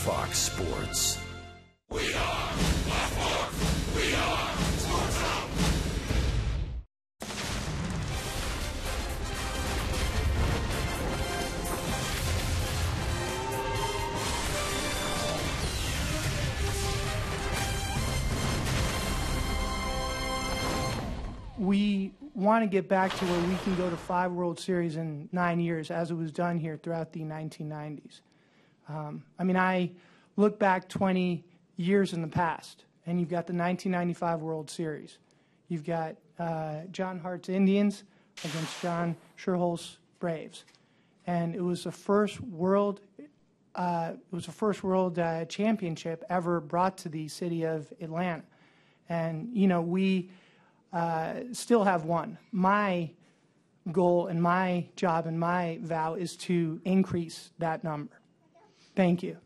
Fox Sports. We are Black Horse. We are Sports Hub. We want to get back to where we can go to 5 World Series in 9 years, as it was done here throughout the 1990s. I look back 20 years in the past, and you've got the 1995 World Series. You've got John Hart's Indians against John Sherholz's Braves, and it was the first world championship ever brought to the city of Atlanta. And we still have one. My goal and my job and my vow is to increase that number. Thank you.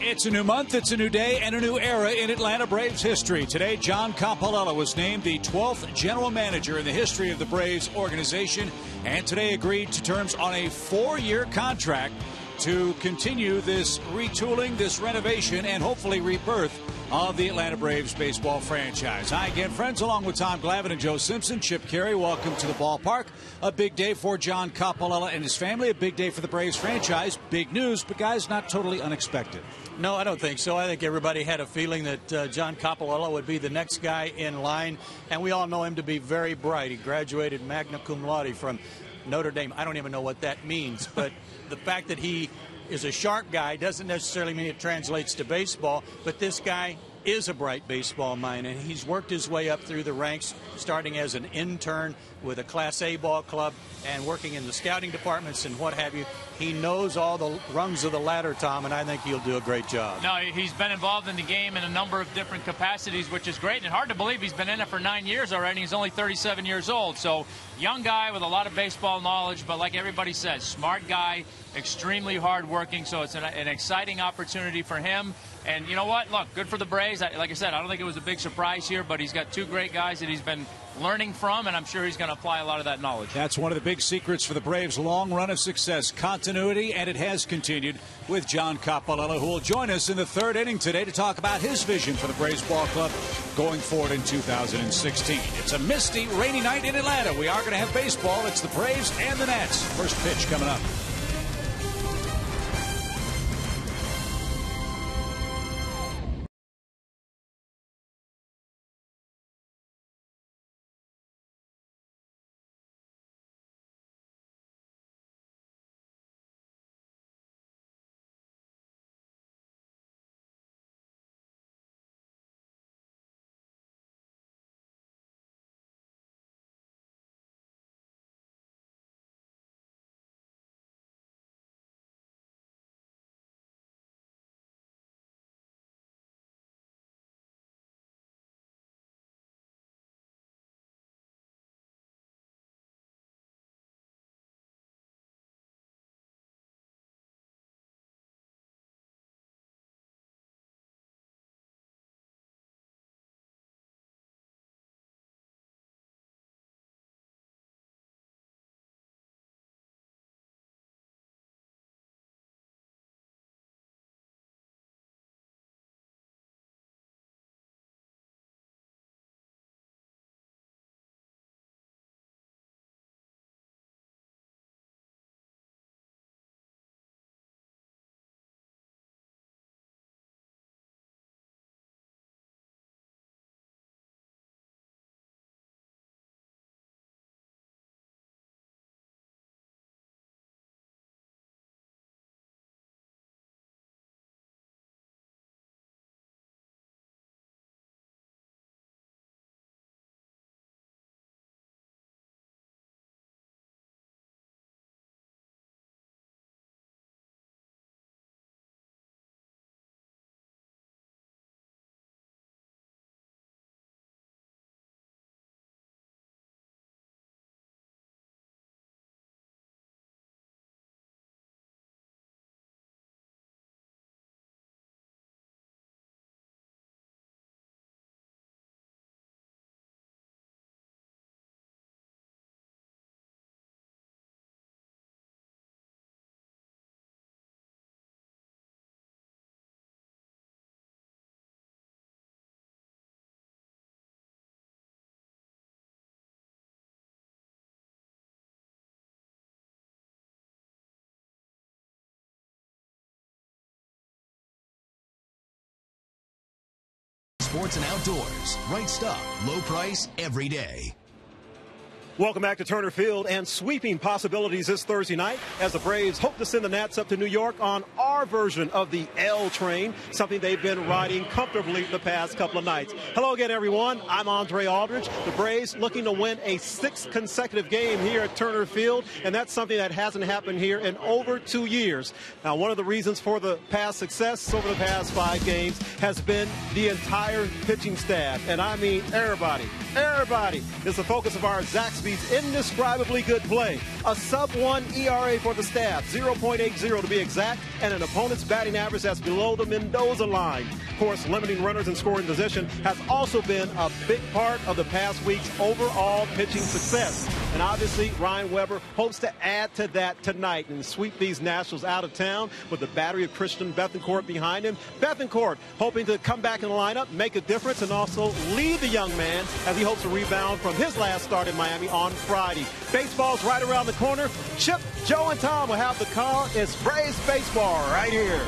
It's a new month, it's a new day, and a new era in Atlanta Braves history. Today, John Coppolella was named the 12th general manager in the history of the Braves organization, and today agreed to terms on a 4-year contract to continue this retooling, this renovation, and hopefully rebirth of the Atlanta Braves baseball franchise. Hi again, friends, along with Tom Glavine and Joe Simpson. Chip Carey, welcome to the ballpark. A big day for John Coppolella and his family, a big day for the Braves franchise. Big news, but guys, not totally unexpected. No, I don't think so. I think everybody had a feeling that John Coppolella would be the next guy in line, and we all know him to be very bright. He graduated magna cum laude from Notre Dame. I don't even know what that means, but the fact that he is a sharp guy doesn't necessarily mean it translates to baseball, but this guy is a bright baseball mind, and he's worked his way up through the ranks, starting as an intern with a Class A ball club and working in the scouting departments and what have you. He knows all the rungs of the ladder, Tom, and I think he'll do a great job. No, he's been involved in the game in a number of different capacities, which is great. And hard to believe he's been in it for 9 years already. He's only 37 years old. So young guy with a lot of baseball knowledge, but like everybody says, smart guy, extremely hardworking. So it's an exciting opportunity for him. And you know what? Look, good for the Braves. Like I said, I don't think it was a big surprise here, but he's got 2 great guys that he's been learning from, and I'm sure he's going to apply a lot of that knowledge. That's one of the big secrets for the Braves' long run of success, continuity, and it has continued with John Coppolella, who will join us in the 3rd inning today to talk about his vision for the Braves ball club going forward in 2016. It's a misty, rainy night in Atlanta. We are going to have baseball. It's the Braves and the Nats. First pitch coming up. sports and outdoors. Right stuff, low price, every day. Welcome back to Turner Field, and sweeping possibilities this Thursday night as the Braves hope to send the Nats up to New York on our version of the L train, something they've been riding comfortably the past couple of nights. Hello again, everyone. I'm Andre Aldridge. The Braves looking to win a 6th consecutive game here at Turner Field, and that's something that hasn't happened here in over 2 years. Now, one of the reasons for the past success over the past 5 games has been the entire pitching staff, and I mean everybody is the focus of our Zaxby's indescribably good play. A sub-1 ERA for the staff, 0.80 to be exact, and an opponent's batting average that's below the Mendoza line. Of course, limiting runners in scoring position has also been a big part of the past week's overall pitching success. And obviously, Ryan Weber hopes to add to that tonight and sweep these Nationals out of town with the battery of Christian Bethancourt behind him. Bethancourt hoping to come back in the lineup, make a difference, and also lead the young man as he hopes to rebound from his last start in Miami on Friday. Baseball's right around the corner. Chip, Joe, and Tom will have the call. It's Braves baseball right here.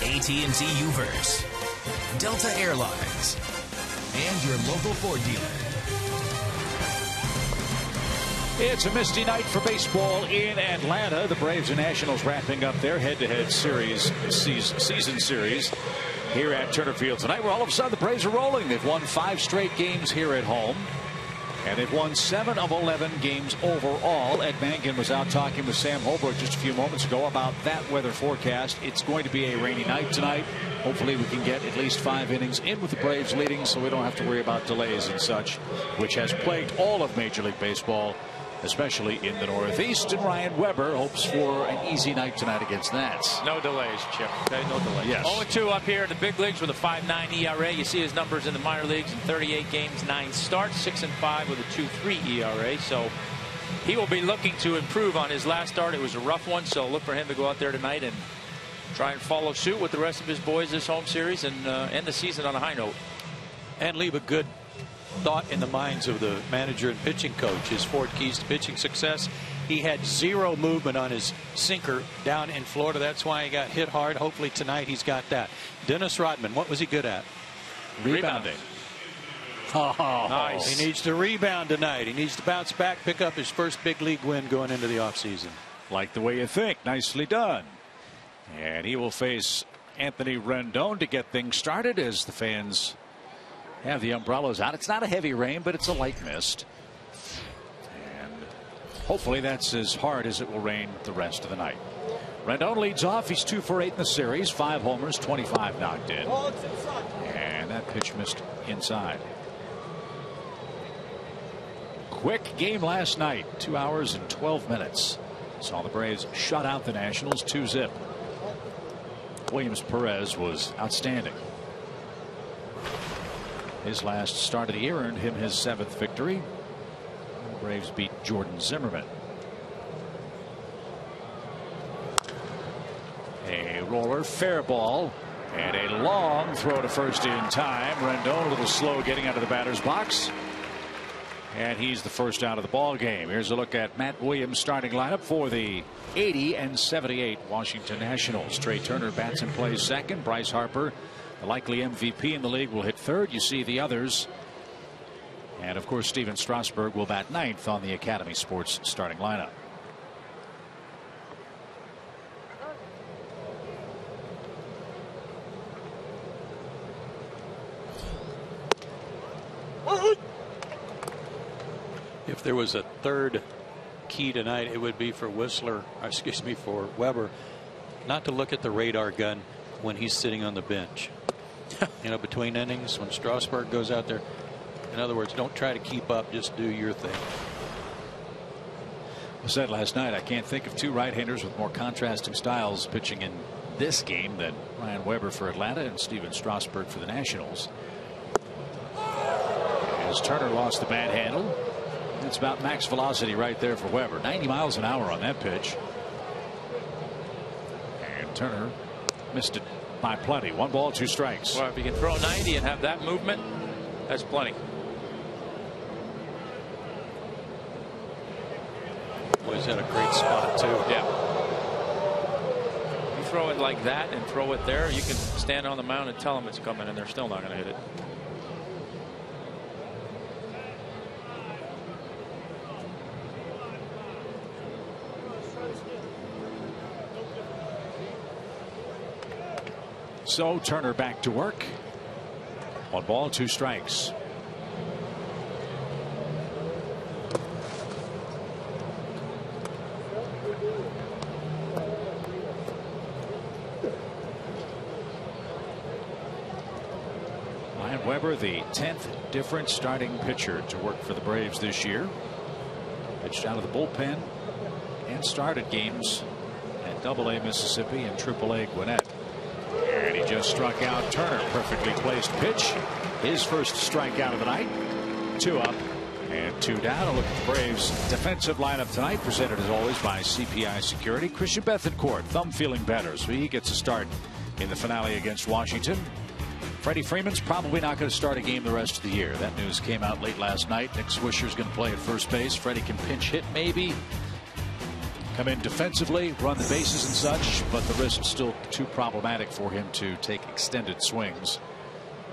AT UVerse, Delta Airlines, and your local Ford dealer. It's a misty night for baseball in Atlanta. The Braves and Nationals wrapping up their head-to-head season series here at Turner Field tonight, where all of a sudden the Braves are rolling. They've won 5 straight games here at home, and they've won 7 of 11 games overall. Ed Mangan was out talking with Sam Holbrook just a few moments ago about that weather forecast. It's going to be a rainy night tonight. Hopefully we can get at least 5 innings in with the Braves leading, so we don't have to worry about delays and such, which has plagued all of Major League Baseball, especially in the Northeast. And Ryan Weber hopes for an easy night tonight against the Nats. No delays, Chip. Okay, no delays. Yes. 0-2 up here in the big leagues with a 5.9 ERA. You see his numbers in the minor leagues in 38 games, 9 starts, 6-5 with a 2.3 ERA. So he will be looking to improve on his last start. It was a rough one, so look for him to go out there tonight and try and follow suit with the rest of his boys this home series and end the season on a high note. And leave a good thought in the minds of the manager and pitching coach. His 4 keys to pitching success. He had 0 movement on his sinker down in Florida. That's why he got hit hard. Hopefully tonight he's got that. Dennis Rodman, what was he good at? Rebounding. Oh, nice. He needs to rebound tonight. He needs to bounce back, pick up his first big league win going into the offseason. Like the way you think. Nicely done. And he will face Anthony Rendon to get things started as the fans have the umbrellas out. It's not a heavy rain, but it's a light mist. And Hopefully that's as hard as it will rain the rest of the night. Rendon leads off. He's 2 for 8 in the series. 5 homers, 25 knocked in. And that pitch missed inside. Quick game last night. 2 hours and 12 minutes. Saw the Braves shut out the Nationals 2-0. Williams Perez was outstanding. His last start of the year earned him his 7th victory. The Braves beat Jordan Zimmerman. A roller, fair ball, and a long throw to first in time. Rendon a little slow getting out of the batter's box. And he's the first out of the ball game. Here's a look at Matt Williams' starting lineup for the 80 and 78 Washington Nationals. Trey Turner bats and plays second. Bryce Harper, the likely MVP in the league, will hit third. You see the others. And of course, Steven Strasburg will bat ninth on the Academy Sports starting lineup. If there was a third key tonight, it would be for for Weber, not to look at the radar gun when he's sitting on the bench. You know, between innings, when Strasburg goes out there. In other words, don't try to keep up, just do your thing. I said last night, I can't think of 2 right-handers with more contrasting styles pitching in this game than Ryan Weber for Atlanta and Steven Strasburg for the Nationals. As Turner lost the bat handle. It's about max velocity right there for Weber. 90 miles an hour on that pitch. And Turner missed it by plenty. 1 ball, 2 strikes. Well, if you can throw 90 and have that movement, that's plenty. Well, he's at a great spot too. Yeah. You throw it like that and throw it there, you can stand on the mound and tell them it's coming, and they're still not going to hit it. So Turner back to work. 1 ball, 2 strikes. Ryan Weber, the 10th different starting pitcher to work for the Braves this year. Pitched out of the bullpen and started games at AA Mississippi and AAA Gwinnett. And he just struck out Turner. Perfectly placed pitch. His first strikeout of the night. 2 up and 2 down. A look at the Braves defensive lineup tonight, presented as always by CPI Security. Christian Bethancourt, thumb feeling better, so he gets a start in the finale against Washington. Freddie Freeman's probably not going to start a game the rest of the year. That news came out late last night. Nick Swisher's going to play at first base. Freddie can pinch hit maybe. Come in defensively, run the bases and such, but the wrist is still too problematic for him to take extended swings.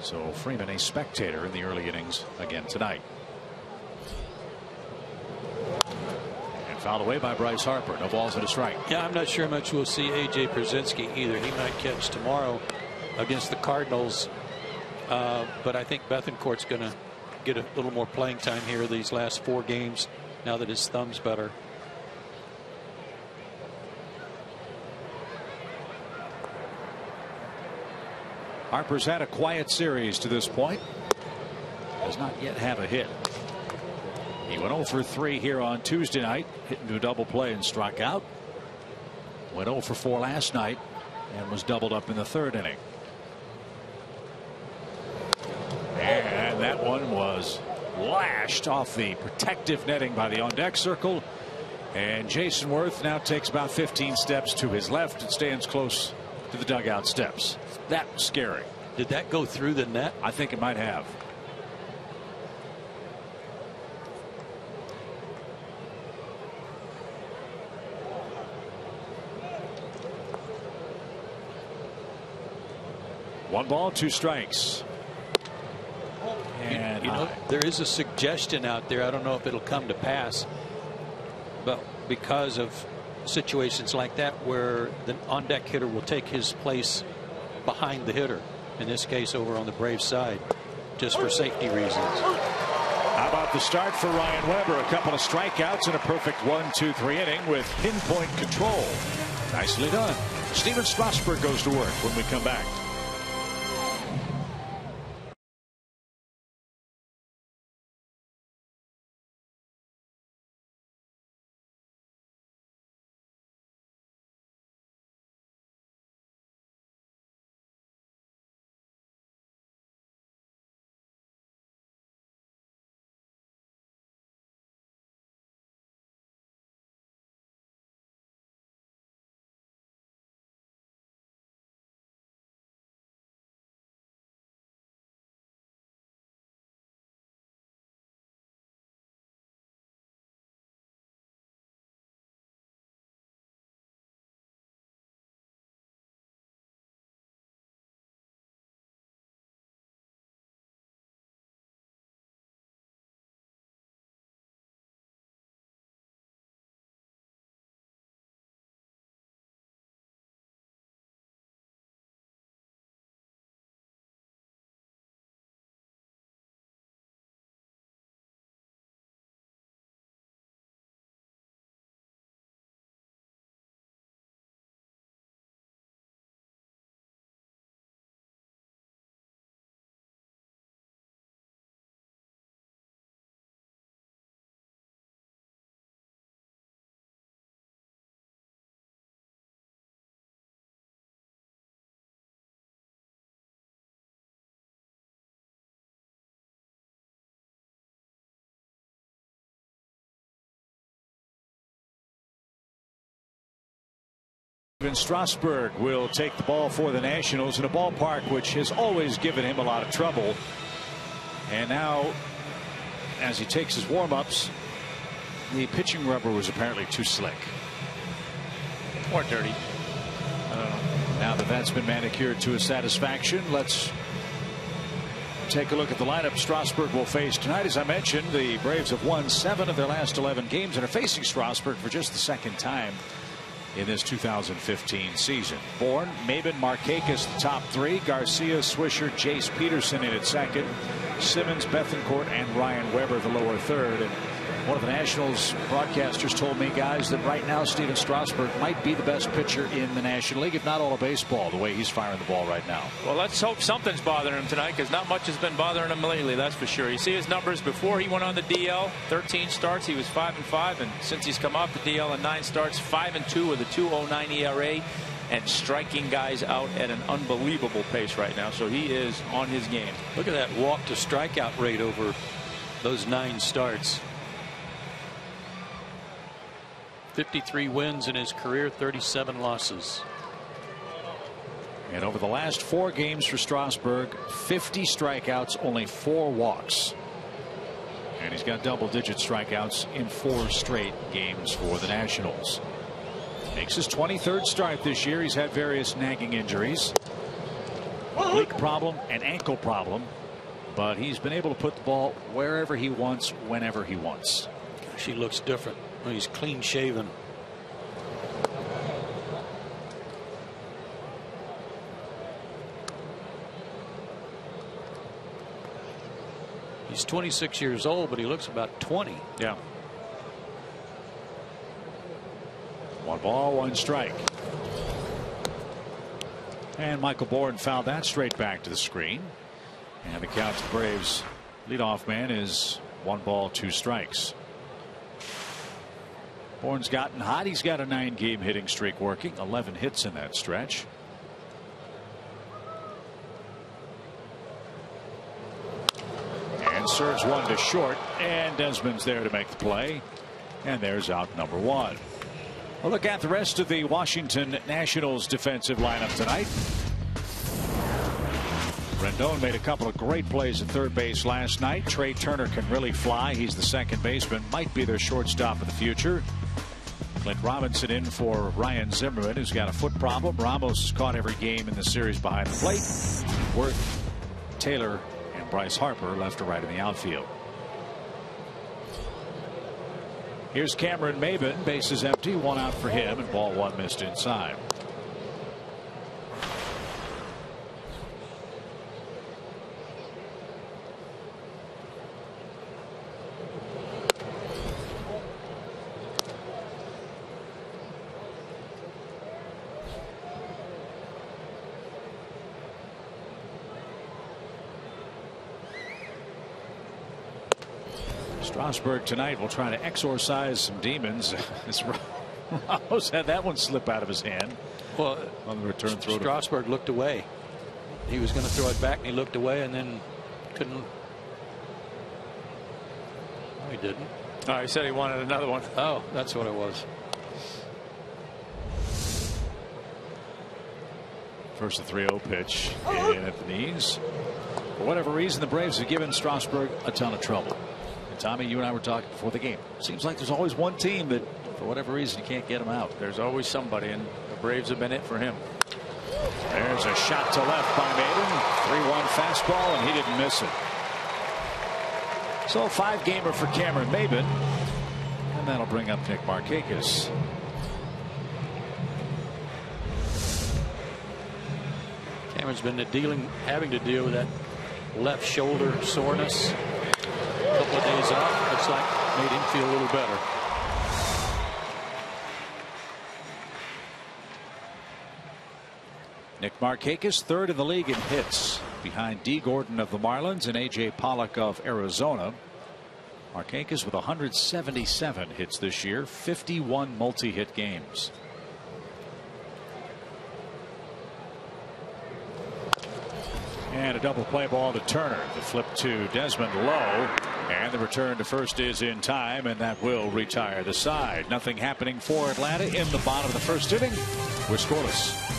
So Freeman a spectator in the early innings again tonight. And fouled away by Bryce Harper. No balls and a strike. Yeah, I'm not sure much we'll see A.J. Pierzynski either. He might catch tomorrow against the Cardinals. But I think Bethancourt's going to get a little more playing time here these last 4 games now that his thumb's better. Harper's had a quiet series to this point. Does not yet have a hit. He went 0 for 3 here on Tuesday night, hit into a double play and struck out. Went 0 for 4 last night and was doubled up in the 3rd inning. And that one was lashed off the protective netting by the on deck circle. And Jason Worth now takes about 15 steps to his left and stands close to the dugout steps. That was scary. Did that go through the net? I think it might have. One ball, 2 strikes. And you know, there is a suggestion out there. I don't know if it'll come to pass, but because of situations like that where the on deck hitter will take his place behind the hitter, in this case over on the Braves side, just for safety reasons. How about the start for Ryan Weber. A couple of strikeouts and a perfect 1-2-3 inning with pinpoint control. Nicely done. Steven Strasburg goes to work when we come back. Strasburg will take the ball for the Nationals in a ballpark which has always given him a lot of trouble. And now, as he takes his warm-ups, the pitching rubber was apparently too slick. Or dirty. Now that that's been manicured to his satisfaction, let's take a look at the lineup Strasburg will face tonight. As I mentioned, the Braves have won 7 of their last 11 games and are facing Strasburg for just the second time in this 2015 season. Bourne, Maben, Markakis, the top 3. Garcia, Swisher, Jace Peterson in at second. Simmons, Bethancourt, and Ryan Weber the lower third. And one of the Nationals broadcasters told me, guys, that right now Steven Strasburg might be the best pitcher in the National League, if not all of baseball, the way he's firing the ball right now. Well, let's hope something's bothering him tonight, because not much has been bothering him lately, that's for sure. You see his numbers before he went on the DL. 13 starts, he was 5-5, and since he's come off the DL in 9 starts, 5-2 with a 2.09 ERA, and striking guys out at an unbelievable pace right now. So he is on his game. Look at that walk to strikeout rate over those 9 starts. 53 wins in his career, 37 losses. And over the last 4 games for Strasburg, 50 strikeouts, only 4 walks. And he's got double-digit strikeouts in 4 straight games for the Nationals. Makes his 23rd start this year. He's had various nagging injuries, oblique problem and ankle problem, but he's been able to put the ball wherever he wants, whenever he wants. She looks different. Well, he's clean shaven. He's 26 years old, but he looks about 20. Yeah. 1 ball, 1 strike. And Michael Bourne fouled that straight back to the screen. And the count to the Braves leadoff man is 1 ball, 2 strikes. Bourne's gotten hot. He's got a 9-game hitting streak working, 11 hits in that stretch. And serves 1 to short, and Desmond's there to make the play. And there's out number 1. We'll look at the rest of the Washington Nationals defensive lineup tonight. Rendon made a couple of great plays at third base last night. Trey Turner can really fly. He's the second baseman, might be their shortstop of the future. Clint Robinson in for Ryan Zimmerman, who's got a foot problem. Ramos has caught every game in the series behind the plate. Worth, Taylor, and Bryce Harper left to right in the outfield. Here's Cameron Maben, bases empty, 1 out for him, and ball 1 missed inside. Strasburg tonight will try to exorcise some demons. Ramos had that one slip out of his hand. Well, on the return throw. Strasburg looked away. He was going to throw it back, and he looked away, and then couldn't. No, he didn't. Oh, he said he wanted another one. Oh, that's what it was. First the 3-0 pitch in at the knees. For whatever reason, the Braves have given Strasburg a ton of trouble. And Tommy, you and I were talking before the game. Seems like there's always one team that, for whatever reason, you can't get him out. There's always somebody, and the Braves have been it for him. There's a shot to left by Maiden. 3-1 fastball, and he didn't miss it. So a 5-gamer for Cameron Maybin, and that'll bring up Nick Markakis. Cameron's been having to deal with that left shoulder soreness. A couple of days off. Looks like made him feel a little better. Nick Markakis, third in the league in hits, behind D. Gordon of the Marlins and A.J. Pollock of Arizona. Markakis with 177 hits this year, 51 multi-hit games. And a double play ball to Turner. The flip to Desmond low, and the return to first is in time, and that will retire the side. Nothing happening for Atlanta in the bottom of the first inning. We're scoreless.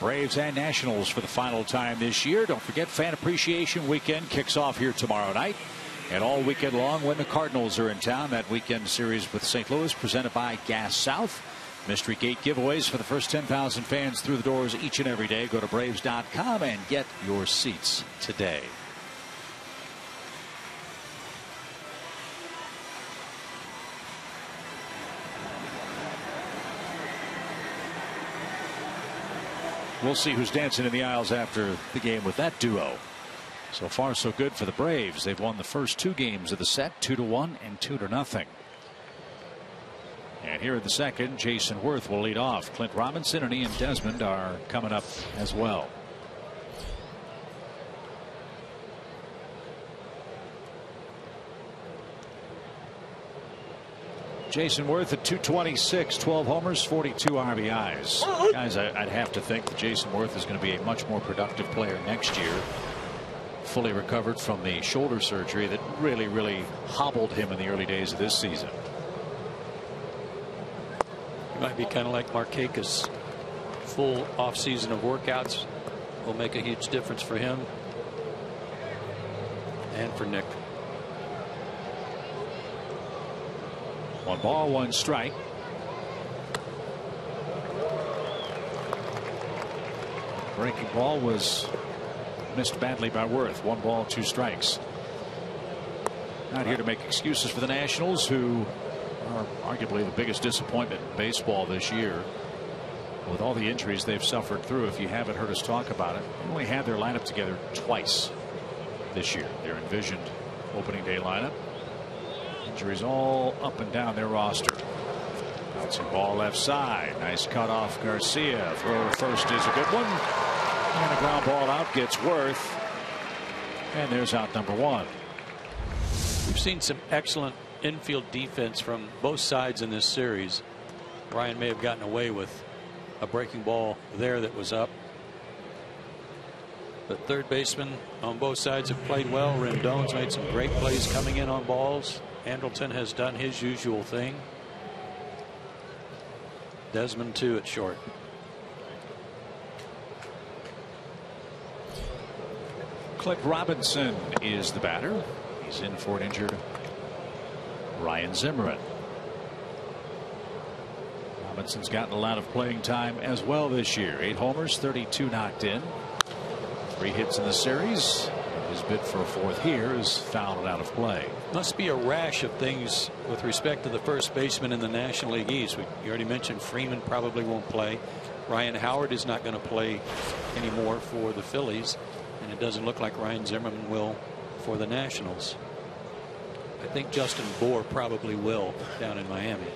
Braves and Nationals for the final time this year. Don't forget, Fan Appreciation Weekend kicks off here tomorrow night. And all weekend long when the Cardinals are in town. That weekend series with St. Louis presented by Gas South. Mystery Gate giveaways for the first 10,000 fans through the doors each and every day. Go to Braves.com and get your seats today. We'll see who's dancing in the aisles after the game with that duo. So far, so good for the Braves. They've won the first 2 games of the set, 2-1 and 2-0. And here in the second, Jason Worth will lead off. Clint Robinson and Ian Desmond are coming up as well. Jason Worth at 226, 12 homers, 42 RBIs. Guys, I'd have to think that Jason Worth is going to be a much more productive player next year. Fully recovered from the shoulder surgery that really hobbled him in the early days of this season. It might be kind of like Markakis. Full off-season of workouts will make a huge difference for him and for Nick. 1 ball, 1 strike. Breaking ball was missed badly by Worth. 1 ball, 2 strikes. Not here to make excuses for the Nationals, who are arguably the biggest disappointment in baseball this year. With all the injuries they've suffered through, if you haven't heard us talk about it, they only had their lineup together twice this year. Their envisioned opening day lineup. Injuries all up and down their roster. Bouncing ball left side. Nice cut off Garcia. Throw to first is a good one. And a ground ball out gets Worth. And there's out number one. We've seen some excellent infield defense from both sides in this series. Ryan may have gotten away with a breaking ball there that was up. The third baseman on both sides have played well. Rendon's made some great plays coming in on balls. Andrelton has done his usual thing. Desmond too at short. Clint Robinson is the batter. He's in for an injured Ryan Zimmerman. Robinson's gotten a lot of playing time as well this year. 8 homers, 32 knocked in. 3 hits in the series. His bid for a 4th here is fouled and out of play. Must be a rash of things with respect to the first baseman in the National League East. You already mentioned Freeman probably won't play. Ryan Howard is not going to play anymore for the Phillies. And it doesn't look like Ryan Zimmerman will for the Nationals. I think Justin Bour probably will down in Miami.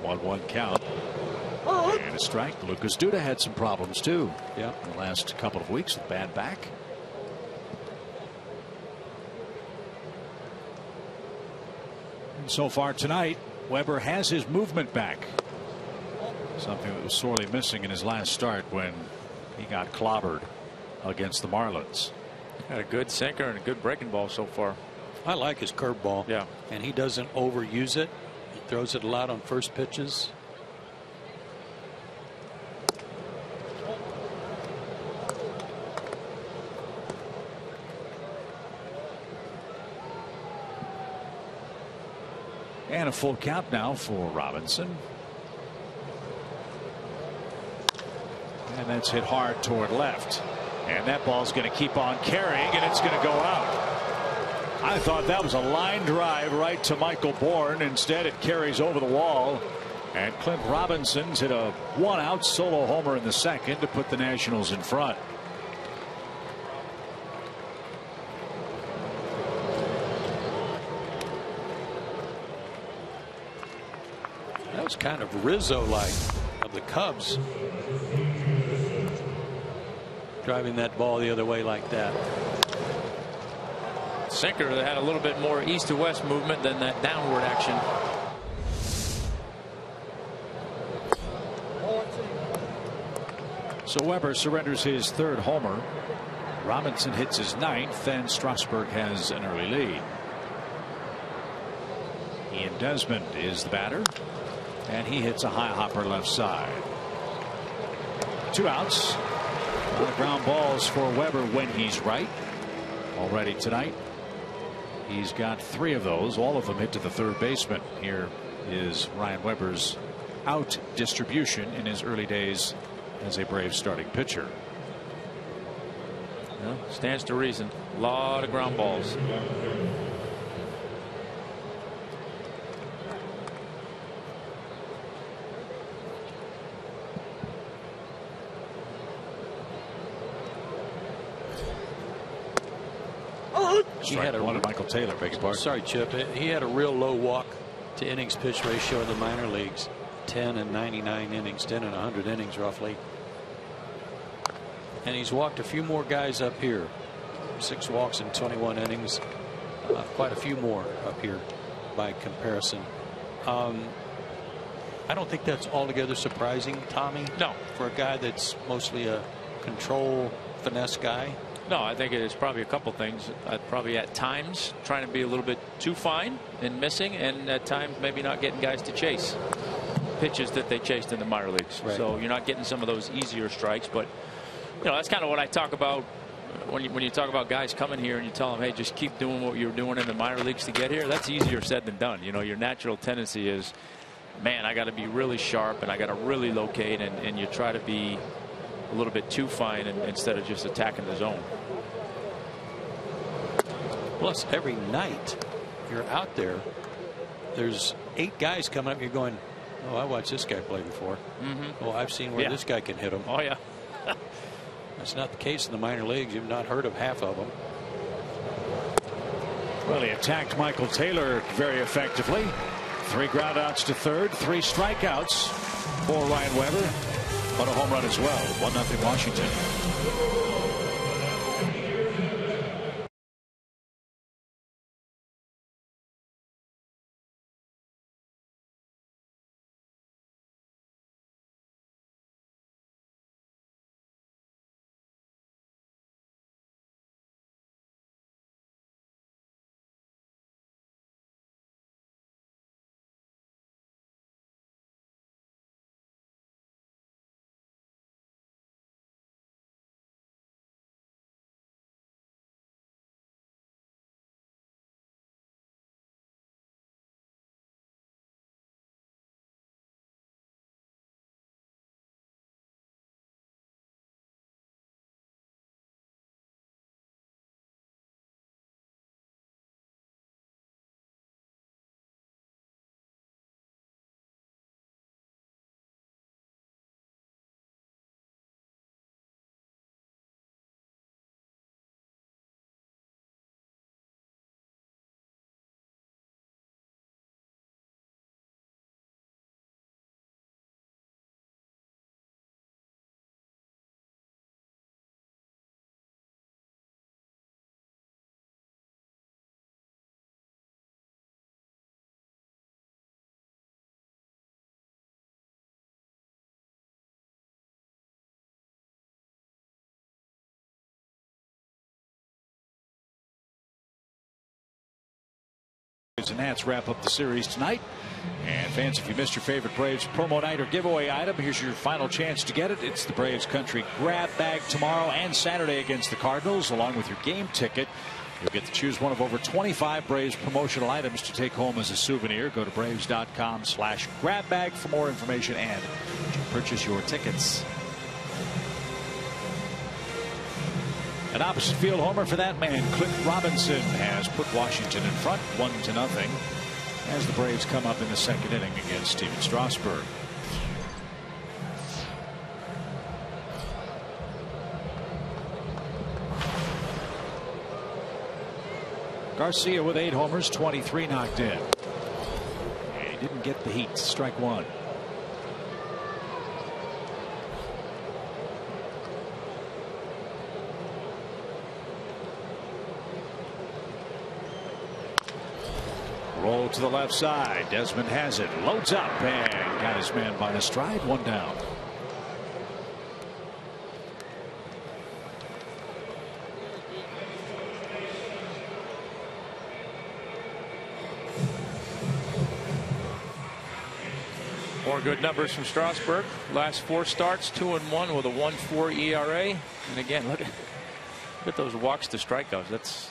1-1 count. And a strike. Lucas Duda had some problems too. Yeah. In the last couple of weeks with bad back. And so far tonight, Weber has his movement back. Something that was sorely missing in his last start when he got clobbered against the Marlins. Had a good sinker and a good breaking ball so far. I like his curveball. Yeah. And he doesn't overuse it. He throws it a lot on first pitches. And a full count now for Robinson. And that's hit hard toward left. And that ball's going to keep on carrying, and it's going to go out. I thought that was a line drive right to Michael Bourne. Instead, it carries over the wall. And Clint Robinson's hit a 1-out solo homer in the second to put the Nationals in front. That was kind of Rizzo-like of the Cubs. Driving that ball the other way like that. Sinker that had a little bit more east to west movement than that downward action. So Weber surrenders his 3rd homer. Robinson hits his 9th, and Strasburg has an early lead. Ian Desmond is the batter, and he hits a high hopper left side. 2 outs. A lot of ground balls for Weber when he's right. Already tonight, he's got 3 of those. All of them hit to the 3rd baseman. Here is Ryan Weber's out distribution in his early days as a Braves starting pitcher. Well, stands to reason. A lot of ground balls. He had one of Michael Taylor. Beg your pardon. Sorry, Chip. He had a real low walk to innings pitch ratio in the minor leagues. 10 and 99 innings, 10 and 100 innings roughly. And he's walked a few more guys up here. 6 walks in 21 innings. Quite a few more up here by comparison. I don't think that's altogether surprising, Tommy. No. For a guy that's mostly a control finesse guy. No, I think it is probably a couple things. Probably at times trying to be a little bit too fine and missing, and at times maybe not getting guys to chase pitches that they chased in the minor leagues. Right. So you're not getting some of those easier strikes. But you know, that's kind of what I talk about when you talk about guys coming here and you tell them, hey, just keep doing what you're doing in the minor leagues to get here. That's easier said than done. You know, your natural tendency is, man, I got to be really sharp and I got to really locate, and you try to be a little bit too fine instead of just attacking the zone. Plus, every night you're out there, there's 8 guys coming up. You're going, Oh, I watched this guy play before. Oh, I've seen where this guy can hit him. Oh, yeah. That's not the case in the minor leagues. You've not heard of half of them. Well, he attacked Michael Taylor very effectively. 3 groundouts to third, 3 strikeouts for Ryan Weber, but a home run as well. 1-0 Washington. The Nats wrap up the series tonight. And fans, if you missed your favorite Braves promo night or giveaway item, here's your final chance to get it. It's the Braves Country Grab Bag tomorrow and Saturday against the Cardinals, along with your game ticket. You'll get to choose one of over 25 Braves promotional items to take home as a souvenir. Go to Braves.com/grabbag for more information and to purchase your tickets. An opposite field homer for that man. Clint Robinson has put Washington in front 1-0 as the Braves come up in the second inning against Steven Strasburg. Garcia with 8 homers, 23 knocked in. And he didn't get the heat. Strike 1. Roll to the left side. Desmond has it. Loads up and got his man by a stride. 1 down. More good numbers from Strasburg. Last 4 starts, 2-1 with a 1.4 ERA. And again, look at those walks to strikeouts. That's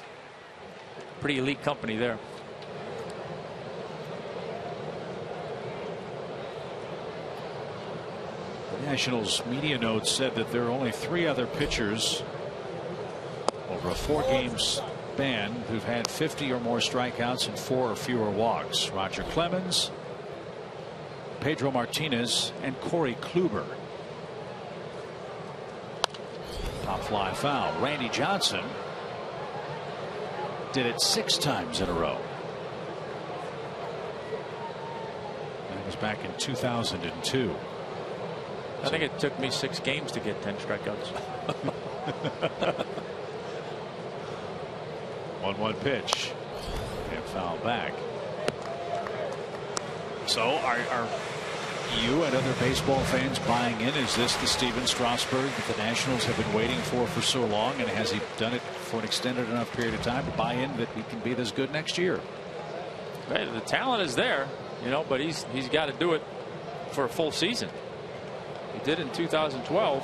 pretty elite company there. Nationals media notes said that there are only 3 other pitchers over a 4-game span who've had 50 or more strikeouts and 4 or fewer walks. Roger Clemens, Pedro Martinez, and Corey Kluber. Pop fly foul. Randy Johnson did it 6 times in a row. That was back in 2002. I think it took me 6 games to get 10 strikeouts. 1-1 pitch. And foul back. So are you and other baseball fans buying in? Is this the Steven Strasburg that the Nationals have been waiting for so long? And has he done it for an extended enough period of time to buy in that he can be this good next year? Hey, the talent is there, you know, but he's got to do it for a full season. He did in 2012.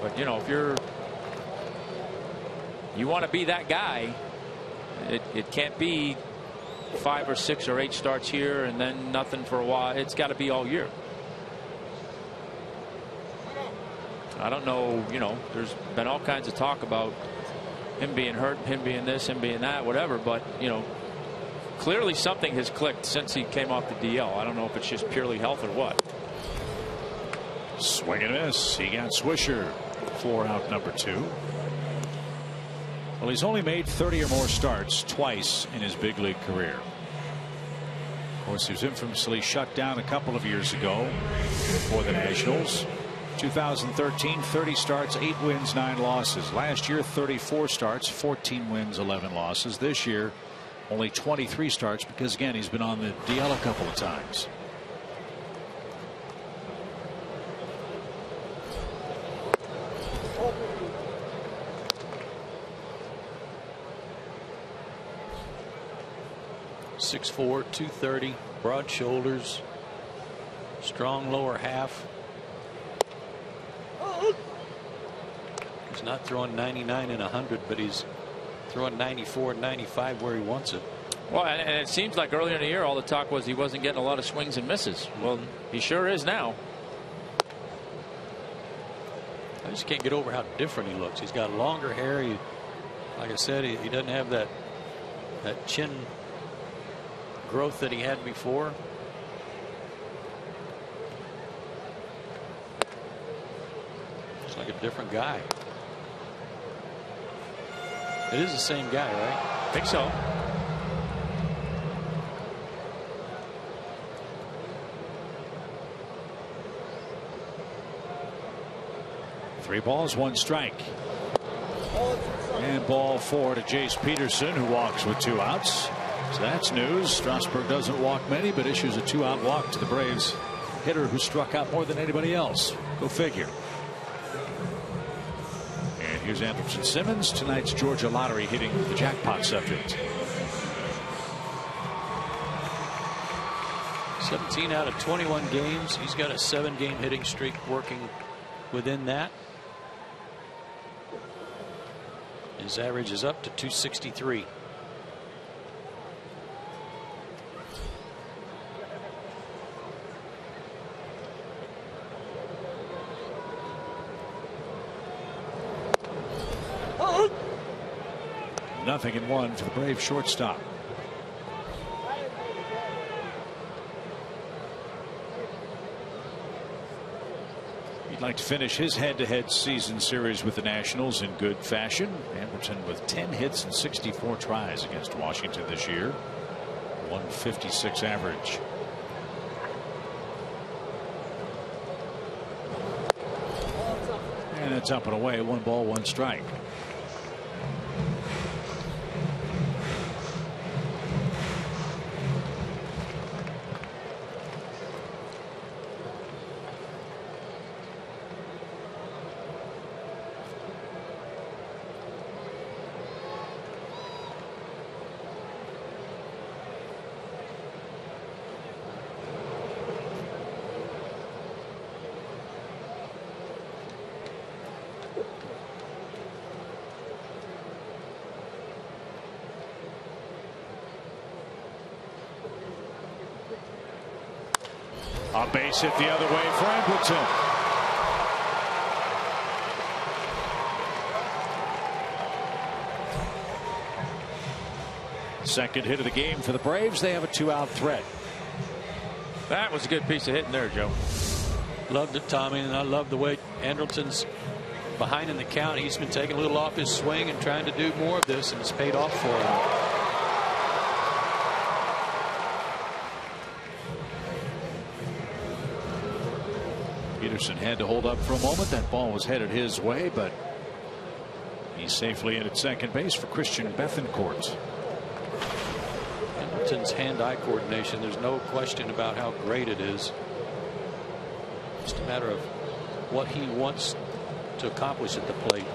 But you know, if you want to be that guy, it can't be 5 or 6 or 8 starts here and then nothing for a while. It's got to be all year. I don't know, you know, there's been all kinds of talk about him being hurt, him being this, him being that, whatever, but you know, clearly something has clicked since he came off the DL. I don't know if it's just purely health or what. Swing and miss. He got Swisher. 4 out number 2. Well, he's only made 30 or more starts twice in his big league career. Of course, he was infamously shut down a couple of years ago for the Nationals. 2013, 30 starts, 8 wins, 9 losses. Last year, 34 starts, 14 wins, 11 losses. This year, only 23 starts because, again, he's been on the DL a couple of times. .6'4", 230, broad shoulders, strong lower half. He's not throwing 99 and 100, but he's throwing 94 and 95 where he wants it. Well, and it seems like earlier in the year all the talk was he wasn't getting a lot of swings and misses. Well, he sure is now. I just can't get over how different he looks. He's got longer hair. Like I said, he doesn't have that chin growth that he had before. It's like a different guy. It is the same guy, right? I think so. Three balls, 1 strike. And ball 4 to Jace Peterson, who walks with 2 outs. So that's news. Strasburg doesn't walk many, but issues a 2-out walk to the Braves hitter who struck out more than anybody else. Go figure. And here's Anderson Simmons, tonight's Georgia lottery hitting the jackpot subject. 17 out of 21 games. He's got a 7-game hitting streak working within that. His average is up to 263. Nothing in 1 for the Braves shortstop. He'd like to finish his head-to-head season series with the Nationals in good fashion. Anderson with 10 hits and 64 tries against Washington this year. 156 average. And it's up and away. 1 ball, 1 strike. A base hit the other way for Edwardson. Second hit of the game for the Braves. They have a 2-out threat. That was a good piece of hitting there, Joe. Loved it, Tommy, and I love the way Anderson's behind in the count. He's been taking a little off his swing and trying to do more of this, and it's paid off for him. Peterson had to hold up for a moment. That ball was headed his way, but he's safely in at second base for Christian Bethancourt. Anderson's hand-eye coordination, there's no question about how great it is. Just a matter of what he wants to accomplish at the plate.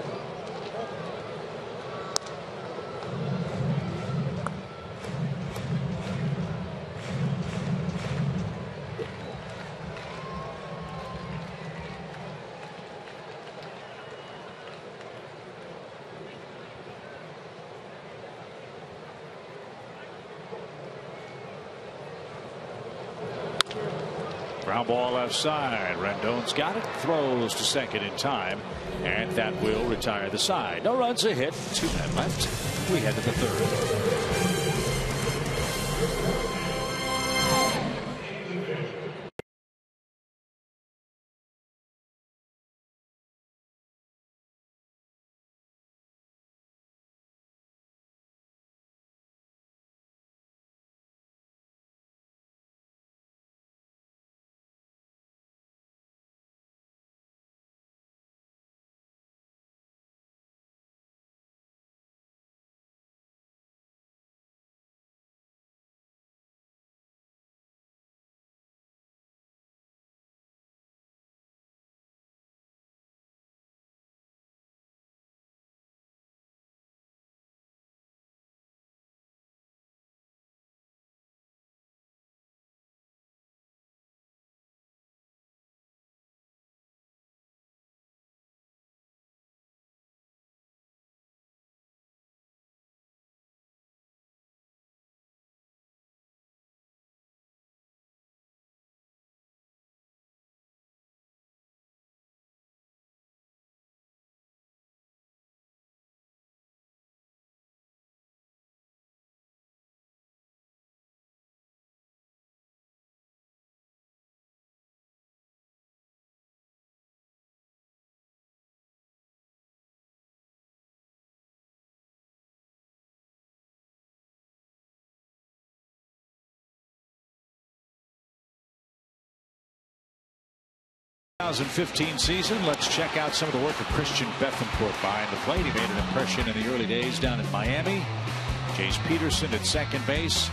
Ground ball left side. Rendon's got it. Throws to second in time. And that will retire the side. No runs, a hit. 2 men left. We head to the third. 2015 season. Let's check out some of the work of Christian Bethencourt behind the plate. He made an impression in the early days down in Miami. Jace Peterson at second base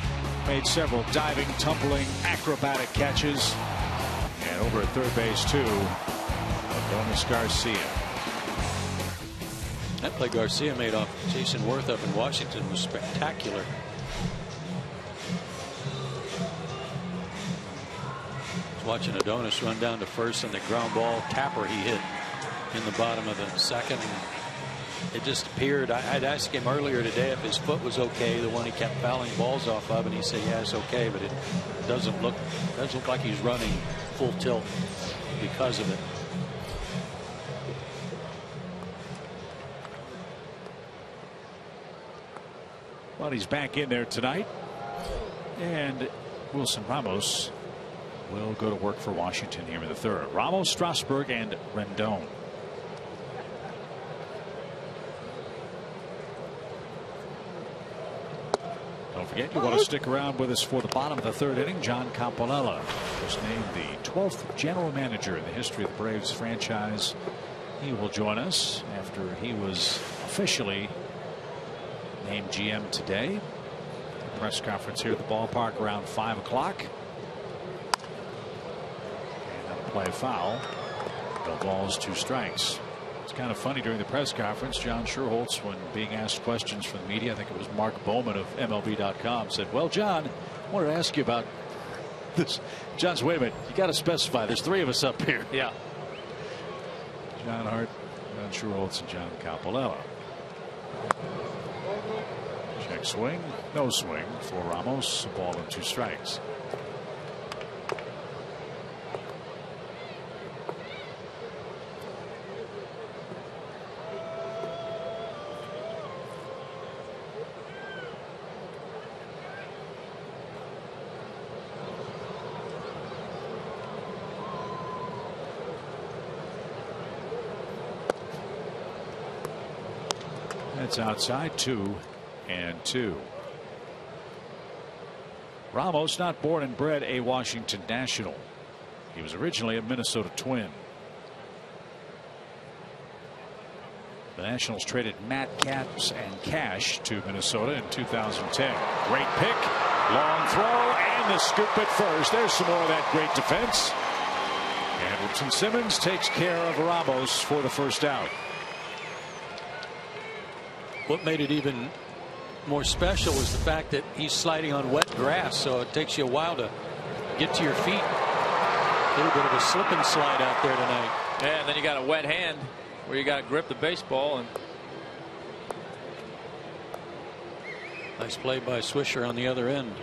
made several diving, tumbling, acrobatic catches. And over at third base too, Adonis Garcia. That play Garcia made off Jason Worth up in Washington was spectacular. Watching Adonis run down to first on the ground ball tapper he hit in the bottom of the second. It just appeared. I'd asked him earlier today if his foot was okay, the one he kept fouling balls off of, and he said, yeah, it's okay, but it doesn't look like he's running full tilt because of it. Well, he's back in there tonight, and Wilson Ramos will go to work for Washington here in the third. Ramos, Strasburg, and Rendon. Don't forget, you want to stick around with us for the bottom of the third inning. John Campolella was named the 12th general manager in the history of the Braves franchise. He will join us after he was officially named GM today. The press conference here at the ballpark around 5 o'clock. Play foul. No balls, 2 strikes. It's kind of funny during the press conference. John Schuerholz, when being asked questions from the media, I think it was Mark Bowman of MLB.com, said, well, John, I wanted to ask you about this. John said, wait a minute, you got to specify. There's 3 of us up here. Yeah. John Hart, John Schuerholz, and John Campolella. Check swing. No swing for Ramos. A ball and 2 strikes. It's outside, 2-2. Ramos, not born and bred a Washington National. He was originally a Minnesota Twin. The Nationals traded Matt Capps and Cash to Minnesota in 2010. Great pick, long throw, and the scoop at first. There's some more of that great defense. Andrelton Simmons takes care of Ramos for the first out. What made it even more special was the fact that he's sliding on wet grass, so it takes you a while to get to your feet. A little bit of a slip and slide out there tonight. Yeah, and then you got a wet hand where you got to grip the baseball. And nice play by Swisher on the other end.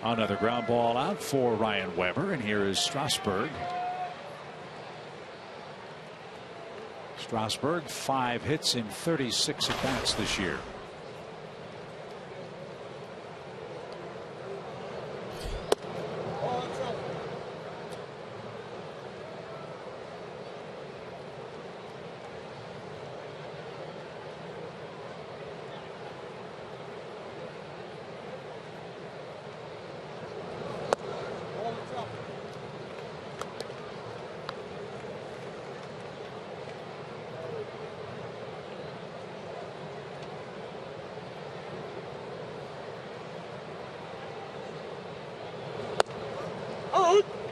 Another ground ball out for Ryan Weber, and here is Strasburg. Strasburg, 5 hits in 36 at bats this year.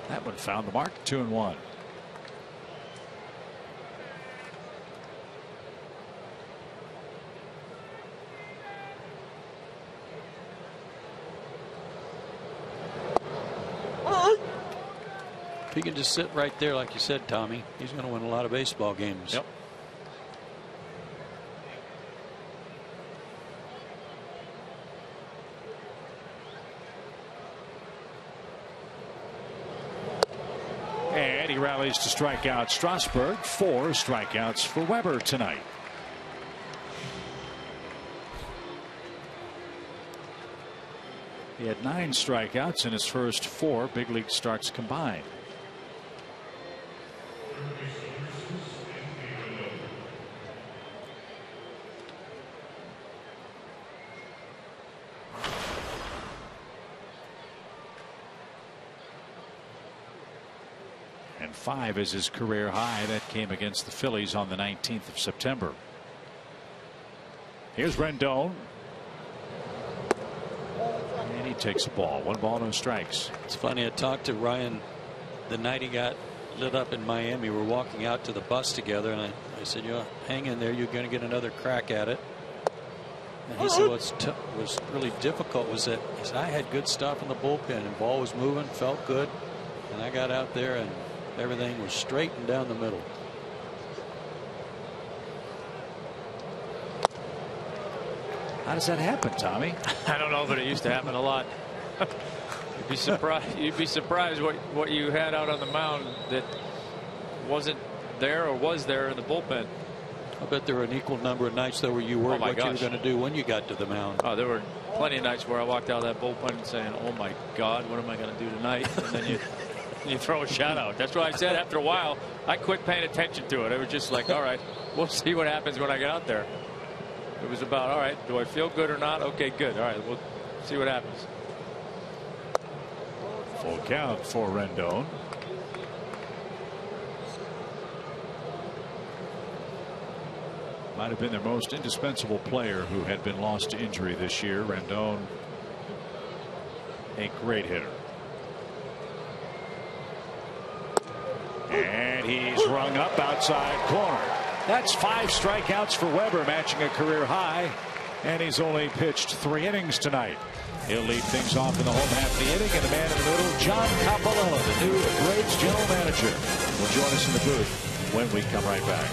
That one found the mark. 2-1. If he can just sit right there, like you said, Tommy, he's going to win a lot of baseball games. Yep. And he rallies to strike out Strasburg. 4 strikeouts for Weber tonight. He had 9 strikeouts in his first 4 big league starts combined. 105 is his career high. That came against the Phillies on the 19th of September. Here's Rendon. And he takes the ball. 1 ball, no strikes. It's funny, I talked to Ryan the night he got lit up in Miami. We're walking out to the bus together, and I said, hang in there, you're going to get another crack at it. And he said what was really difficult was that I had good stuff in the bullpen, and the ball was moving, felt good, and I got out there and everything was straight and down the middle. How does that happen, Tommy? I don't know, but it used to happen a lot. You'd be surprised what you had out on the mound that wasn't there or was there in the bullpen. I bet there were an equal number of nights though where you worried what you were going to do when you got to the mound. Oh, there were plenty of nights where I walked out of that bullpen saying, "Oh my God, what am I going to do tonight?" And then you throw a shot out. That's what I said. After a while, I quit paying attention to it. It was just like, all right, we'll see what happens when I get out there. It was about, all right, do I feel good or not? Okay, good. All right, we'll see what happens. Full count for Rendon. Might have been their most indispensable player who had been lost to injury this year. Rendon, a great hitter. And he's rung up outside corner. That's 5 strikeouts for Weber, matching a career high. And he's only pitched 3 innings tonight. He'll lead things off in the home half of the inning. And the man in the middle, John Coppolella, the new Braves general manager, will join us in the booth when we come right back.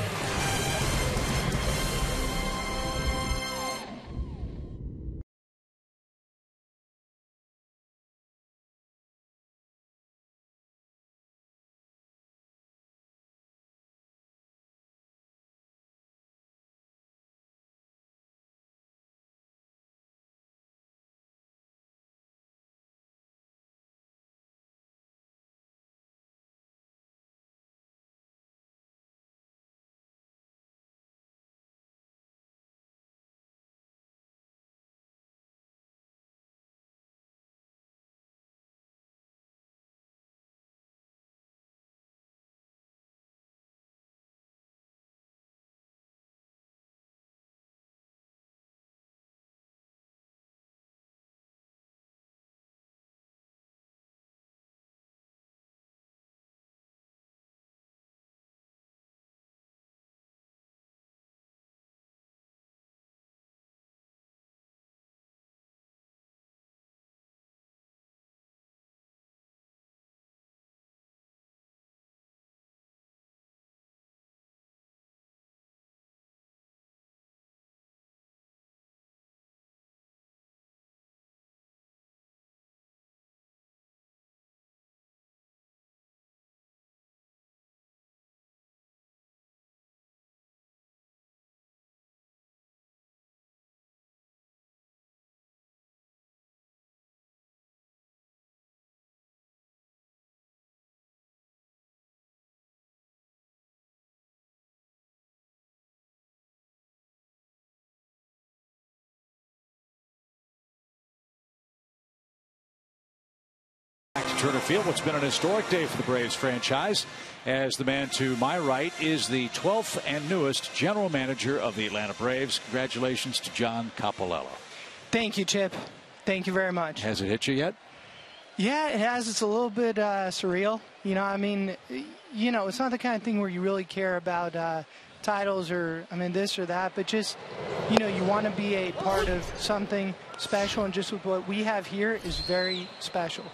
Back to Turner Field. What's been an historic day for the Braves franchise, as the man to my right is the 12th and newest general manager of the Atlanta Braves. Congratulations to John Coppolella. Thank you, Chip. Thank you very much. Has it hit you yet? Yeah, it has. It's a little bit surreal. I mean, it's not the kind of thing where you really care about titles or, this or that, but just, you want to be a part of something special, and just with what we have here is very special.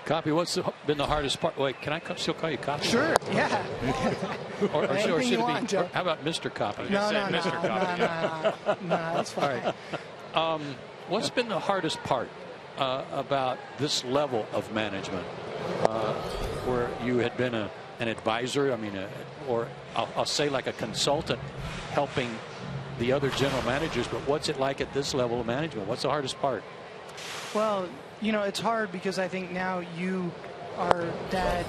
Copy, what's been the hardest part? Wait, can I still call you Copy? Sure, yeah. or should it be, want, Joe. How about Mr. Copy? No, Mr. Copy. No, that's fine. All right. What's been the hardest part about this level of management, where you had been an advisor, or I'll say like a consultant helping the other general managers, but what's it like at this level of management? What's the hardest part? Well, it's hard because I think now you are that,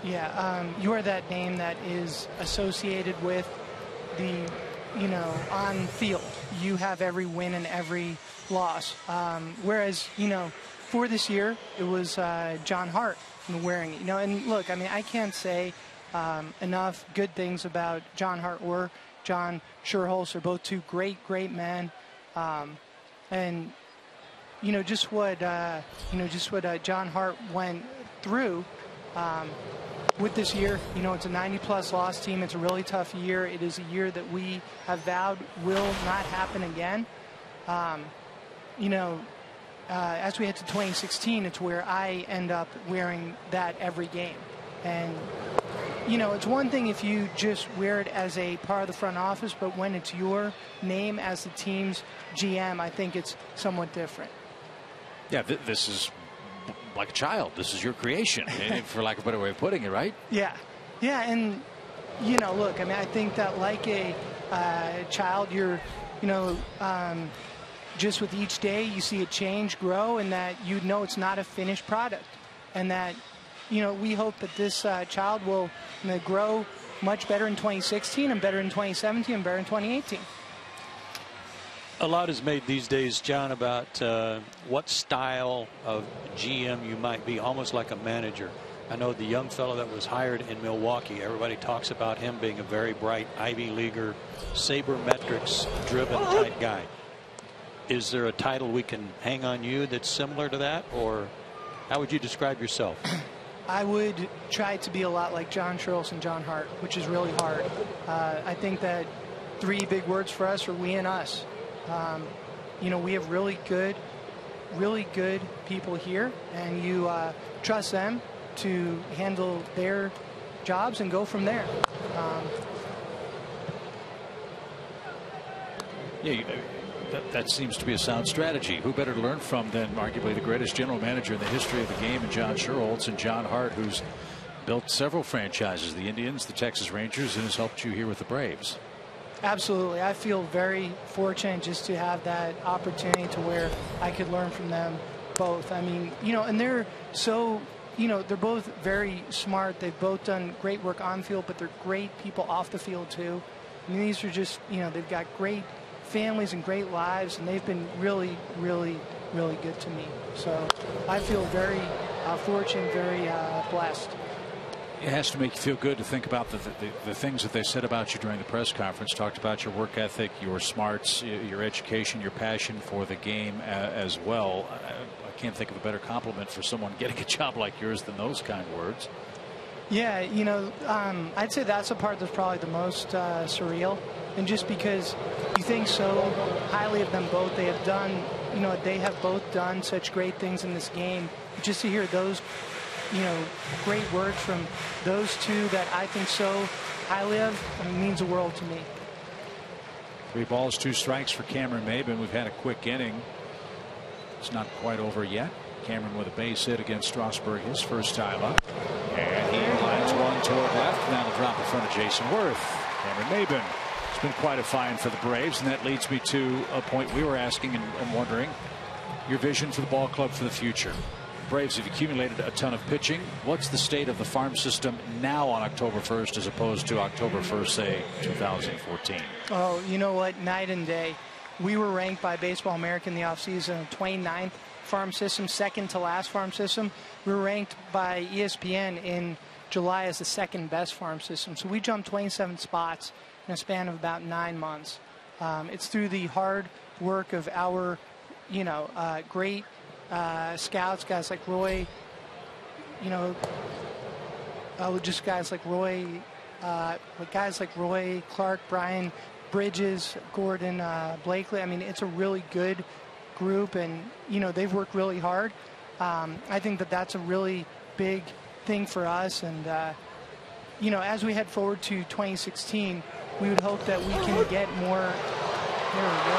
you are that name that is associated with the, on field. You have every win and every loss. Whereas, for this year, it was John Hart wearing it. And look, I mean, I can't say enough good things about John Hart or John Schuerholz. They're both two great men. And just what John Hart went through with this year. It's a 90-plus loss team. It's a really tough year. It is a year that we have vowed will not happen again. As we head to 2016, it's where I end up wearing that every game. And, it's one thing if you just wear it as a part of the front office, but when it's your name as the team's GM, I think it's somewhat different. Yeah, this is like a child. This is your creation, for lack of a better way of putting it, right? Yeah. Yeah, and, look, I mean, I think that like a child, you're, just with each day you see it change, grow, and that it's not a finished product. And that, we hope that this child will grow much better in 2016 and better in 2017 and better in 2018. A lot is made these days, John, about what style of GM you might be, almost like a manager. I know the young fellow that was hired in Milwaukee, everybody talks about him being a very bright Ivy Leaguer, sabermetrics-driven type guy. Is there a title we can hang on you that's similar to that, or how would you describe yourself? I would try to be a lot like John Schuerholz and John Hart, which is really hard. I think that three big words for us are we and us. We have really good people here, and you trust them to handle their jobs and go from there. That seems to be a sound strategy. Who better to learn from than arguably the greatest general manager in the history of the game, and John Schuerholz, and John Hart, who's built several franchises, the Indians, the Texas Rangers, and has helped you here with the Braves. Absolutely. I feel very fortunate just to have that opportunity to where I could learn from them both. I mean, and they're so, they're both very smart. They've both done great work on field, but they're great people off the field too. I mean, these are just, they've got great families and great lives, and they've been really, really, really good to me. So I feel very fortunate, very blessed. It has to make you feel good to think about the things that they said about you during the press conference. Talked about your work ethic, your smarts, your education, your passion for the game as well. I can't think of a better compliment for someone getting a job like yours than those kind of words. Yeah, I'd say that's the part that's probably the most surreal. And just because you think so highly of them both, they have done, they have both done such great things in this game. Just to hear those, great words from those two that I think so highly of, means the world to me. 3 balls, 2 strikes for Cameron Maybin. We've had a quick inning. It's not quite over yet. Cameron with a base hit against Strasburg, his first time up. And he lines one toward left, and that'll drop in front of Jason Worth. Cameron Maybin. It's been quite a find for the Braves, and that leads me to a point we were asking and wondering your vision for the ball club for the future. Braves have accumulated a ton of pitching. What's the state of the farm system now on October 1st as opposed to October 1st, say, 2014? Oh, you know what? Night and day. We were ranked by Baseball America in the offseason 29th farm system, second to last farm system. We were ranked by ESPN in July as the second best farm system. So we jumped 27 spots in a span of about 9 months. It's through the hard work of our, great scouts, guys like Roy, just guys like Roy, Clark, Brian Bridges, Gordon, Blakely. I mean, it's a really good group, and they've worked really hard. I think that that's a really big thing for us, and as we head forward to 2016, we would hope that we can get more. There we go.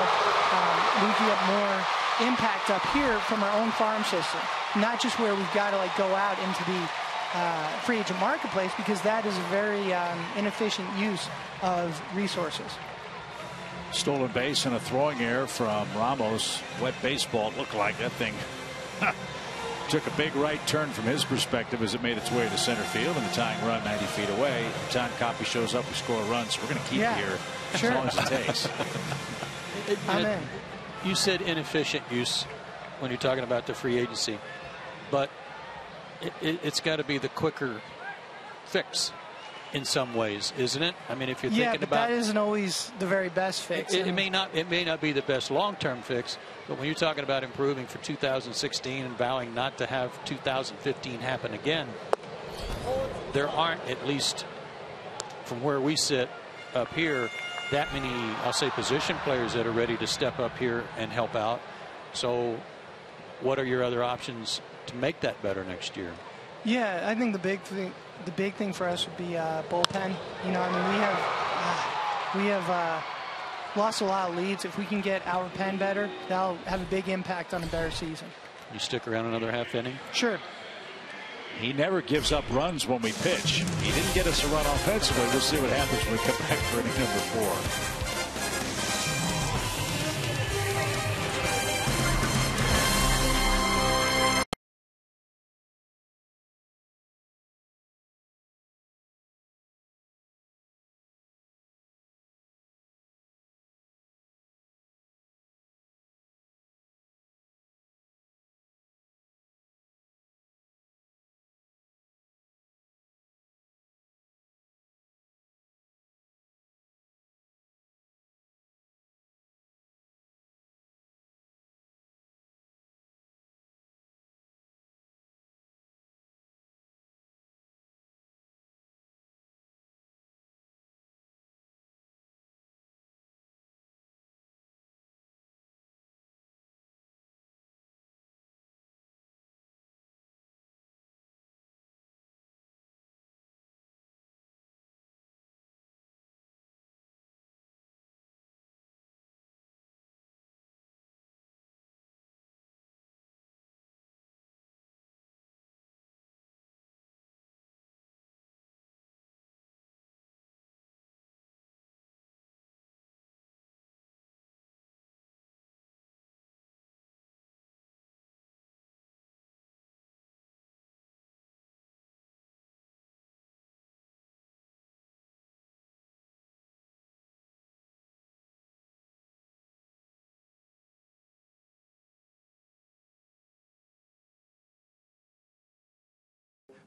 We can get more impact up here from our own farm system, not just where we've got to go out into the free agent marketplace, because that is a very inefficient use of resources. Stolen base and a throwing error from Ramos. Wet baseball. It looked like that thing took a big right turn from his perspective as it made its way to center field, and the tying run 90 feet away. John Coppy shows up, we score a run, so we're going to keep it here as long as it takes. I'm in. You said inefficient use. when you're talking about the free agency. But it's got to be the quicker fix in some ways, isn't it? I mean, if you're thinking about, that isn't always the very best fix. It may not be the best long-term fix, but when you're talking about improving for 2016 and vowing not to have 2015 happen again, there aren't, at least from where we sit up here, that many, I'll say, position players that are ready to step up here and help out. So what are your other options to make that better next year? Yeah, I think the big thing for us would be bullpen. You know, I mean, we have lost a lot of leads. If we can get our pen better, that'll have a big impact on a better season. You stick around another half inning? Sure. He never gives up runs when we pitch. He didn't get us a run offensively. We'll see what happens when we come back for inning number 4.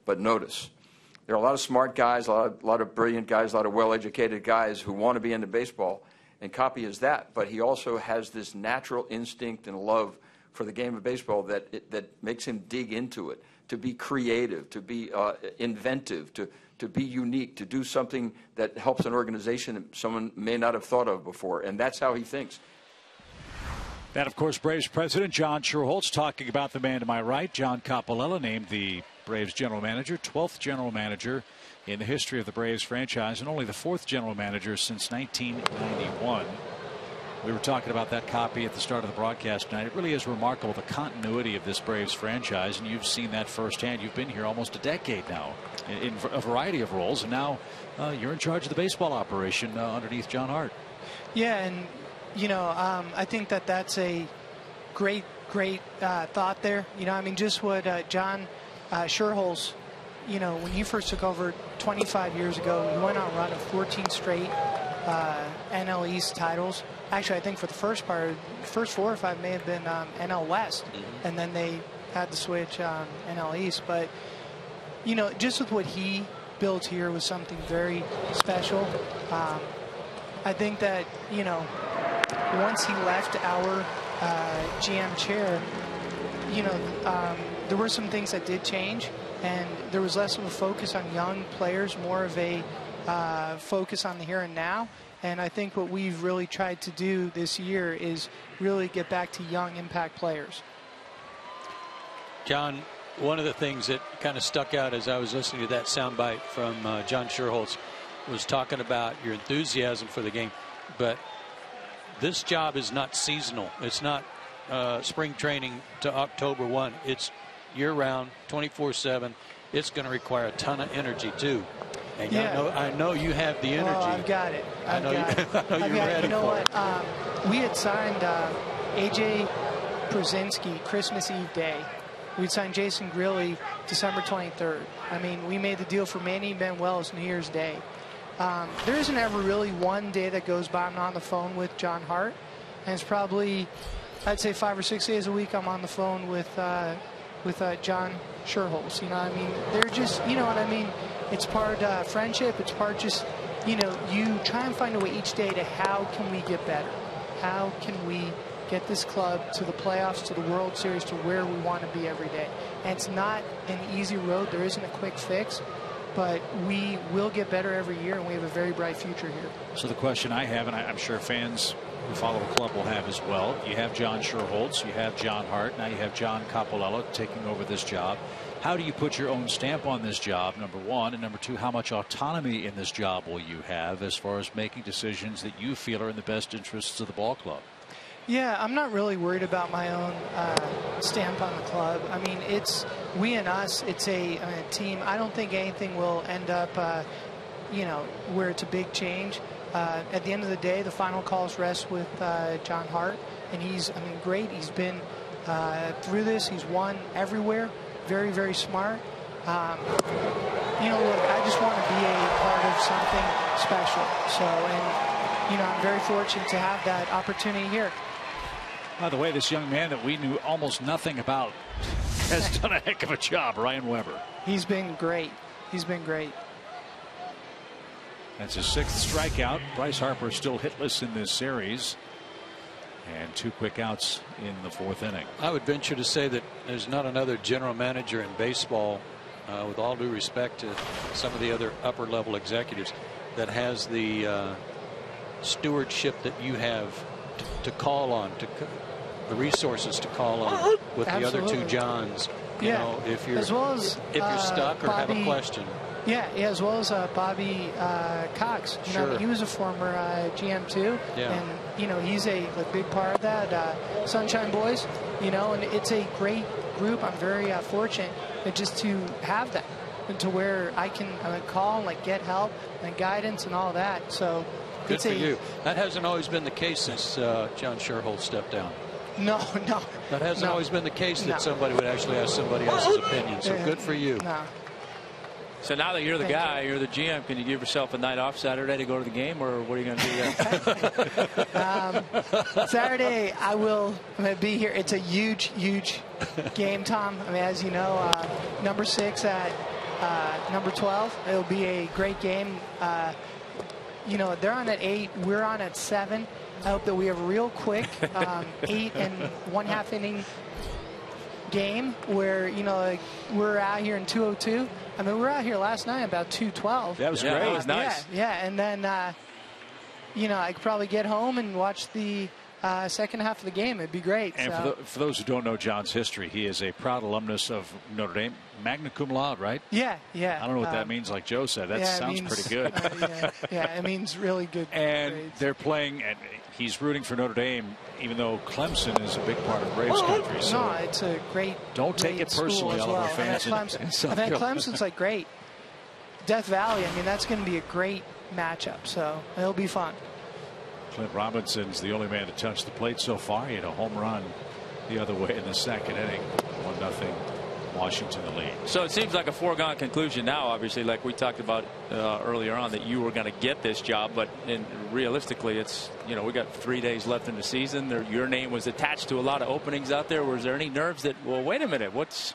But notice, there are a lot of smart guys, a lot of brilliant guys, a lot of well-educated guys who want to be into baseball, and Coppy is that. But he also has this natural instinct and love for the game of baseball that makes him dig into it, to be creative, to be inventive, to be unique, to do something that helps an organization that someone may not have thought of before. And that's how he thinks. That, of course, Braves president John Schuerholz talking about the man to my right, John Coppolella, named the Braves general manager, 12th general manager in the history of the Braves franchise, and only the 4th general manager since 1991. We were talking about that copy at the start of the broadcast tonight. It really is remarkable, the continuity of this Braves franchise, and you've seen that firsthand. You've been here almost a decade now in a variety of roles, and now you're in charge of the baseball operation underneath John Hart. Yeah, and you know, I think that's a great thought there. You know, I mean, just what John Schuerholz, you know, when you first took over 25 years ago, you went on a run of 14 straight NL East titles. Actually, I think for the first 4 or 5 may have been NL West, and then they had to switch NL East. But, you know, just with what he built here was something very special. I think that, you know, once he left our GM chair, you know, there were some things that did change, and there was less of a focus on young players, more of a focus on the here and now. And I think what we've really tried to do this year is really get back to young impact players. John, one of the things that kind of stuck out as I was listening to that soundbite from John Schuerholz was talking about your enthusiasm for the game. But this job is not seasonal. It's not spring training to October 1. It's year-round, 24/7. It's going to require a ton of energy, too. And yeah. I know you have the energy. Oh, I've got it. I know you're ready. You know what? We had signed AJ Przinsky Christmas Eve day. We'd signed Jason Grilli December 23rd. I mean, we made the deal for Manny Manuel's New Year's Day. There isn't ever really one day that goes by I'm not on the phone with John Hart. And it's probably I'd say 5 or 6 days a week I'm on the phone with John Sherholz. You know what I mean? They're just, you know what I mean? It's part friendship. It's part just, you know, you try and find a way each day to how can we get better? How can we get this club to the playoffs, to the World Series, to where we want to be every day? And it's not an easy road. There isn't a quick fix, but we will get better every year, and we have a very bright future here. So the question I have, and I'm sure fans who follow the club will have as well, you have John Sherholz, you have John Hart, now you have John Coppolella taking over this job. How do you put your own stamp on this job, number one? And number two, how much autonomy in this job will you have as far as making decisions that you feel are in the best interests of the ball club? Yeah, I'm not really worried about my own stamp on the club. I mean, it's we and us. It's a team. I don't think anything will end up, you know, where it's a big change. At the end of the day, the final calls rest with John Hart, and he's, I mean, great. He's been through this. He's won everywhere. Very, very smart. You know, look, I just want to be a part of something special. So, and you know, I'm very fortunate to have that opportunity here. By the way, this young man that we knew almost nothing about has done a heck of a job, Ryan Weber. He's been great. He's been great. That's his 6th strikeout. Bryce Harper still hitless in this series. And 2 quick outs in the 4th inning. I would venture to say that there's not another general manager in baseball, with all due respect to some of the other upper level executives, that has the stewardship that you have to call on, the resources to call on with the other 2 Johns. You know, if you're, as well as, if you're stuck or Bobby, have a question. Yeah, as well as Bobby Cox. You know, he was a former GM too, and you know, he's a big part of that. Sunshine Boys, you know, and it's a great group. I'm very fortunate just to have that, and to where I can call and get help and guidance and all that. So good for you. That hasn't always been the case since John Sherholz stepped down. No. That hasn't always been the case that somebody would actually ask somebody else's opinion. So good for you. So now that you're the guy, you're the GM, can you give yourself a night off Saturday to go to the game, or what are you going to do then? Saturday, I'm going to be here. It's a huge, huge game, Tom. I mean, as you know, number 6 at number 12. It'll be a great game. You know, they're on at 8. We're on at 7. I hope that we have a real quick 8 and 1/2 inning game where, you know, we're out here in 2:02. I mean, we were out here last night about 2:12. That was great. That was nice. Yeah, and then, you know, I could probably get home and watch the second half of the game. It'd be great. And for those who don't know John's history, he is a proud alumnus of Notre Dame, magna cum laude, right? Yeah. I don't know what that means, like Joe said. That sounds pretty good. It means really good. And grades. They're playing, and he's rooting for Notre Dame, even though Clemson is a big part of Braves country. So no, it's a great. Don't take it personally, all of our fans. Clemson's great. Death Valley. I mean, that's going to be a great matchup. So it'll be fun. Clint Robinson's the only man to touch the plate so far. He had a home run the other way in the 2nd inning. 1-0 Washington the lead. So it seems like a foregone conclusion now, obviously, like we talked about earlier on, that you were going to get this job. But realistically, it's, you know, we got 3 days left in the season. Your name was attached to a lot of openings out there. Was there any nerves that, well, wait a minute, what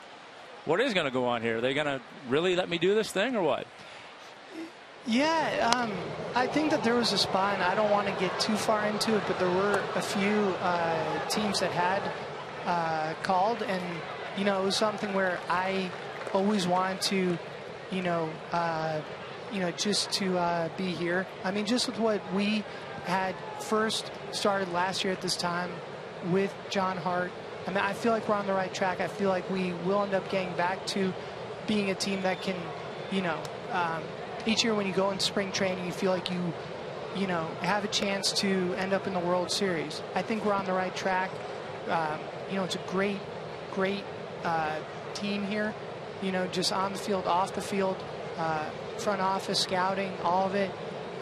is going to go on here? Are they going to really let me do this thing or what? Yeah, I think that there was a spot, and I don't want to get too far into it, but there were a few teams that had called, and you know, it was something where I always wanted to, just to be here. I mean, just with what we had first started last year at this time with John Hart, I mean, I feel like we're on the right track. I feel like we will end up getting back to being a team that can, each year when you go in spring training, you feel like you have a chance to end up in the World Series. I think we're on the right track. It's a great team here. Just on the field, off the field, front office, scouting, all of it.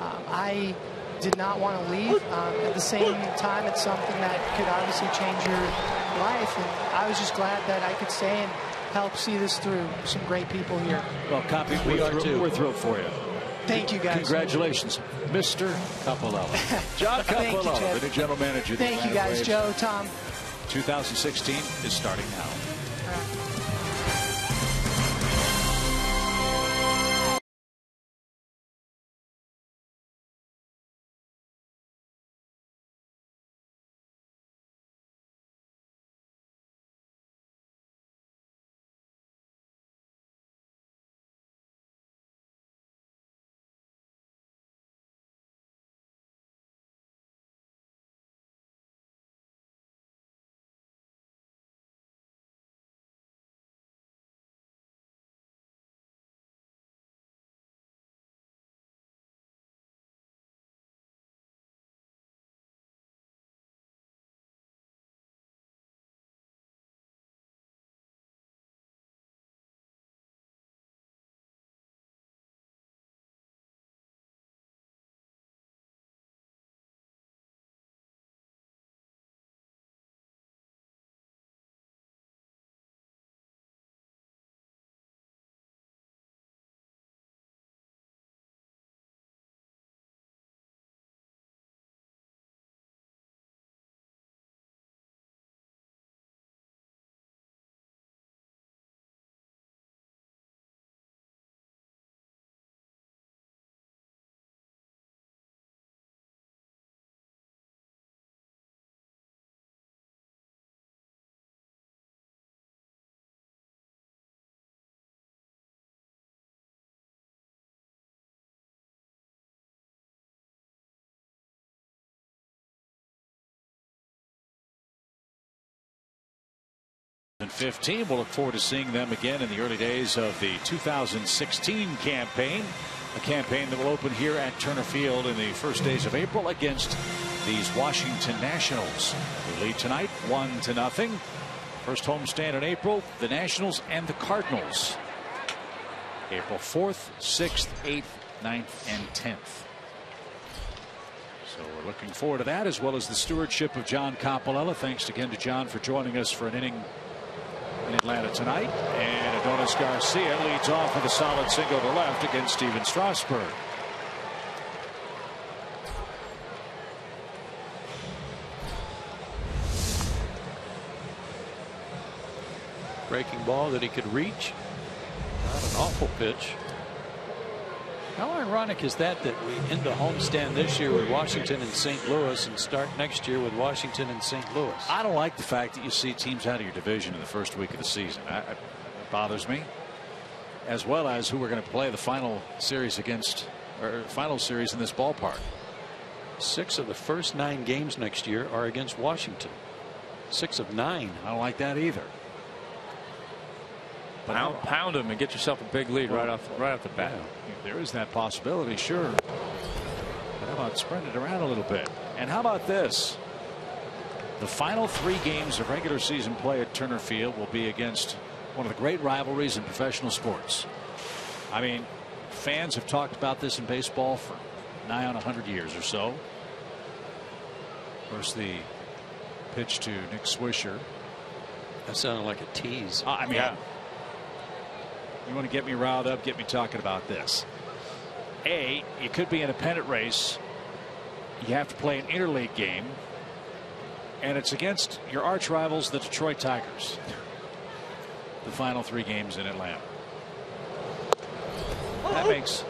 I did not want to leave. At the same time, it's something that could obviously change your life. And I was just glad that I could stay and help see this through. Some great people here. Well, Copy, we're thrilled for you. Thank you, guys. Congratulations, Mr. Coppolella. John Coppolella, the new general manager. Thank you, guys. Joe, Tom. 2016 is starting now. In 15, we'll look forward to seeing them again in the early days of the 2016 campaign, a campaign that will open here at Turner Field in the first days of April against these Washington Nationals, who lead tonight 1-0. First homestand in April, the Nationals and the Cardinals, April 4th, 6th, 8th, 9th, and 10th. So we're looking forward to that, as well as the stewardship of John Coppolella. Thanks again to John for joining us for an inning in Atlanta tonight. And Adonis Garcia leads off with a solid single to left against Steven Strasburg. Breaking ball that he could reach. Not an awful pitch. How ironic is that we end the homestand this year with Washington and St. Louis and start next year with Washington and St. Louis? I don't like the fact that you see teams out of your division in the first week of the season. It bothers me, as well as who we're going to play the final series against, or final series in this ballpark. 6 of the first 9 games next year are against Washington. 6 of 9. I don't like that either. Pound them and get yourself a big lead right off the bat. Yeah, there is that possibility, sure. But how about spreading it around a little bit? And how about this? The final 3 games of regular season play at Turner Field will be against one of the great rivalries in professional sports. I mean, fans have talked about this in baseball for nigh on 100 years or so. Of course, the pitch to Nick Swisher. That sounded like a tease. I mean, yeah. You want to get me riled up, get me talking about this. A, you could be in a pennant race. You have to play an interleague game, and it's against your arch rivals, the Detroit Tigers. The final 3 games in Atlanta. That makes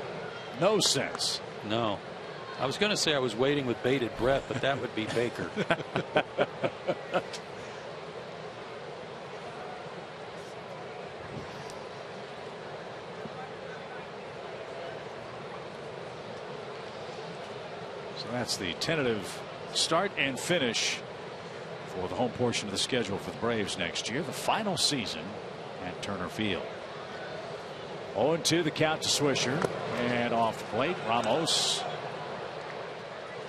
no sense. No. I was going to say I was waiting with bated breath, but that would be Baker. That's the tentative start and finish for the home portion of the schedule for the Braves next year. The final season at Turner Field. 0-2 the count to Swisher, and off the plate Ramos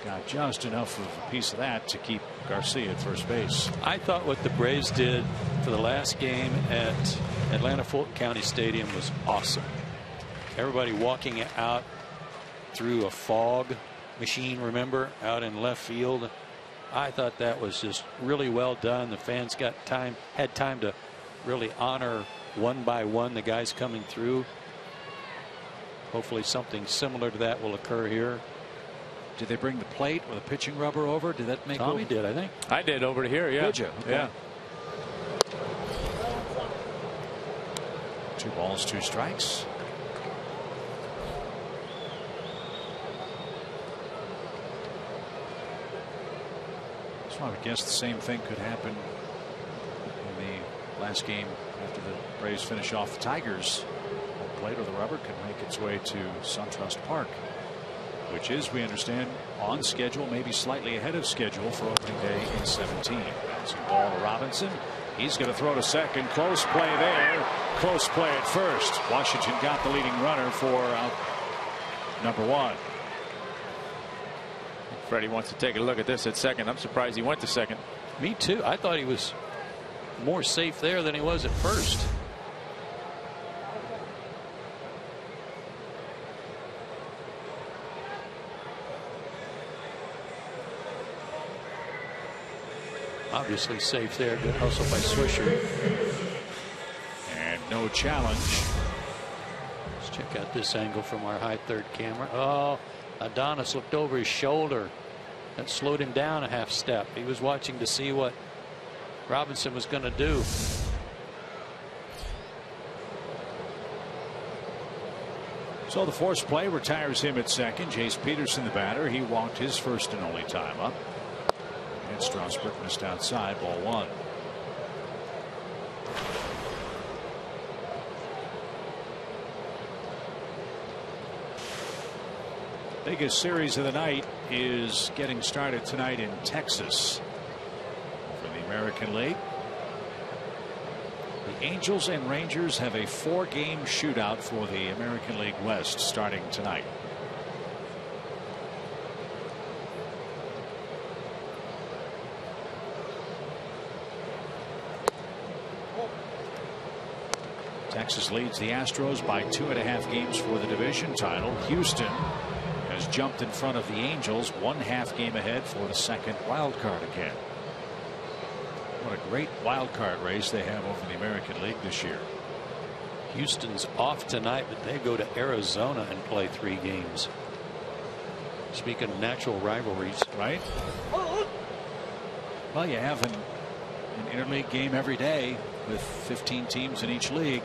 got just enough of a piece of that to keep Garcia at first base. I thought what the Braves did for the last game at Atlanta Fulton County Stadium was awesome. Everybody walking out through a fog machine, remember, out in left field. I thought that was just really well done. The fans had time to really honor one by one the guys coming through. Hopefully something similar to that will occur here Did they bring the plate or the pitching rubber over? Did that make Tommy did, I think. I did over to here, yeah. Did you? Okay. Yeah. 2 balls, 2 strikes. So I would guess the same thing could happen in the last game after the Braves finish off the Tigers. The plate or the rubber could make its way to SunTrust Park, which is, we understand, on schedule, maybe slightly ahead of schedule for opening day in 17. Bouncing ball to Robinson. He's going to throw to second. Close play there. Close play at first. Washington got the leading runner for out number 1. Freddie wants to take a look at this at second. I'm surprised he went to second. Me too. I thought he was more safe there than he was at first. Obviously safe there. Good hustle by Swisher. And no challenge. Let's check out this angle from our high third camera. Oh, Adonis looked over his shoulder. That slowed him down a half step. He was watching to see what Robinson was going to do. So the force play retires him at second. Jace Peterson, the batter, he walked his first and only time up. And Strasburg missed outside, ball 1. Biggest series of the night is getting started tonight in Texas for the American League. The Angels and Rangers have a 4-game shootout for the American League West starting tonight. Texas leads the Astros by 2.5 games for the division title. Houston has jumped in front of the Angels 1/2 game ahead for the second wild card again. What a great wild card race they have over the American League this year. Houston's off tonight, but they go to Arizona and play 3 games. Speaking of natural rivalries, right? Well, you have an interleague game every day with 15 teams in each league.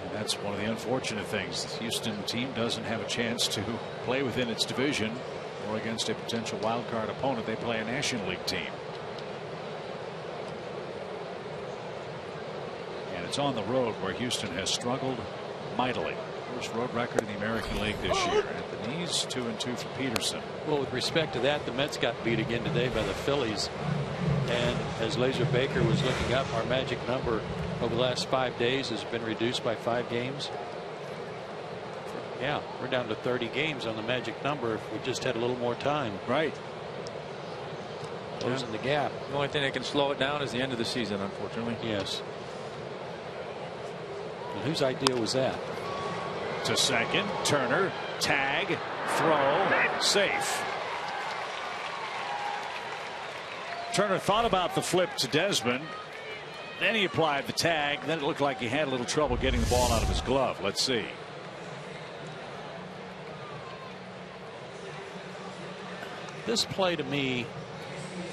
And that's one of the unfortunate things. The Houston team doesn't have a chance to play within its division or against a potential wild card opponent. They play a National League team. And it's on the road where Houston has struggled mightily. First road record in the American League this year. At the knees, 2-2 for Peterson. well, with respect to that, the Mets got beat again today by the Phillies. And as Laser Baker was looking up, our magic number over the last 5 days has been reduced by 5 games. Yeah, we're down to 30 games on the magic number if we just had a little more time. Right. Closing the gap. The only thing that can slow it down is the end of the season, unfortunately. Yes. And whose idea was that? To second. Turner. Tag. Throw. Safe. Turner thought about the flip to Desmond. Then he applied the tag. Then it looked like he had a little trouble getting the ball out of his glove. Let's see. This play to me,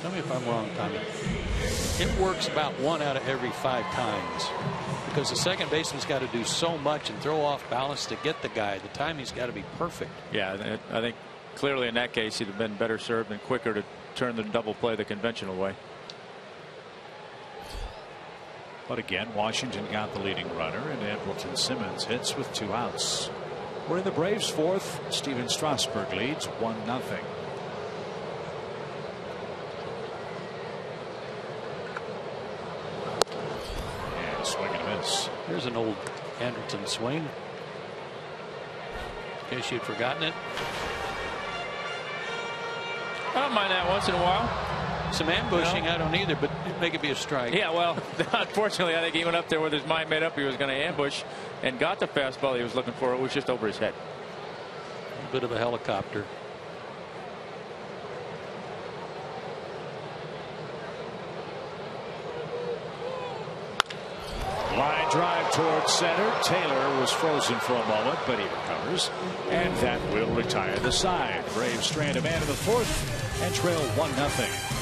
tell me if I'm wrong, Tommy. It works about 1 out of every 5 times because the second baseman's got to do so much and throw off balance to get the guy. The timing's got to be perfect. Yeah, I think clearly in that case he'd have been better served and quicker to turn the double play the conventional way. But again, Washington got the leading runner, and Andrelton Simmons hits with 2 outs. We're in the Braves' 4th. Steven Strasburg leads 1-0. And swing and a miss. Here's an old Andrelton swing. In case you'd forgotten it. I don't mind that once in a while. Some ambushing, I don't either, but make it be a strike. Yeah, well, unfortunately, I think he went up there with his mind made up. He was going to ambush and got the fastball he was looking for. It was just over his head. A bit of a helicopter. Line drive towards center. Taylor was frozen for a moment, but he recovers. And that will retire the side. Braves strand a man in the fourth and trail 1-0.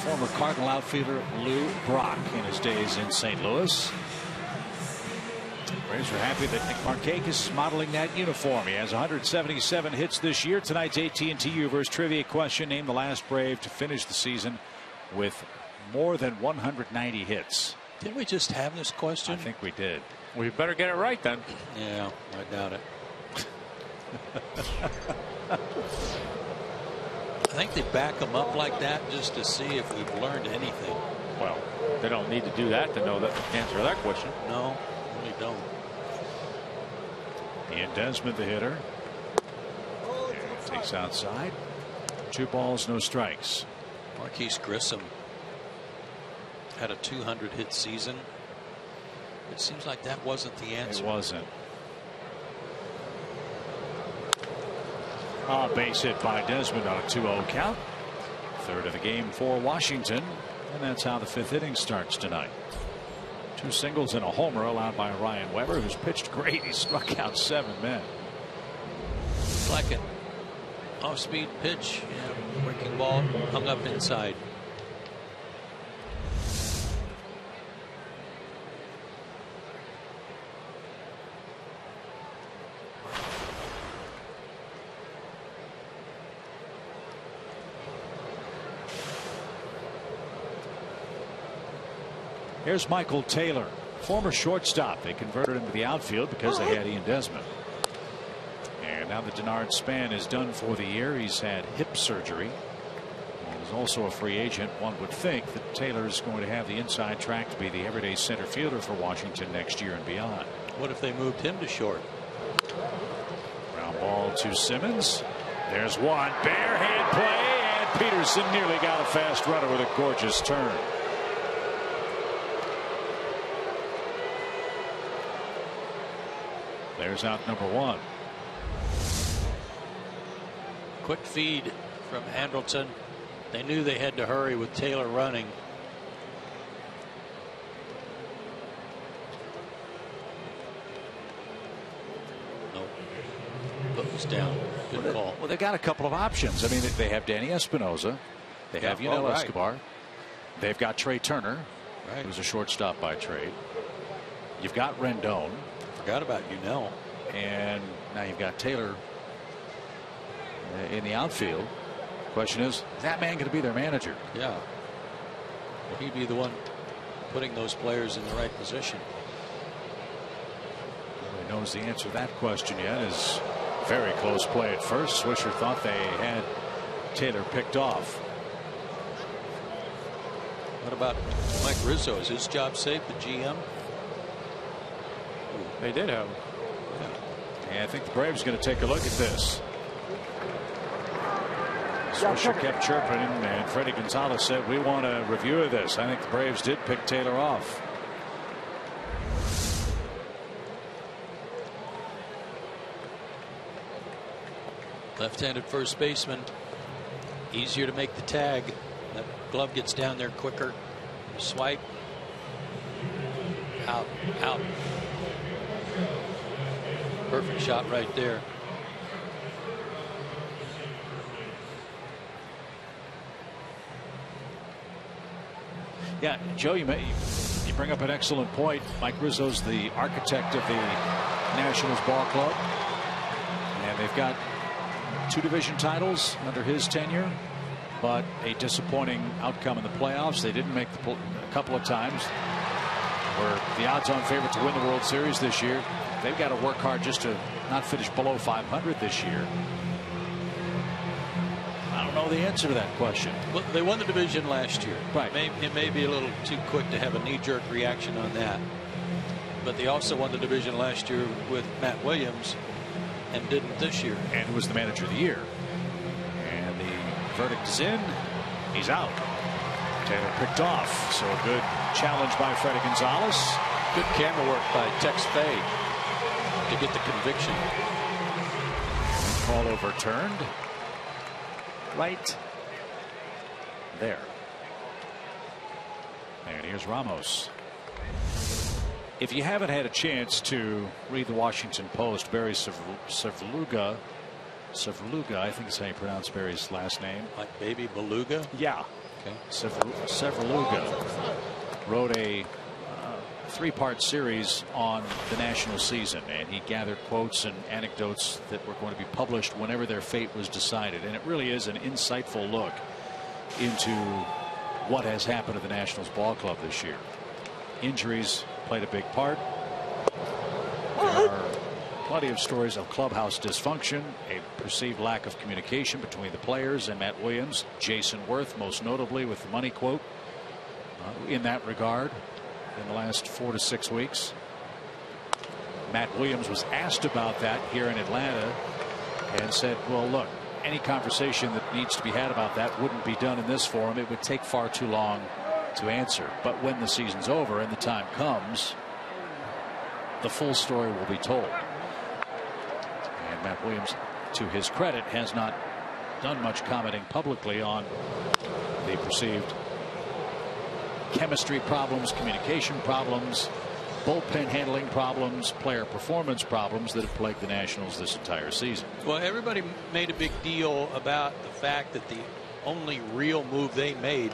Former Cardinal outfielder Lou Brock in his days in St. Louis. Braves are happy that Nick Markakis is modeling that uniform. He has 177 hits this year. Tonight's AT&T Universe trivia question: name the last Brave to finish the season with more than 190 hits. Didn't we just have this question? I think we did. We better get it right then. Yeah, I doubt it. I think they back them up like that just to see if we've learned anything. Well, they don't need to do that to know that answer that question. No, we don't. Ian Desmond, the hitter, takes outside. 2 balls, no strikes. Marquise Grissom had a 200 hit season. It seems like that wasn't the answer. It wasn't. Base hit by Desmond on a 2-0 count. Third of the game for Washington, and that's how the 5th inning starts tonight. 2 singles and a homer allowed by Ryan Weber, who's pitched great. He struck out 7 men. Like an off-speed pitch, breaking ball hung up inside. Here's Michael Taylor, former shortstop. They converted him to the outfield because they had Ian Desmond. And now that Denard Span is done for the year, he's had hip surgery. He's also a free agent. One would think that Taylor's going to have the inside track to be the everyday center fielder for Washington next year and beyond. What if they moved him to short? Ground ball to Simmons. There's one. Bare hand play, and Peterson nearly got a fast runner with a gorgeous turn. There's out number 1. Quick feed from Andrelton. They knew they had to hurry with Taylor running. Nope. Foot was down. Good call. Well, they got a couple of options. I mean, they have Danny Espinosa. They have Yunel Escobar. They've got Trey Turner, who's a shortstop by trade. You've got Rendon. Forgot about Yunel. And now you've got Taylor in the outfield. Question is that man going to be their manager? Yeah. Will he be the one putting those players in the right position? Nobody knows the answer to that question yet. Is very close play at first. Swisher thought they had Taylor picked off. What about Mike Rizzo? Is his job safe, the GM? They did have. Yeah, I think the Braves are going to take a look at this. Swisher kept chirping, and Freddie Gonzalez said, "We want a review of this." I think the Braves did pick Taylor off. Left-handed first baseman, easier to make the tag. That glove gets down there quicker. Swipe. Out. Perfect shot right there. Yeah, Joe, you bring up an excellent point. Mike Rizzo's the architect of the Nationals ball club, and they've got 2 division titles under his tenure, but a disappointing outcome in the playoffs. They didn't make a couple of times. Were the odds-on favorite to win the World Series this year. They've got to work hard just to not finish below 500 this year. I don't know the answer to that question. Well, they won the division last year. Right. It may be a little too quick to have a knee-jerk reaction on that. But they also won the division last year with Matt Williams and didn't this year. And was the manager of the year. And the verdict is in. He's out. Taylor picked off. So a good challenge by Freddie Gonzalez. Good camera work by Tex Fay to get the conviction. Call overturned. Right there. And here's Ramos. If you haven't had a chance to read the Washington Post, Barry Svrluga, I think is how you pronounce Barry's last name. Like Baby Beluga? Yeah. Okay. Svrluga wrote a 3-part series on the national season, and he gathered quotes and anecdotes that were going to be published whenever their fate was decided. And it really is an insightful look into what has happened to the Nationals ball club this year. Injuries played a big part. There are plenty of stories of clubhouse dysfunction, a perceived lack of communication between the players and Matt Williams. Jason Worth, most notably, with the money quote in that regard in the last 4 to 6 weeks. Matt Williams was asked about that here in Atlanta and said, well, look, any conversation that needs to be had about that wouldn't be done in this forum. It would take far too long to answer. But when the season's over and the time comes, the full story will be told. And Matt Williams, to his credit, has not done much commenting publicly on the perceived chemistry problems, communication problems, bullpen handling problems, player performance problems that have plagued the Nationals this entire season. Well, everybody made a big deal about the fact that the only real move they made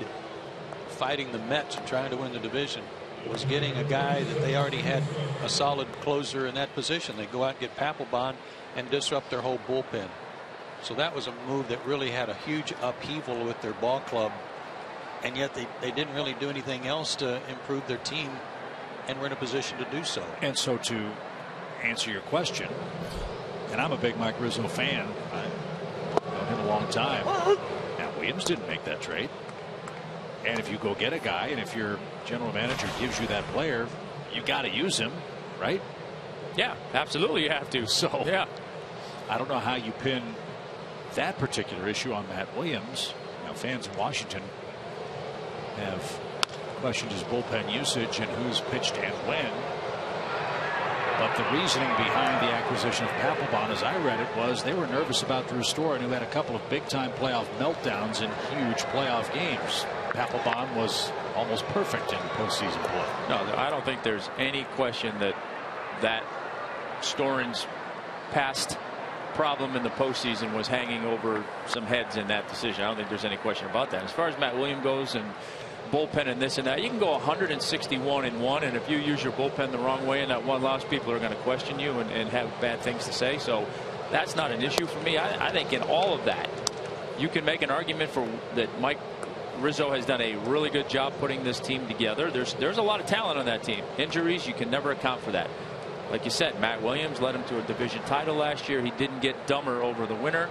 fighting the Mets and trying to win the division was getting a guy that they already had a solid closer in that position. They go out and get Papelbon and disrupt their whole bullpen. So that was a move that really had a huge upheaval with their ball club, and yet they didn't really do anything else to improve their team, and were in a position to do so. And so, to answer your question, and I'm a big Mike Rizzo fan. I've known him a long time. Now, Williams didn't make that trade. And if you go get a guy, and if your general manager gives you that player, you got to use him, right? Yeah, absolutely you have to. So, yeah, I don't know how you pin that particular issue on Matt Williams. Now, fans in Washington have questioned his bullpen usage and who's pitched and when. But the reasoning behind the acquisition of Papelbon, as I read it, was they were nervous about Drew Storen, who had a couple of big-time playoff meltdowns in huge playoff games. Papelbon was almost perfect in postseason play. No, I don't think there's any question that Storen's past problem in the postseason was hanging over some heads in that decision. I don't think there's any question about that. As far as Matt Williams goes and bullpen and this and that, you can go 161-1, and if you use your bullpen the wrong way in that one loss, people are going to question you and have bad things to say. So that's not an issue for me. I think in all of that, you can make an argument for that Mike Rizzo has done a really good job putting this team together. There's a lot of talent on that team. Injuries, you can never account for that. Like you said, Matt Williams led him to a division title last year. He didn't get dumber over the winter.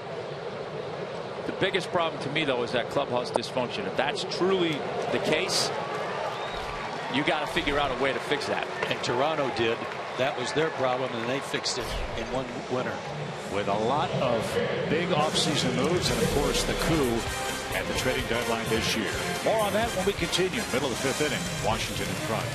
The biggest problem to me, though, is that clubhouse dysfunction. If that's truly the case, you got to figure out a way to fix that. And Toronto did. That was their problem, and they fixed it in one winter. With a lot of big offseason moves and, of course, the coup at the trading deadline this year. More on that when we continue. Middle of the 5th inning. Washington in front.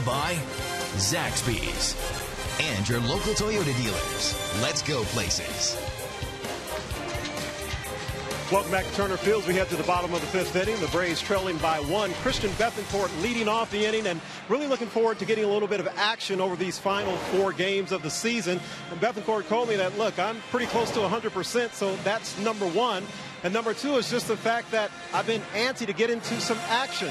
By Zaxby's and your local Toyota dealers. Let's go places. Welcome back to Turner Field. We head to the bottom of the 5th inning. The Braves trailing by 1. Christian Bethancourt leading off the inning, and really looking forward to getting a little bit of action over these final 4 games of the season. And Bethancourt told me that, look, I'm pretty close to 100%, so that's number 1. And number 2 is just the fact that I've been antsy to get into some action.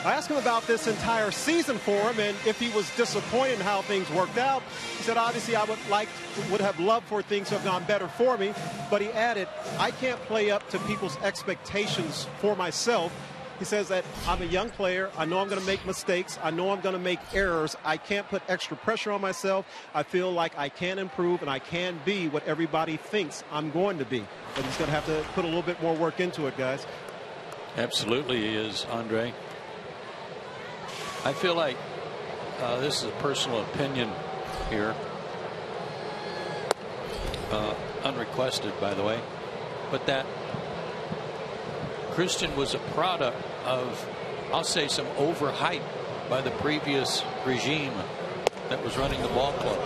I asked him about this entire season for him, and if he was disappointed in how things worked out. He said, obviously, I would have loved for things to have gone better for me. But he added, I can't play up to people's expectations for myself. He says that I'm a young player. I know I'm going to make mistakes. I know I'm going to make errors. I can't put extra pressure on myself. I feel like I can improve and I can be what everybody thinks I'm going to be. But he's going to have to put a little bit more work into it, guys. Absolutely he is, Andre. I feel like this is a personal opinion here. Unrequested, by the way. But that Christian was a product of, I'll say, some overhype by the previous regime that was running the ball club.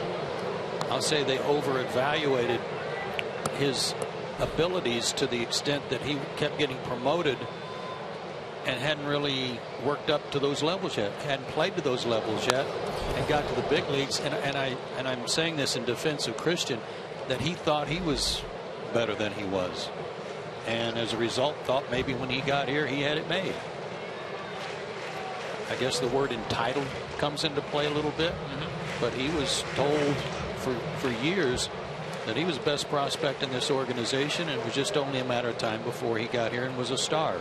I'll say they over-evaluated his abilities to the extent that he kept getting promoted and hadn't really worked up to those levels yet, hadn't played to those levels yet, and got to the big leagues. And I'm saying this in defense of Christian, that he thought he was better than he was, and as a result thought maybe when he got here he had it made. I guess the word entitled comes into play a little bit, but he was told for years that he was the best prospect in this organization, and it was just only a matter of time before he got here and was a star.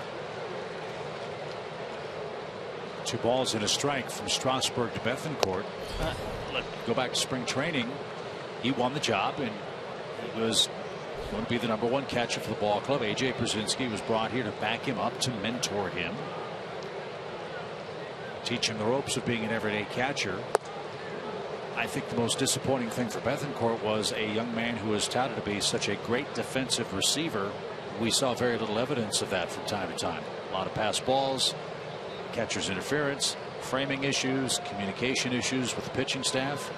2 balls and a strike from Strasburg to Bethancourt. Go back to spring training. He won the job, and he was going to be the #1 catcher for the ball club. A.J. Brzezinski was brought here to back him up, to mentor him, teach him the ropes of being an everyday catcher. I think the most disappointing thing for Bethancourt was a young man who was touted to be such a great defensive receiver. We saw very little evidence of that from time to time. A lot of pass balls, catcher's interference, framing issues, communication issues with the pitching staff.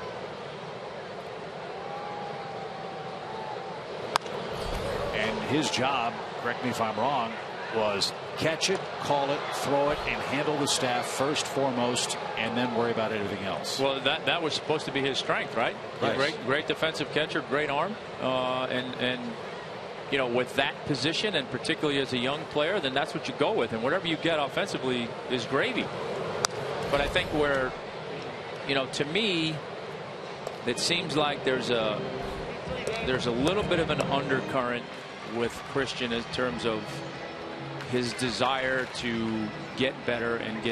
And his job, correct me if I'm wrong, was catch it, call it, throw it, and handle the staff first, foremost, and then worry about everything else. Well, that was supposed to be his strength, right? Yes. Great defensive catcher, great arm, and you know, with that position, and particularly as a young player, then that's what you go with, and whatever you get offensively is gravy. But I think where, you know, to me, it seems like there's a little bit of an undercurrent with Christian in terms of his desire to get better and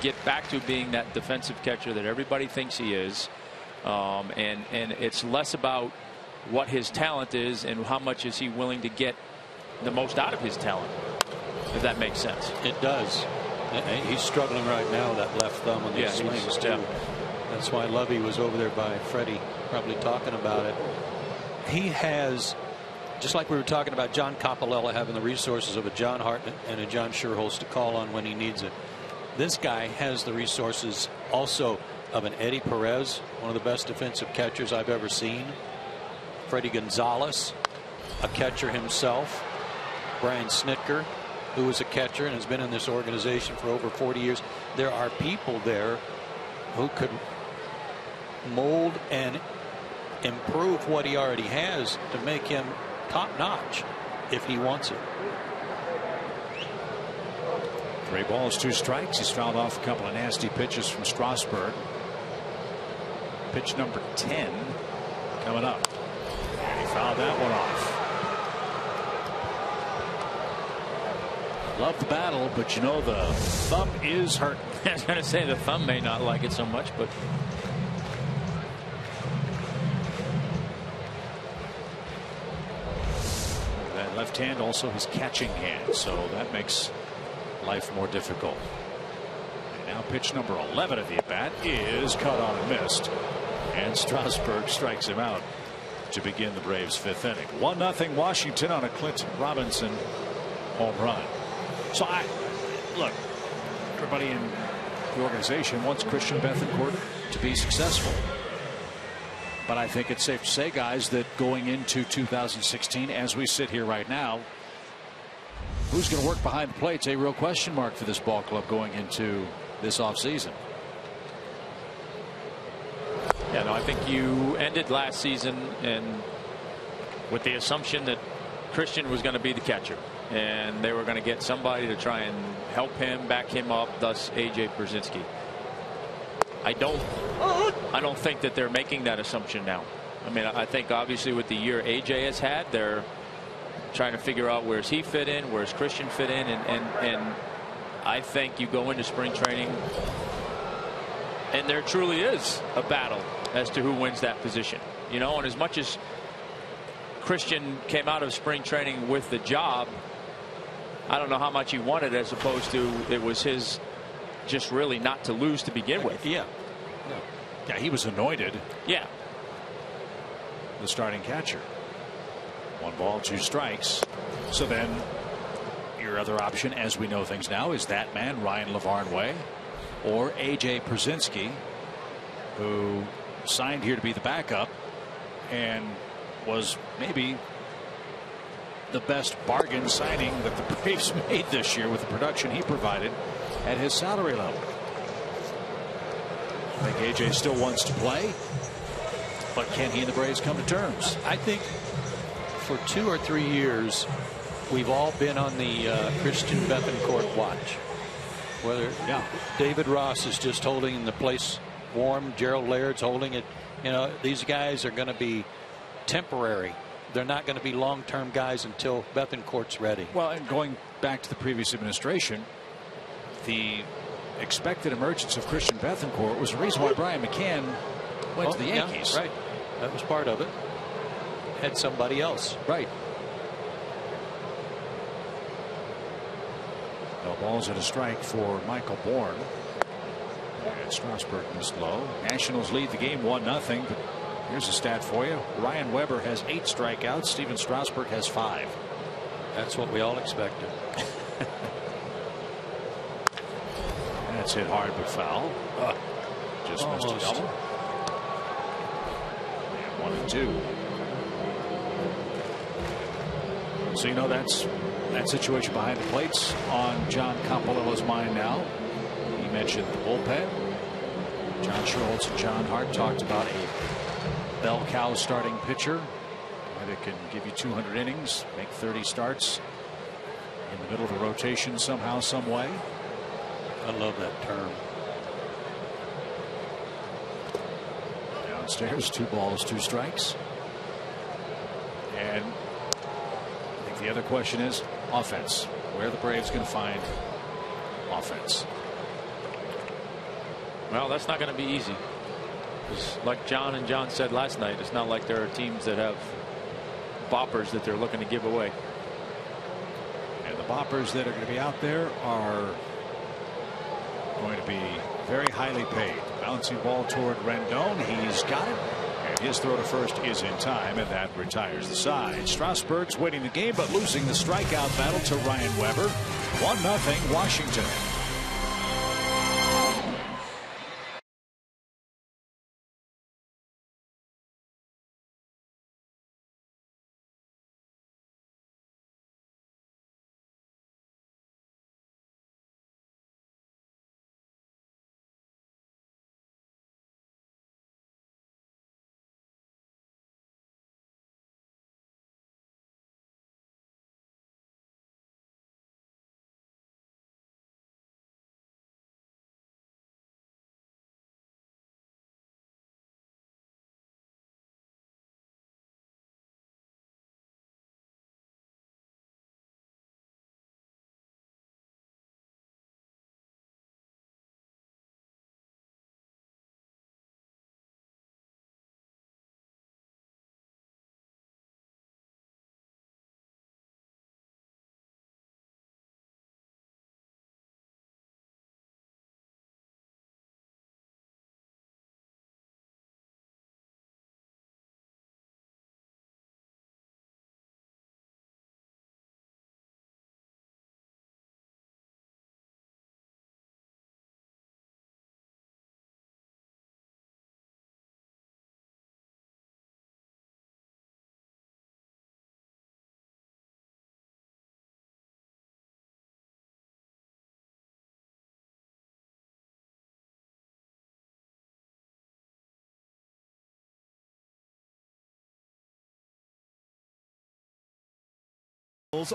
get back to being that defensive catcher that everybody thinks he is, and it's less about what his talent is and how much is he willing to get the most out of his talent, if that makes sense. It does. He's struggling right now with that left thumb on these swings too. That's why Lovey was over there by Freddie, probably talking about it. He has, just like we were talking about John Coppolella having the resources of a John Hart and a John Schuerholz to call on when he needs it. This guy has the resources also of an Eddie Perez, one of the best defensive catchers I've ever seen. Freddie Gonzalez, a catcher himself. Brian Snitker, who was a catcher and has been in this organization for over 40 years. There are people there who could mold and improve what he already has to make him top notch if he wants it. 3 balls, 2 strikes. He's fouled off a couple of nasty pitches from Strasburg. Pitch number 10 coming up. And he fouled that one off. Love the battle, but you know the thumb is hurting. I was going to say the thumb may not like it so much, but that left hand also his catching hand, so that makes life more difficult. And now pitch number 11 of the at bat is cut on and missed, and Strasburg strikes him out to begin the Braves' 5th inning. 1-0 Washington on a Clinton Robinson home run. So look, everybody in the organization wants Christian Bethancourt to be successful. But I think it's safe to say, guys, that going into 2016, as we sit here right now, who's going to work behind the plate's a real question mark for this ball club going into this offseason. Yeah, no, I think you ended last season and with the assumption that Christian was going to be the catcher, and they were going to get somebody to try and help him, back him up, thus AJ Pierzynski. I don't think that they're making that assumption now. I mean, I think obviously with the year AJ has had, they're trying to figure out where's he fit in, where's Christian fit in, and I think you go into spring training and there truly is a battle as to who wins that position. You know, and as much as Christian came out of spring training with the job, I don't know how much he wanted, as opposed to it was his just really not to lose to begin with. Yeah, he was anointed. Yeah, the starting catcher. 1 ball, 2 strikes. So then your other option, as we know things now, is that man Ryan LaVarnway or AJ Pierzynski, who signed here to be the backup and was maybe the best bargain signing that the Braves made this year with the production he provided at his salary level. I think AJ still wants to play, but can he and the Braves come to terms? I think for 2 or 3 years we've all been on the Christian Bethancourt watch. Whether David Ross is just holding the place warm, Gerald Laird's holding it. You know, these guys are going to be temporary. They're not going to be long-term guys until Bethancourt's ready. Well, and going back to the previous administration, the expected emergence of Christian Bethancourt was the reason why Brian McCann went to the Yankees. Yeah, right. That was part of it. Had somebody else. Right. No balls and a strike for Michael Bourne. And Strasburg missed low. Nationals lead the game 1-0. But here's a stat for you. Ryan Weber has 8 strikeouts. Steven Strasburg has 5. That's what we all expected. That's hit hard but foul. Just missed a double. And 1-2. So, you know, that's that situation behind the plates on John Campolello's mind now. He mentioned the bullpen. John Schultz and John Hart talked about a bell cow starting pitcher that can give you 200 innings, make 30 starts in the middle of a rotation somehow, some way. I love that term. Downstairs, 2 balls, 2 strikes. And I think the other question is offense. Where are the Braves going to find offense? Well, that's not going to be easy. Like John and John said last night, it's not like there are teams that have boppers that they're looking to give away. And the boppers that are going to be out there are going to be very highly paid. Bouncing ball toward Rendon. He's got it. And his throw to first is in time, and that retires the side. Strasburg's winning the game, but losing the strikeout battle to Ryan Weber. 1-0 Washington.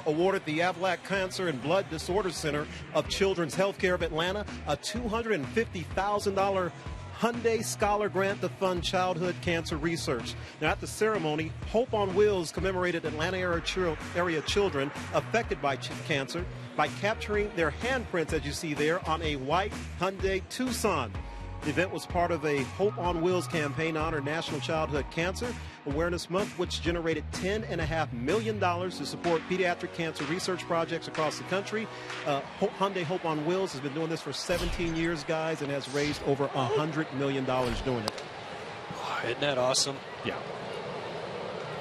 Awarded the Aflac Cancer and Blood Disorder Center of Children's Healthcare of Atlanta a $250,000 Hyundai Scholar Grant to fund childhood cancer research. Now, at the ceremony, Hope on Wheels commemorated Atlanta area children affected by cancer by capturing their handprints, as you see there, on a white Hyundai Tucson. The event was part of a Hope on Wheels campaign to honor National Childhood Cancer Awareness Month, which generated $10.5 million to support pediatric cancer research projects across the country. Hyundai Hope on Wheels has been doing this for 17 years, guys, and has raised over $100 million doing it. Isn't that awesome? Yeah.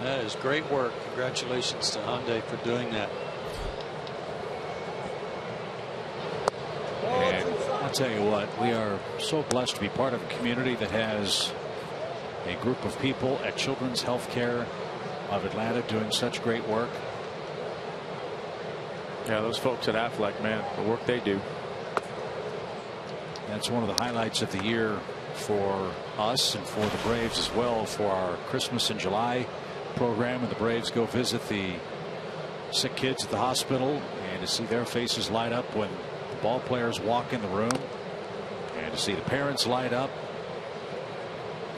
That is great work. Congratulations to Hyundai for doing that. And I'll tell you what, we are so blessed to be part of a community that has a group of people at Children's Healthcare of Atlanta doing such great work. Yeah, those folks at Aflac, man, the work they do. That's one of the highlights of the year for us and for the Braves as well, for our Christmas in July program. And the Braves go visit the sick kids at the hospital, and to see their faces light up when the ball players walk in the room, and to see the parents light up,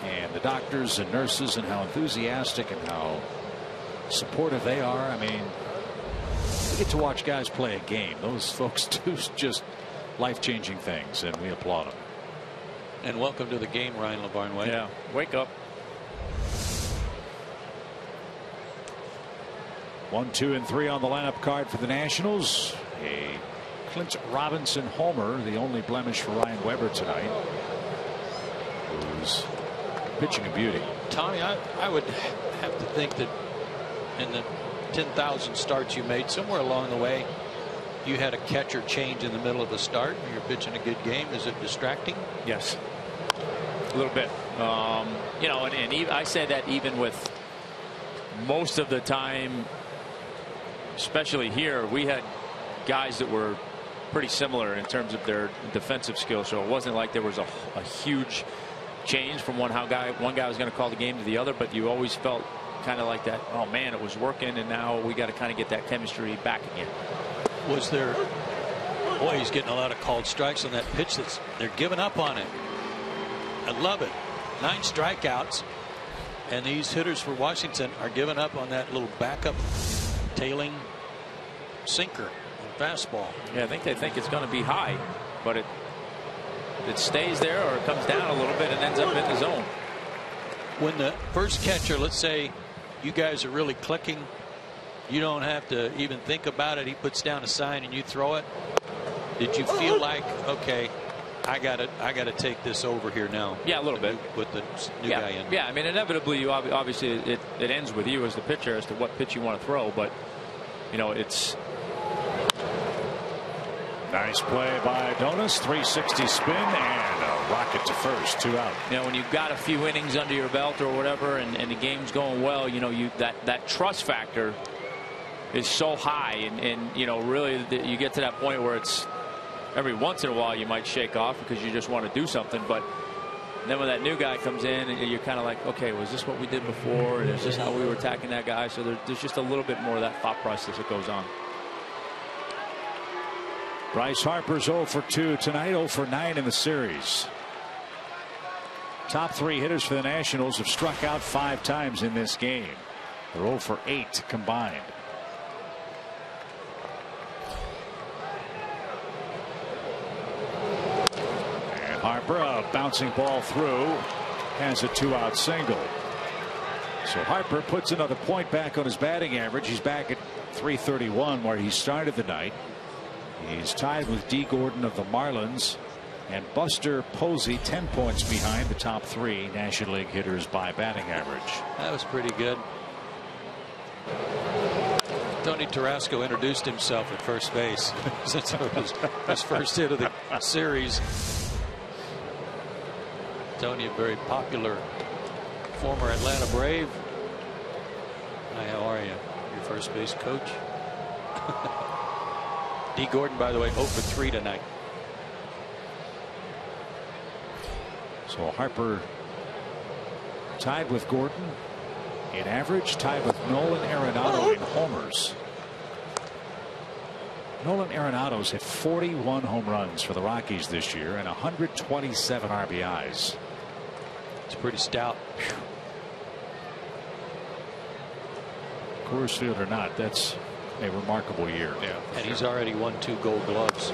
and the doctors and nurses, and how enthusiastic and how supportive they are. I mean, we get to watch guys play a game. Those folks do just life-changing things, and we applaud them. And welcome to the game, Ryan LaVarnway. Yeah, wake up. 1, 2, and 3 on the lineup card for the Nationals. A Clint Robinson homer, the only blemish for Ryan Weber tonight, who's pitching a beauty. Tommy, I would have to think that in the 10,000 starts you made, somewhere along the way, you had a catcher change in the middle of the start. You're pitching a good game. Is it distracting? Yes, a little bit. You know, and I say that even with most of the time especially here, we had guys that were pretty similar in terms of their defensive skills. So it wasn't like there was a huge change from one guy was going to call the game to the other, but you always felt kind of like that. Oh man, it was working, and now we got to kind of get that chemistry back again. Was there? Boy, he's getting a lot of called strikes on that pitch. They're giving up on it. I love it. 9 strikeouts, and these hitters for Washington are giving up on that little backup tailing sinker and fastball. Yeah, I think they think it's going to be high, but it stays there or it comes down a little bit and ends up in the zone. When the first catcher, let's say you guys are really clicking, you don't have to even think about it. He puts down a sign and you throw it. Did you feel like, okay, I got to take this over here now? Yeah, a little bit with the new guy in. Yeah, I mean, inevitably, you obviously it ends with you as the pitcher as to what pitch you want to throw, but you know, it's. Nice play by Adonis. 360 spin and a rocket to first. 2 out. You know, when you've got a few innings under your belt or whatever, and the game's going well, you know, that trust factor is so high, and you know, really, you get to that point where it's every once in a while you might shake off because you just want to do something, but then when that new guy comes in, and you're kind of like, okay, was this what we did before? And is this how we were attacking that guy? So there's just a little bit more of that thought process that goes on. Bryce Harper's 0 for 2 tonight, 0 for 9 in the series. Top 3 hitters for the Nationals have struck out 5 times in this game. They're 0 for 8 combined. And Harper, a bouncing ball through, has a 2-out single. So Harper puts another point back on his batting average. He's back at .331 where he started the night. He's tied with D. Gordon of the Marlins and Buster Posey 10 points behind the top 3 National League hitters by batting average. That was pretty good. Tony Tarasco introduced himself at first base since it was his first hit of the series. Tony, a very popular former Atlanta Brave. Hi, how are you? Your first base coach. D. Gordon, by the way, 0 for 3 tonight. So Harper tied with Gordon in average, tied with Nolan Arenado in homers. Nolan Arenado's hit 41 home runs for the Rockies this year and 127 RBIs. It's pretty stout. Coors Field or not, that's a remarkable year. Yeah, and he's already won 2 Gold Gloves.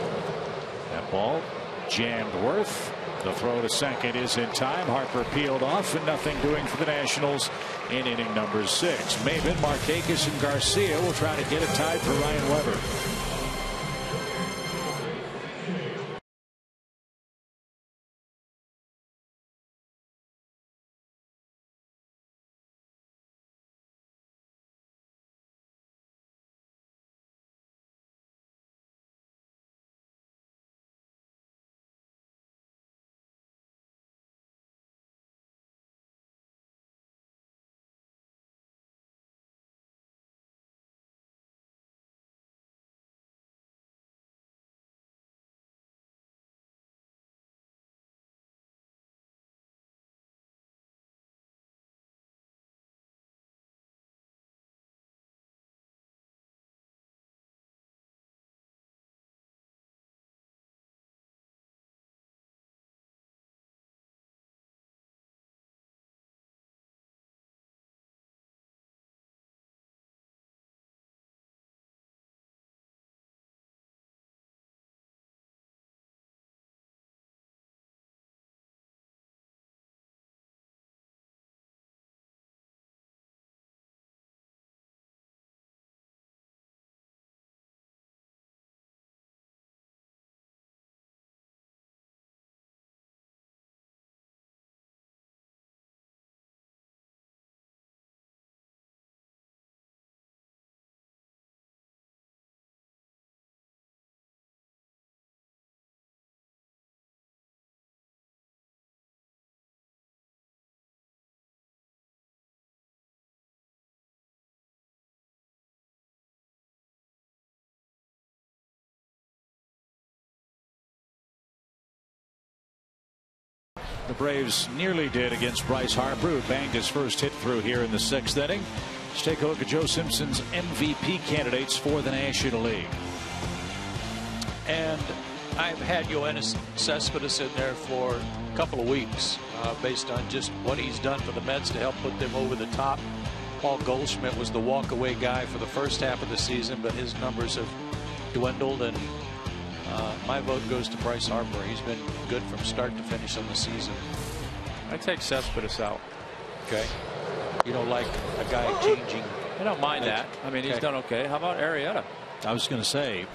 That ball jammed Worth. The throw to second is in time. Harper peeled off, and nothing doing for the Nationals in inning number 6. Maven, Markakis, and Garcia will try to get it tied for Ryan Weber. the Braves nearly did against Bryce Harper, who banged his first hit through here in the 6th inning. Let's take a look at Joe Simpson's MVP candidates for the National League. And I've had Yoenis Cespedes in there for a couple of weeks based on just what he's done for the Mets to help put them over the top. Paul Goldschmidt was the walk-away guy for the first half of the season, but his numbers have dwindled, and my vote goes to Bryce Harper. He's been good from start to finish on the season. I take Cespedes out. Okay. You don't like a guy changing? I don't mind that. I mean, he's done okay. How about Arrieta? I was going to say,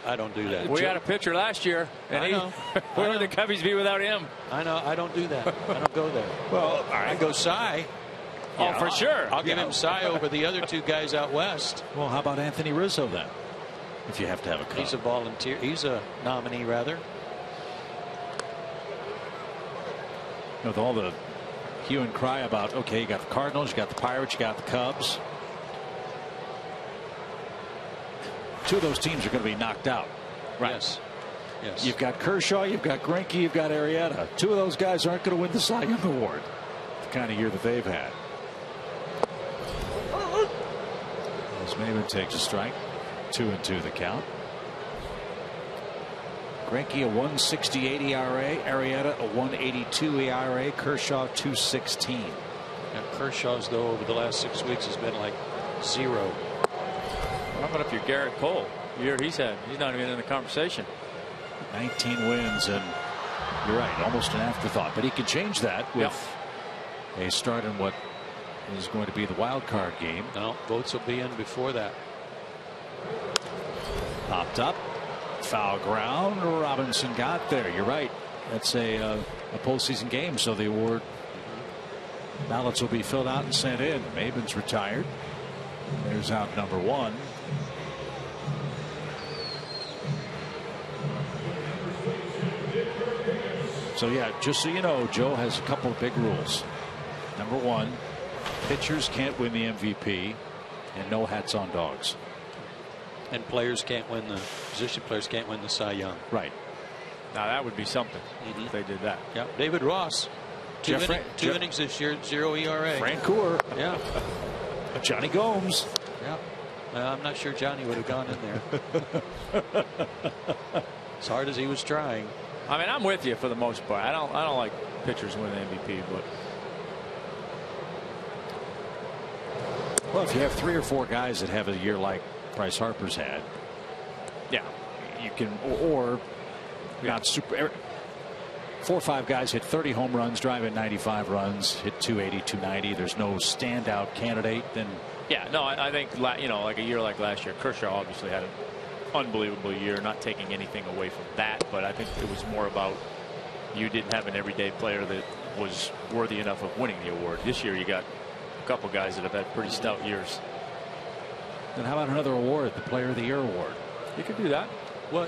I don't do that. We had a pitcher last year, and where would the Cubbies be without him? I know. I don't do that. I don't go there. Well, I go Cy. Oh, for sure. I'll give him Cy over the other two guys out west. Well, how about Anthony Rizzo then? If you have to have a Cub. He's a volunteer. He's a nominee, rather. With all the hue and cry about, okay, you got the Cardinals, you got the Pirates, you got the Cubs. Two of those teams are going to be knocked out. Right. Yes. Yes. You've got Kershaw, you've got Greinke, you've got Arrieta. Two of those guys aren't going to win the Cy Young Award. The kind of year that they've had. As Maybin takes a strike. 2-2 the count. Greinke a 1.68 ERA, Arrieta a 1.82 ERA, Kershaw 2.16. And Kershaw's, though, over the last 6 weeks has been like 0. How about if you're Garrett Cole? The year he's had, he's not even in the conversation. 19 wins, and you're right, almost an afterthought. But he can change that with a start in what is going to be the wild card game. No, votes will be in before that. Popped up, foul ground. Robinson got there. You're right. That's a postseason game, so the award ballots will be filled out and sent in. Maybin's retired. There's out number 1. So yeah, just so you know, Joe has a couple of big rules. Number 1, pitchers can't win the MVP, and no hats on dogs. And players can't win the position players can't win the Cy Young. Right. Now that would be something if they did that. Yeah. David Ross. Two innings this year, 0 ERA. Francoeur. Yeah. Johnny Gomes. Yeah. I'm not sure Johnny would have gone in there. As hard as he was trying. I mean, I'm with you for the most part. I don't like pitchers winning MVP, but well, if you have 3 or 4 guys that have a year like Bryce Harper's had, yeah, you can, or not super. 4 or 5 guys hit 30 home runs, drive in 95 runs, hit 280, 290. There's no standout candidate. Then yeah, no, I think like a year like last year, Kershaw obviously had an unbelievable year, not taking anything away from that, but I think it was more about you didn't have an everyday player that was worthy enough of winning the award. This year you got a couple guys that have had pretty stout years. Then how about another award, the Player of the Year award? You could do that. Well,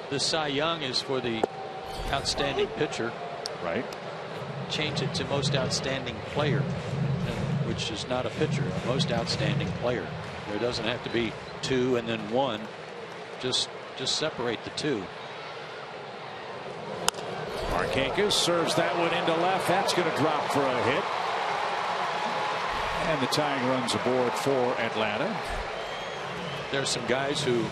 the Cy Young is for the outstanding pitcher. Right. Change it to most outstanding player, which is not a pitcher, a most outstanding player. There doesn't have to be 2 and then 1. Just separate the 2. Markakis serves that one into left. That's going to drop for a hit. And the tying runs aboard for Atlanta. There's some guys who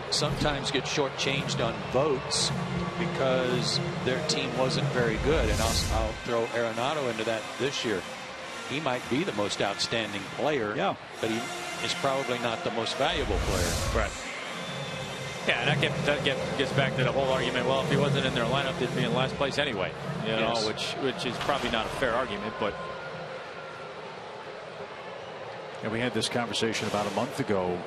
sometimes get shortchanged on votes because their team wasn't very good, and I'll throw Arenado into that this year. He might be the most outstanding player, but he is probably not the most valuable player. Right. Yeah, that gets back to the whole argument. Well, if he wasn't in their lineup, they'd be in last place anyway. You know, which is probably not a fair argument, but. And we had this conversation about a month ago.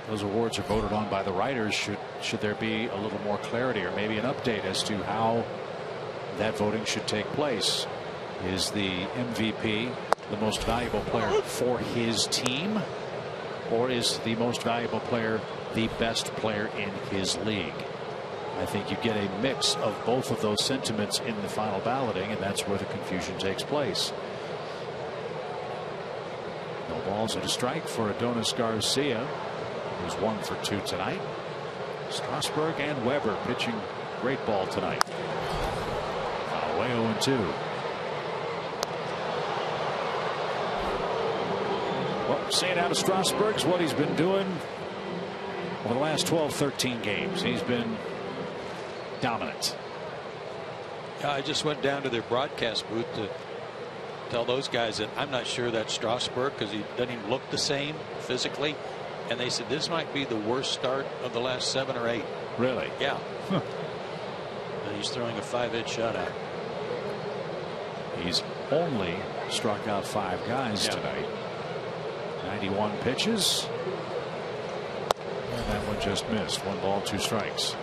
Those awards are voted on by the writers. Should there be a little more clarity or maybe an update as to how that voting should take place? Is the MVP the most valuable player for his team, or is the most valuable player the best player in his league? I think you get a mix of both of those sentiments in the final balloting, and that's where the confusion takes place. No balls and a strike for Adonis Garcia, who's 1 for 2 tonight. Strasburg and Weber pitching great ball tonight. Away 0-2. Well, seeing out of Strasburg's what he's been doing over the last 12-13 games. He's been dominant. I just went down to their broadcast booth to tell those guys that I'm not sure that's Strasburg because he doesn't even look the same physically. And they said this might be the worst start of the last 7 or 8. Really? Yeah. Huh. And he's throwing a 5-hit shutout. He's only struck out 5 guys tonight. 91 pitches. And that one just missed. 1 ball, 2 strikes.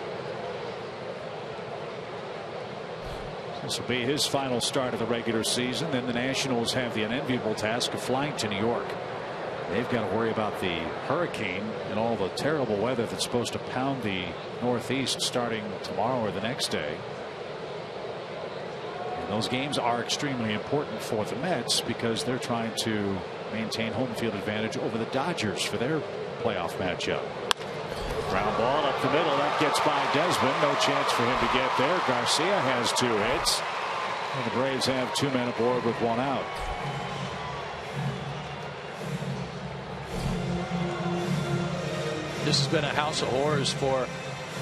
This will be his final start of the regular season. Then the Nationals have the unenviable task of flying to New York. They've got to worry about the hurricane and all the terrible weather that's supposed to pound the Northeast starting tomorrow or the next day. And those games are extremely important for the Mets because they're trying to maintain home field advantage over the Dodgers for their playoff matchup. Ground ball up the middle. That gets by Desmond. No chance for him to get there. Garcia has 2 hits. And the Braves have 2 men aboard with 1 out. This has been a house of horrors for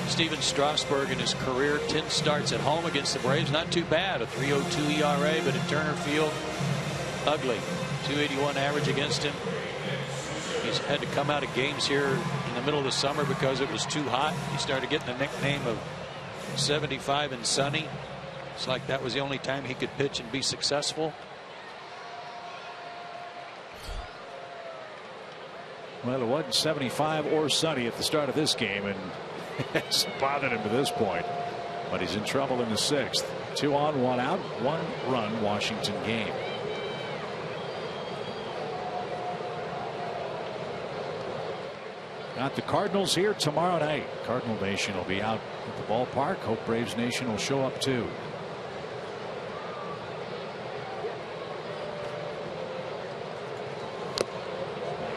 Steven Strasburg in his career. 10 starts at home against the Braves. Not too bad. A 3.02 ERA, but at Turner Field, ugly. 281 average against him. He's had to come out of games here in the middle of the summer because it was too hot. He started getting the nickname of 75 and sunny. It's like that was the only time he could pitch and be successful. Well, it wasn't 75 or sunny at the start of this game, and it's bothered him to this point. But he's in trouble in the 6th. 2 on, 1 out, 1 run Washington game. Got the Cardinals here tomorrow night. Cardinal Nation will be out at the ballpark. Hope Braves Nation will show up too.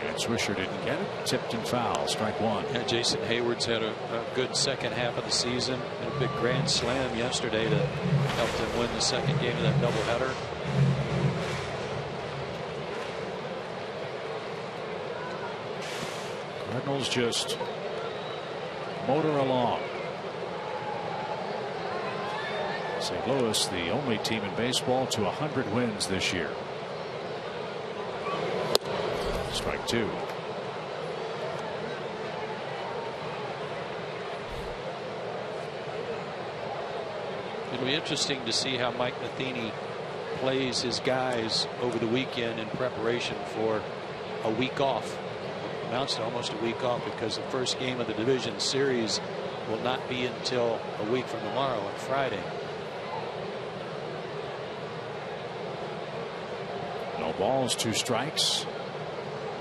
And Swisher didn't get it. Tipped and foul. Strike 1. Yeah, Jason Hayward's had a good second half of the season. Had a big grand slam yesterday to help him win the second game of that doubleheader. Cardinals just motor along. St. Louis, the only team in baseball to 100 wins this year. Strike 2. It'll be interesting to see how Mike Matheny plays his guys over the weekend in preparation for a week off. Amounts to almost a week off because the first game of the division series will not be until a week from tomorrow on Friday. No balls, 2 strikes.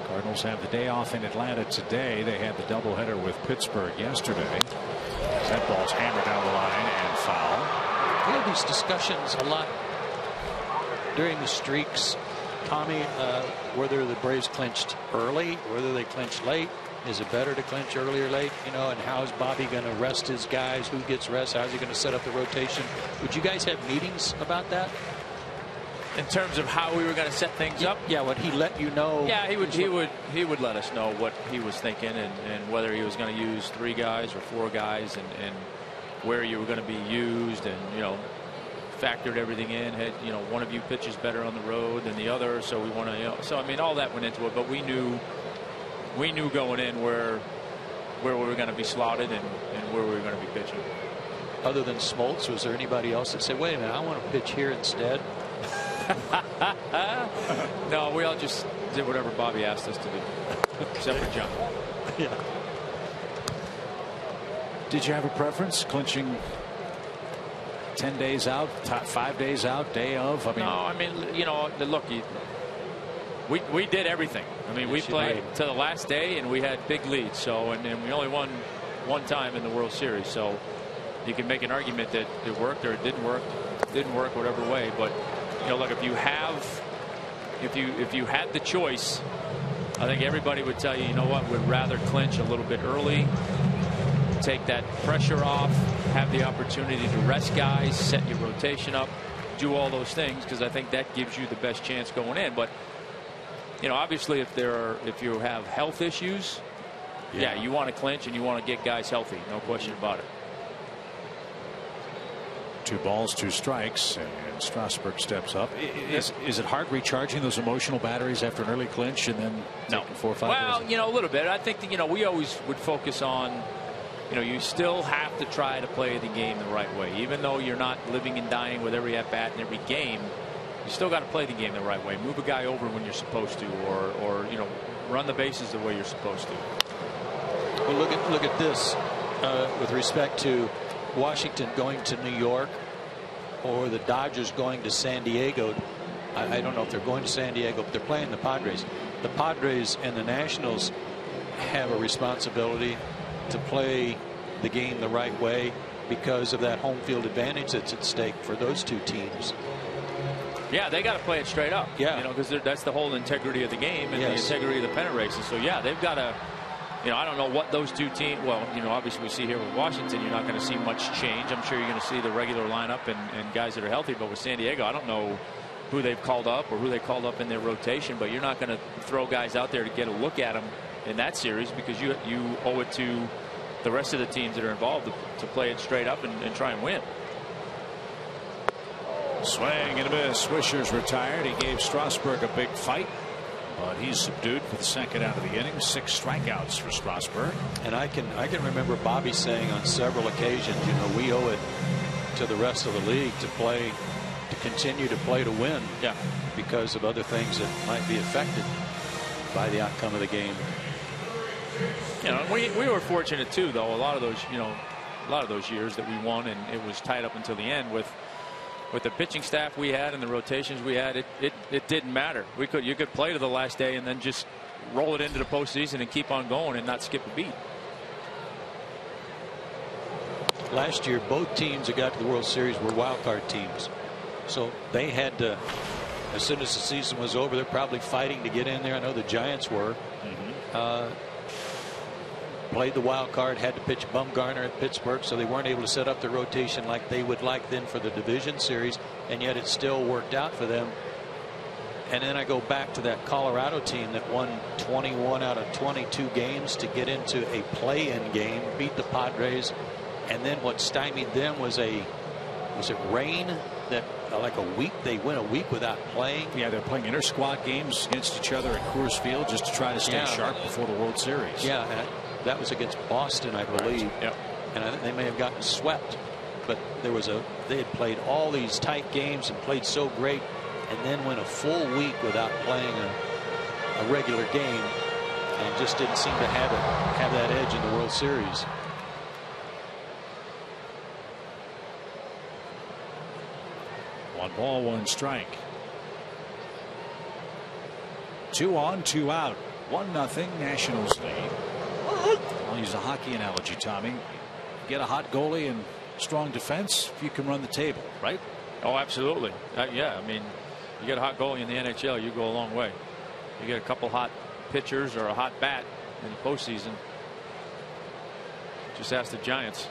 Cardinals have the day off in Atlanta today. They had the doubleheader with Pittsburgh yesterday. That ball's hammered down the line and foul. We have these discussions a lot during the streaks, Tommy, whether the Braves clinched early, whether they clinched late. Is it better to clinch early or late? You know, and how's Bobby going to rest his guys? Who gets rest? How's he going to set up the rotation? Would you guys have meetings about that? In terms of how we were going to set things up? Yeah, would he let you know? Yeah, he would let us know what he was thinking and whether he was going to use 3 guys or 4 guys and where you were going to be used, and factored everything in. Had one of you pitches better on the road than the other, so we want to so I mean all that went into it, but we knew going in where we were going to be slotted and where we were going to be pitching. Other than Smoltz, was there anybody else that said, wait a minute, I want to pitch here instead? No, we all just did whatever Bobby asked us to do, except for John. Yeah. Did you have a preference, clinching 10 days out, 5 days out, day of? No, I mean, look, we did everything. I mean, we played to the last day and we had big leads. So, and we only won 1 time in the World Series. So you can make an argument that it worked or it didn't work, whatever way. But look, if you had the choice, I think everybody would tell you, what, we'd rather clinch a little bit early, take that pressure off, have the opportunity to rest guys, set your rotation up. do all those things because I think that gives you the best chance going in. But you know, obviously, if you have health issues, yeah, you want to clinch and you want to get guys healthy. No question about it. 2 balls, 2 strikes, and Strasburg steps up. Is it hard recharging those emotional batteries after an early clinch and then taking 4 or 5? Well, you know, a little bit. I think that, you know, we always would focus on, you know, you still have to try to play the game the right way, even though you're not living and dying with every at bat and every game. You still got to play the game the right way. Move a guy over when you're supposed to, or you know, run the bases the way you're supposed to. Well, look at this with respect to Washington going to New York or the Dodgers going to San Diego. I don't know if they're going to San Diego, but they're playing the Padres. The Padres and the Nationals have a responsibility to play the game the right way because of that home field advantage that's at stake for those 2 teams. Yeah, they got to play it straight up. Yeah, you know, because that's the whole integrity of the game and the integrity of the pennant races. So yeah, they've got to. You know, I don't know what those 2 teams. Well, you know, obviously we see here with Washington, you're not going to see much change. I'm sure you're going to see the regular lineup and guys that are healthy. But with San Diego, I don't know who they've called up or who they called up in their rotation. But you're not going to throw guys out there to get a look at them in that series because you owe it to the rest of the teams that are involved to play it straight up and try and win. Swing and a miss. Swisher's retired. He gave Strasburg a big fight, but he's subdued for the 2nd out of the inning. 6 strikeouts for Strasburg. And I can remember Bobby saying on several occasions, you know, we owe it to the rest of the league to continue to play to win. Yeah. Because of other things that might be affected by the outcome of the game. You know, we were fortunate too, though. A lot of those years that we won and it was tied up until the end with the pitching staff we had and the rotations we had, it didn't matter. You could play to the last day and then just roll it into the postseason and keep on going and not skip a beat. Last year, both teams that got to the World Series were wild card teams, so they had to. As soon as the season was over, they're probably fighting to get in there. I know the Giants were. Played the wild card, had to pitch Bumgarner at Pittsburgh, so they weren't able to set up the rotation like they would like then for the division series, and yet it still worked out for them. And then I go back to that Colorado team that won 21 out of 22 games to get into a play-in game, beat the Padres, and then what stymied them was it rain that like a week they went a week without playing. Yeah, they're playing inter-squad games against each other at Coors Field just to try to stay sharp before the World Series. Yeah, and that was against Boston, I believe. Right. Yep. And I think they may have gotten swept, but they had played all these tight games and played so great, and then went a full week without playing a regular game, and just didn't seem to have that edge in the World Series. One ball, 1 strike. 2 on, 2 out. 1-0 Nationals lead. I'll use a hockey analogy, Tommy. Get a hot goalie and strong defense if you can run the table, right? Oh, absolutely. Yeah, I mean, you get a hot goalie in the NHL, you go a long way. You get a couple hot pitchers or a hot bat in the postseason. Just ask the Giants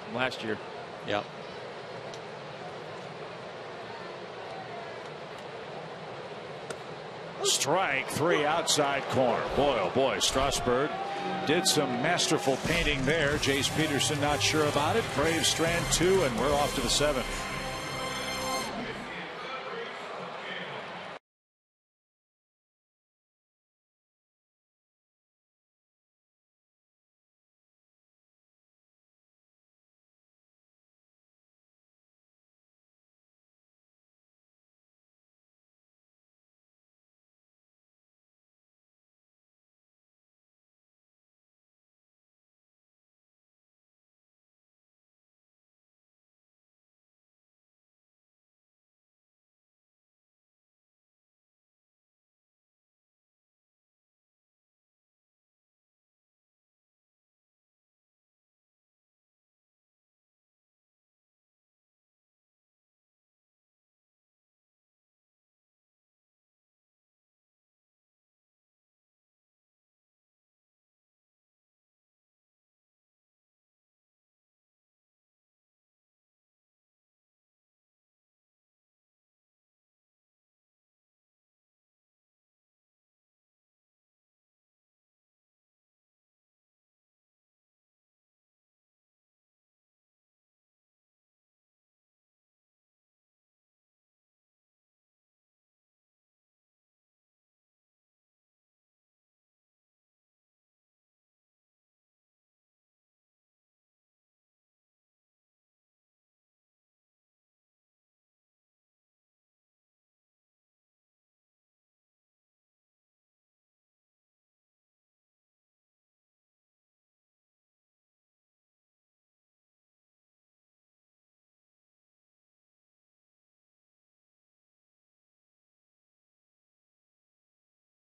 from last year. Yep. Strike 3 outside corner. Boy, oh boy, Strasburg did some masterful painting there. Jace Peterson not sure about it. Braves strand 2, and we're off to the 7th.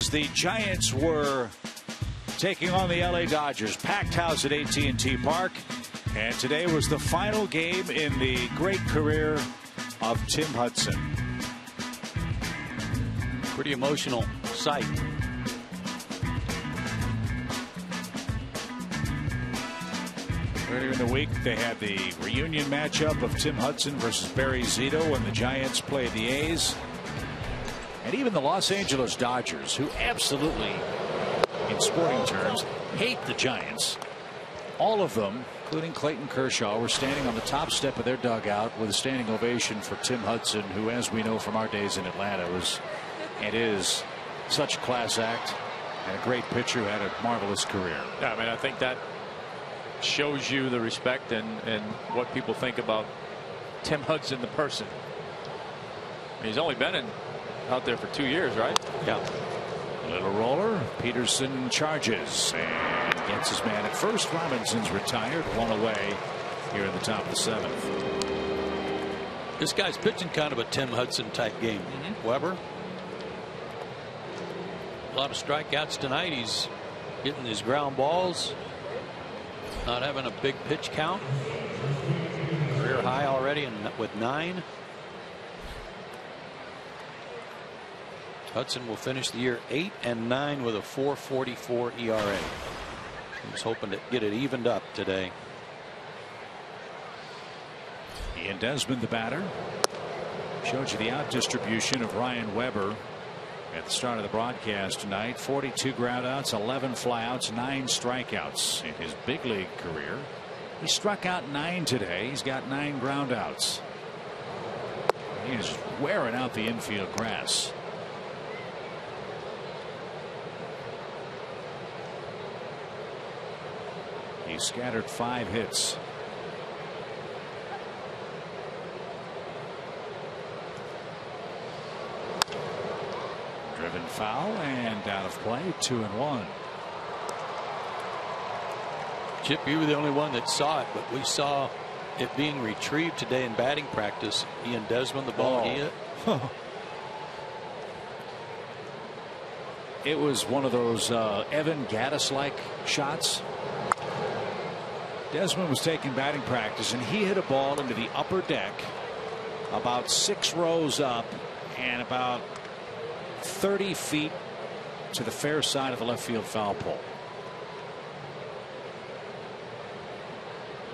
as the Giants were taking on the LA Dodgers. Packed house at AT&T Park. And today was the final game in the great career of Tim Hudson. Pretty emotional sight. Earlier in the week, they had the reunion matchup of Tim Hudson versus Barry Zito when the Giants played the A's. And even the Los Angeles Dodgers, who absolutely, in sporting terms, hate the Giants. All of them, including Clayton Kershaw, were standing on the top step of their dugout with a standing ovation for Tim Hudson, who, as we know from our days in Atlanta, was and is such a class act and a great pitcher who had a marvelous career. Yeah, I mean, I think that shows you the respect and what people think about Tim Hudson, the person. He's only been out there for 2 years, right? Yeah. Little roller. Peterson charges and gets his man at first. Robinson's retired, one away here in the top of the 7th. This guy's pitching kind of a Tim Hudson type game. Weber. A lot of strikeouts tonight. He's hitting his ground balls. Not having a big pitch count. Career high already with 9. Hudson will finish the year 8-9 with a 4.44 ERA. He was hoping to get it evened up today. Ian Desmond, the batter. Showed you the out distribution of Ryan Weber at the start of the broadcast tonight. 42 groundouts, 11 flyouts, 9 strikeouts in his big league career. He struck out 9 today. He's got 9 groundouts. He is wearing out the infield grass. He scattered 5 hits. Driven foul and out of play. 2-1. Chip, you were the only one that saw it, but we saw it being retrieved today in batting practice. Ian Desmond, the ball he hit. It was one of those Evan Gattis-like shots. Desmond was taking batting practice and he hit a ball into the upper deck about 6 rows up and about 30 feet to the fair side of the left field foul pole.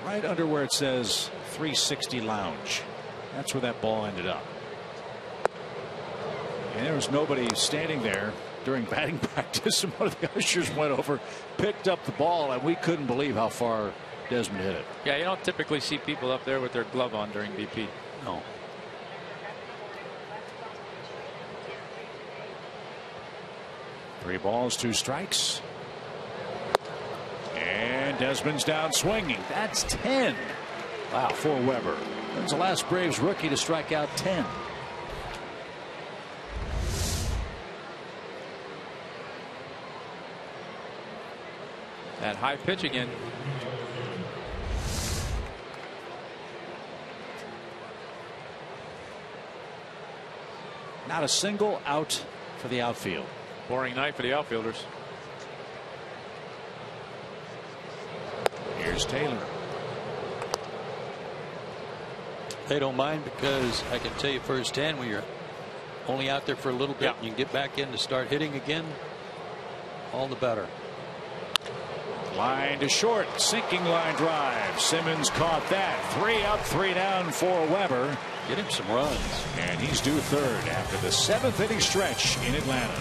Right under where it says 360 lounge. That's where that ball ended up. And there was nobody standing there during batting practice, and one of the ushers went over, picked up the ball, and we couldn't believe how far Desmond hit it. Yeah, you don't typically see people up there with their glove on during BP. No. Three balls, 2 strikes. And Desmond's down swinging. That's 10. Wow, for Weber. That's the last Braves rookie to strike out 10. That high pitch again. Not a single out for the outfield. Boring night for the outfielders. Here's Taylor. They don't mind because I can tell you firsthand, when you're only out there for a little bit and you can get back in to start hitting again, all the better. Line to short, sinking line drive. Simmons caught that. 3 up, 3 down for Weber. Get him some runs. And he's due third after the 7th inning stretch in Atlanta.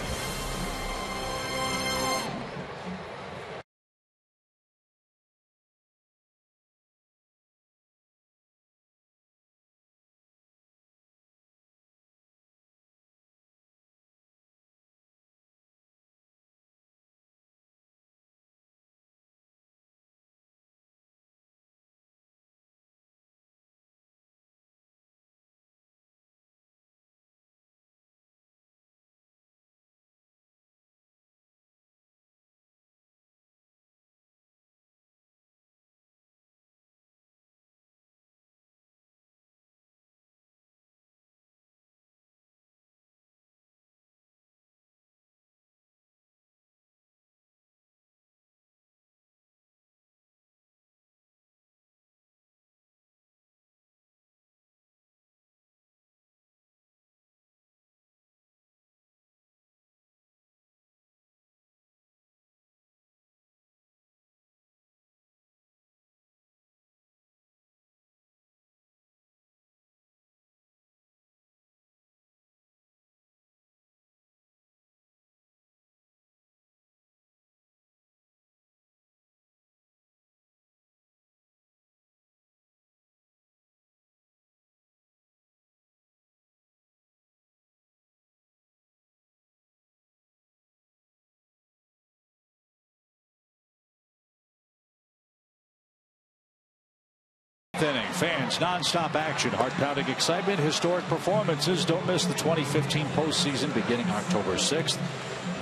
Fans, nonstop action, heart-pounding excitement, historic performances. Don't miss the 2015 postseason beginning October 6th.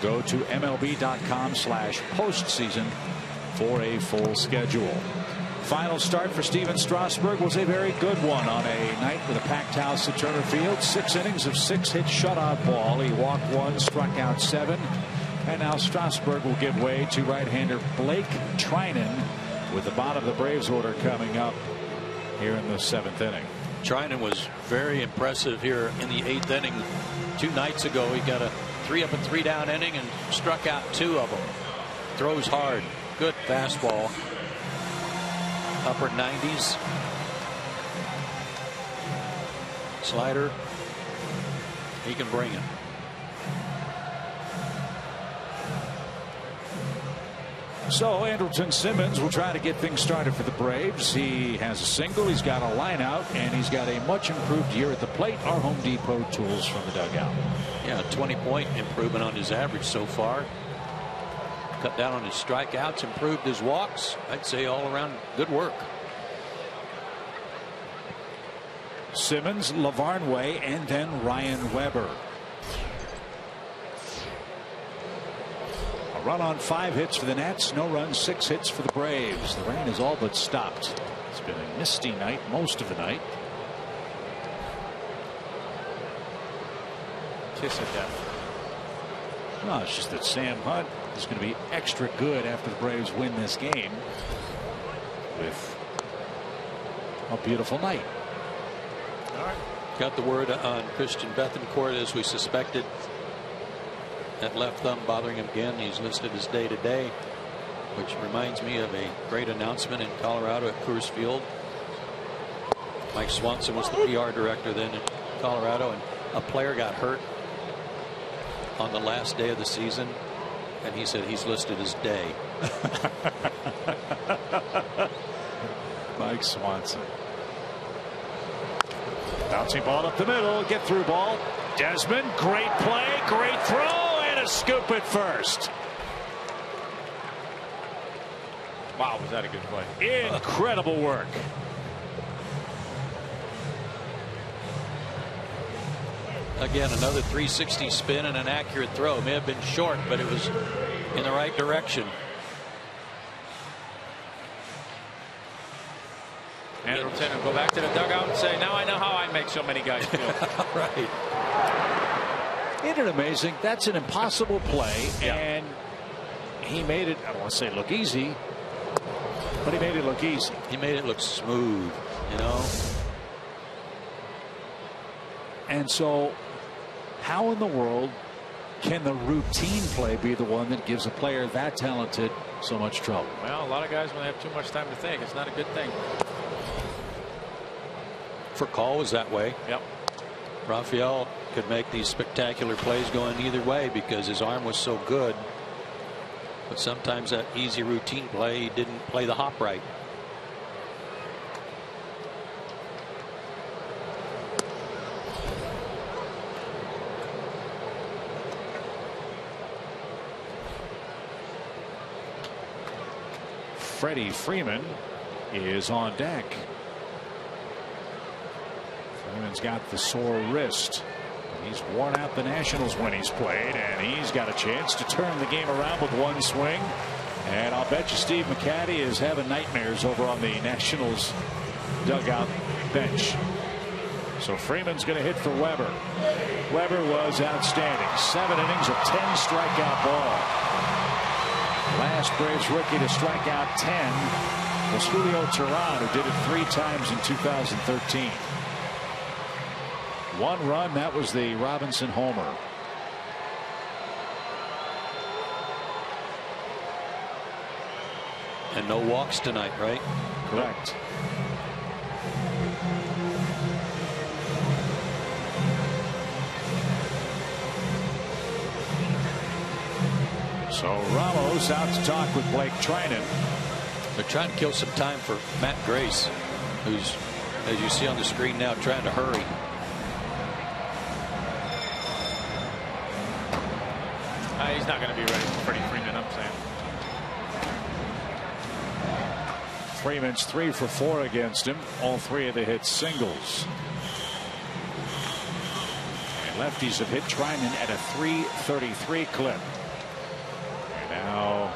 Go to MLB.com/postseason for a full schedule. Final start for Steven Strasburg was a very good one on a night with a packed house at Turner Field. 6 innings of 6-hit shutout ball. He walked 1, struck out 7. And now Strasburg will give way to right-hander Blake Trinan with the bottom of the Braves order coming up here in the 7th inning. Trinan was very impressive here in the 8th inning. 2 nights ago, he got a 3-up and 3-down inning and struck out 2 of them. Throws hard. Good fastball. Upper 90s. Slider. He can bring it. So Andrelton Simmons will try to get things started for the Braves. He has a single, he's got a line out, and he's got a much improved year at the plate. Our Home Depot tools from the dugout. Yeah, a 20-point improvement on his average so far. Cut down on his strikeouts, improved his walks. I'd say all around good work. Simmons, LaVarn Way, and then Ryan Weber. A run on 5 hits for the Nats, no runs, 6 hits for the Braves. The rain is all but stopped. It's been a misty night most of the night. Kiss of death. No, it's just that Sam Hunt is going to be extra good after the Braves win this game with a beautiful night. All right. Got the word on Christian Bethancourt as we suspected. That left thumb bothering him again. He's listed as day-to-day, which reminds me of a great announcement in Colorado at Coors Field. Mike Swanson was the PR director then in Colorado, and a player got hurt on the last day of the season, and he said he's listed as day. Mike Swanson. Bouncing ball up the middle, get through ball. Desmond, great play, great throw, and a scoop at first. Wow, was that a good play? Incredible work. Again, another 360 spin and an accurate throw. May have been short, but it was in the right direction. Andrelton will go back to the dugout and say, now I know how I make so many guys feel. Right. Isn't it amazing? That's an impossible play, and he made it, I don't want to say look easy, but he made it look easy. He made it look smooth, you know. And so how in the world can the routine play be the one that gives a player that talented so much trouble? Well, a lot of guys, when they have too much time to think, it's not a good thing. Call was that way. Yep. Raphael could make these spectacular plays going either way because his arm was so good. But sometimes that easy routine play, he didn't play the hop right. Freddie Freeman is on deck. Freeman's got the sore wrist. He's worn out the Nationals when he's played, and he's got a chance to turn the game around with one swing. And I'll bet you Steve McCatty is having nightmares over on the Nationals dugout bench. So Freeman's going to hit for Weber. Weber was outstanding. 7 innings of 10 strikeout ball. Last Braves rookie to strike out 10 was Julio Teheran, who did it 3 times in 2013. 1 run, that was the Robinson homer. And no walks tonight, right? Correct. So Ramos out to talk with Blake Trinan. They're trying to kill some time for Matt Grace, who's, as you see on the screen now, trying to hurry. He's not going to be ready for Freddie Freeman, I'm saying. Freeman's 3 for 4 against him. All 3 of the hits singles. And lefties have hit Trinan at a .333 clip. And now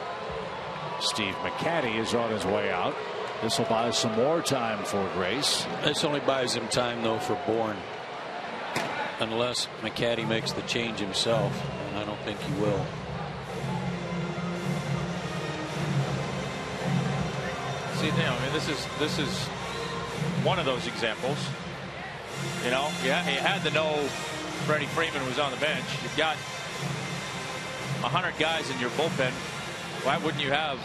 Steve McCatty is on his way out. This will buy some more time for Grace. This only buys him time, though, for Bourne. Unless McCatty makes the change himself, and I don't think he will. See, I mean, this is one of those examples. You know, yeah, you had to know Freddie Freeman was on the bench. You've got 100 guys in your bullpen. Why wouldn't you have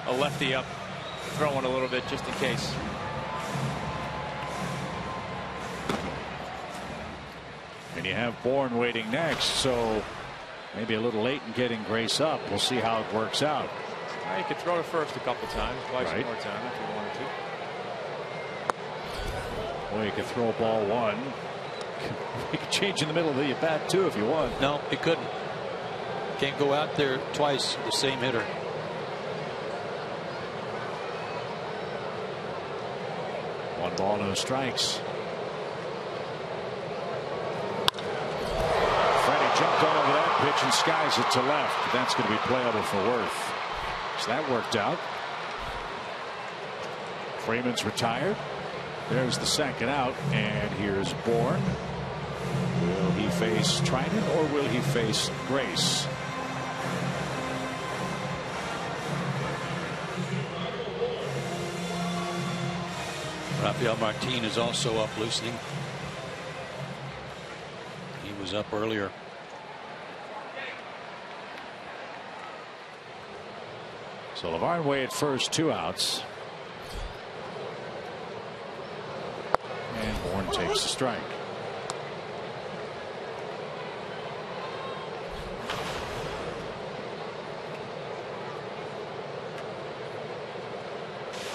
a lefty up throwing a little bit just in case? And you have Bourne waiting next, so maybe a little late in getting Grace up. We'll see how it works out. Well, you could throw to first a couple times, buy some Right. more time if you wanted to. Well, you could throw ball 1. You could change in the middle of the bat too if you want. No, it couldn't. Can't go out there twice, the same hitter. One ball, no strikes. Freddie jumped all over that pitch and skies it to left. That's going to be playable for Worth. So that worked out. Freeman's retired. There's the second out, and here's Bourne. Will he face Trinan or will he face Grace? Rafael Martin is also up, loosening. He was up earlier. So LeVarn Way at first, 2 outs. And Bourne takes the strike.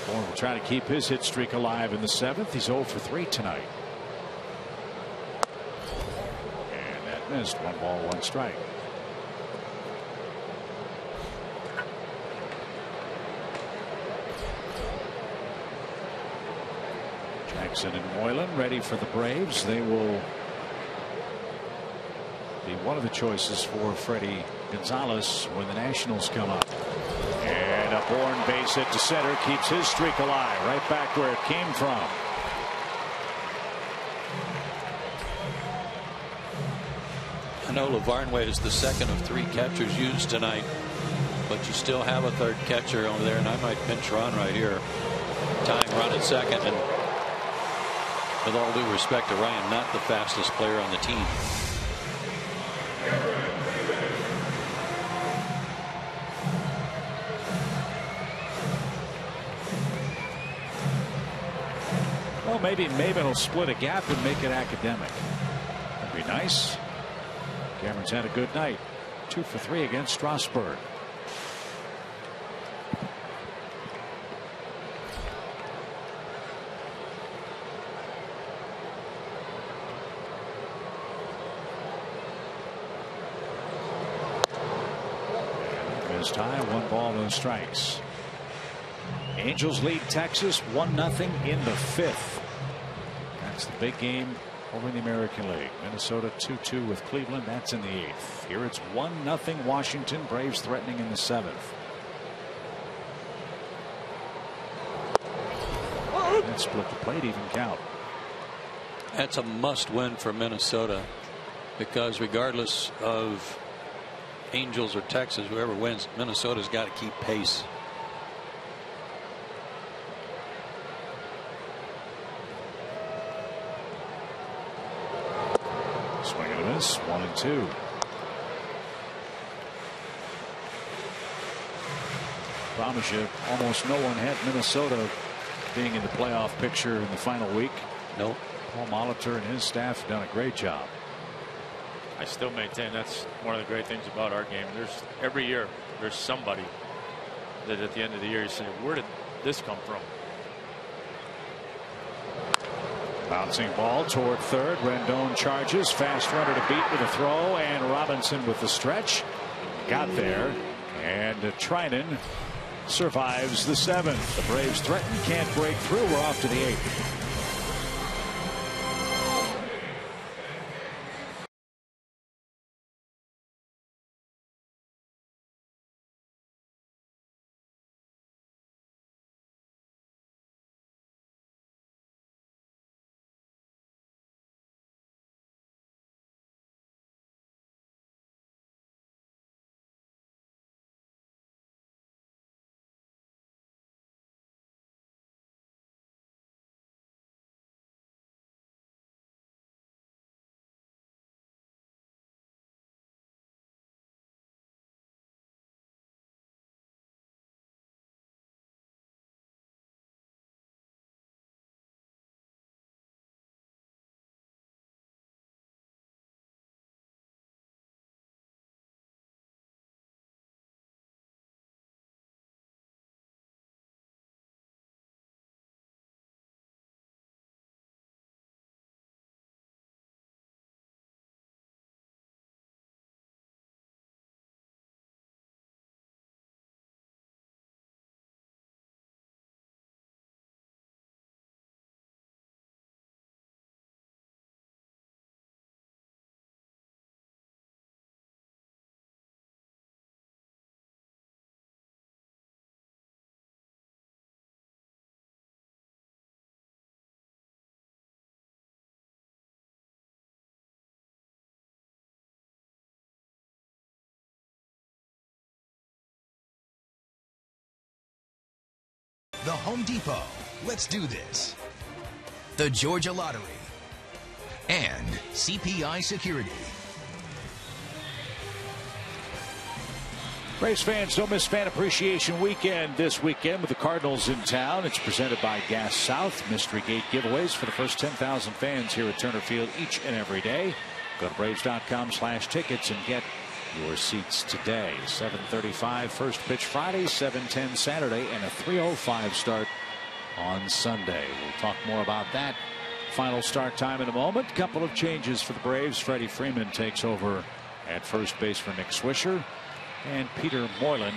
Bourne will try to keep his hit streak alive in the 7th. He's 0 for 3 tonight. And that missed. 1 ball, 1 strike. Jackson and Moylan ready for the Braves. They will be one of the choices for Freddie Gonzalez when the Nationals come up. And a Bourne base hit to center keeps his streak alive, right back where it came from. I know LeVarn Wade is the second of 3 catchers used tonight, but you still have a third catcher over there, and I might pinch Ron right here. Tying run at second, and with all due respect to Ryan, not the fastest player on the team. Well, maybe Maben will split a gap and make it academic. That'd be nice. Cameron's had a good night. 2 for 3 against Strasburg. Missed high, 1 ball, no strikes. Angels lead Texas 1-0 in the 5th. That's the big game over in the American League. Minnesota 2-2 with Cleveland. That's in the 8th. Here it's 1-0 Washington. Braves threatening in the 7th. That split the plate, even count. That's a must win for Minnesota, because regardless of Angels or Texas, whoever wins, Minnesota's got to keep pace. Swing and a miss. 1-2. Promise you, almost no one had Minnesota being in the playoff picture in the final week. Nope. Paul Molitor and his staff have done a great job. I still maintain that's one of the great things about our game. There's every year there's somebody that at the end of the year you say, where did this come from? Bouncing ball toward third. Rendon charges. Fast runner to beat with a throw, and Robinson with the stretch. Got there. And Trinan survives the 7th. The Braves threaten, can't break through. We're off to the 8th. The Home Depot. Let's do this. The Georgia Lottery. And CPI Security. Braves fans, don't miss Fan Appreciation Weekend this weekend with the Cardinals in town. It's presented by Gas South. Mystery Gate giveaways for the first 10,000 fans here at Turner Field each and every day. Go to Braves.com/tickets and get your seats today. 7:35 first pitch Friday, 7:10 Saturday, and a 3:05 start on Sunday. We'll talk more about that final start time in a moment. Couple of changes for the Braves. Freddie Freeman takes over at first base for Nick Swisher, and Peter Moylan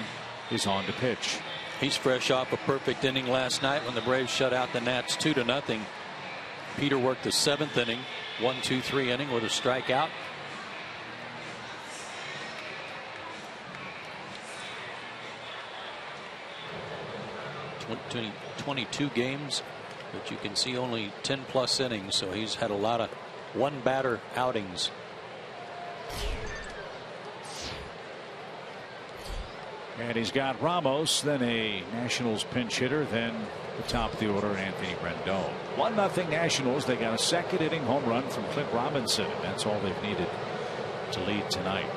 is on to pitch. He's fresh off a perfect inning last night when the Braves shut out the Nats 2-0. Peter worked the 7th inning, 1-2-3 inning with a strikeout. 22 games, but you can see only 10+ innings, so he's had a lot of one-batter outings. And he's got Ramos, then a Nationals pinch hitter, then the top of the order, Anthony Rendon. 1-0 Nationals. They got a second inning home run from Clint Robinson, and that's all they've needed to lead tonight.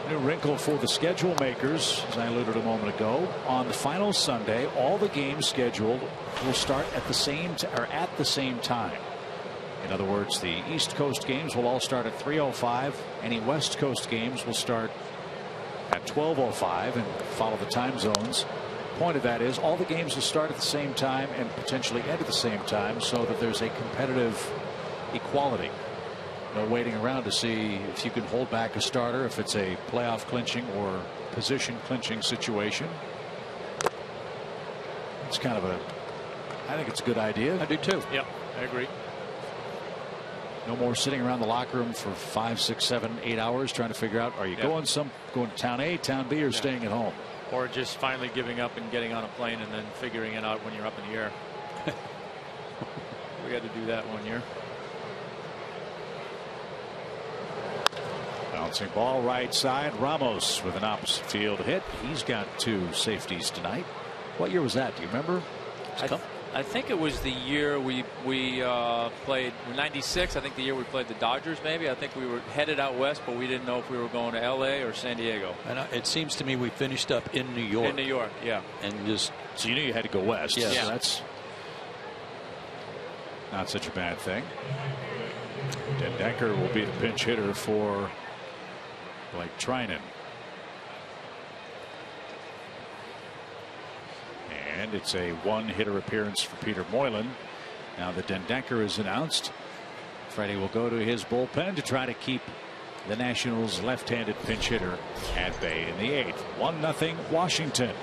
New wrinkle for the schedule makers, as I alluded a moment ago. On the final Sunday, all the games scheduled will start at the same time. In other words, the East Coast games will all start at 3:05. Any West Coast games will start at 12:05 and follow the time zones. Point of that is all the games will start at the same time and potentially end at the same time, so that there's a competitive equality. No waiting around to see if you can hold back a starter if it's a playoff clinching or position clinching situation. It's kind of I think it's a good idea. I do too. Yep, I agree. No more sitting around the locker room for 5, 6, 7, 8 hours trying to figure out, are you going to town A, town B, or staying at home? Or just finally giving up and getting on a plane and then figuring it out when you're up in the air. We had to do that one year. Bouncing ball right side. Ramos with an opposite field hit. He's got 2 safeties tonight. What year was that? Do you remember? I think it was the year we played '96. I think the year we played the Dodgers. Maybe I think we were headed out west, but we didn't know if we were going to L.A. or San Diego. And it seems to me we finished up in New York. In New York, yeah. And just so you knew you had to go west. Yes. Yeah, so that's not such a bad thing. Dendecker will be the pinch hitter for Blake Trinan. And it's a 1-hitter appearance for Peter Moylan. Now that Dendecker is announced, Freddie will go to his bullpen to try to keep the Nationals' left-handed pinch hitter at bay in the 8th. 1-0 Washington.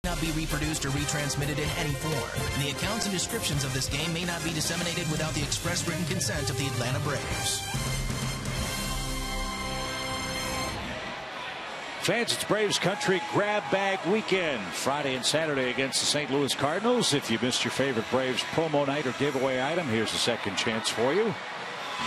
Not be reproduced or retransmitted in any form. The accounts and descriptions of this game may not be disseminated without the express written consent of the Atlanta Braves. Fans, it's Braves Country Grab Bag Weekend. Friday and Saturday against the St. Louis Cardinals. If you missed your favorite Braves promo night or giveaway item, here's a second chance for you.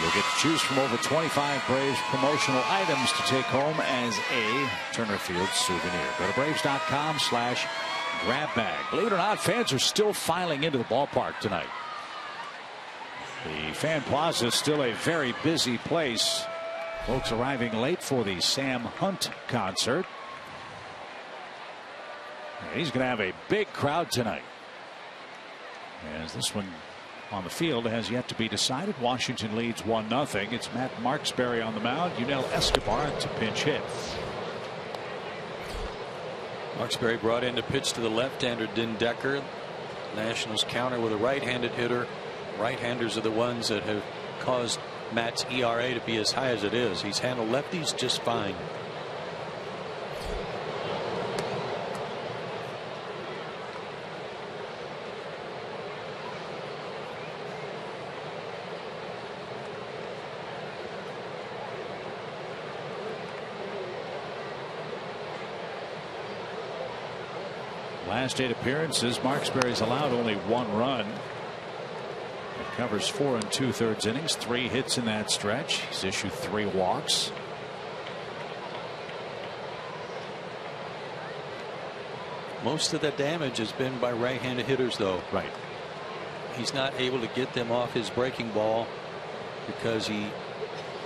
You'll get to choose from over 25 Braves promotional items to take home as a Turner Field souvenir. Go to Braves.com/grabbag. Believe it or not, fans are still filing into the ballpark tonight. The Fan Plaza is still a very busy place. Folks arriving late for the Sam Hunt concert. He's going to have a big crowd tonight, as this one on the field has yet to be decided. Washington leads 1-0. It's Matt Marksberry on the mound. Yunel Escobar to pinch hit. Marksberry brought in to pitch to the left-hander Din Decker. Nationals counter with a right-handed hitter. Right-handers are the ones that have caused Matt's ERA to be as high as it is. He's handled lefties just fine. Last 8 appearances, Marksberry's allowed only 1 run. It covers 4 2/3 innings, 3 hits in that stretch. He's issued 3 walks. Most of the damage has been by right-handed hitters, though. Right. He's not able to get them off his breaking ball because he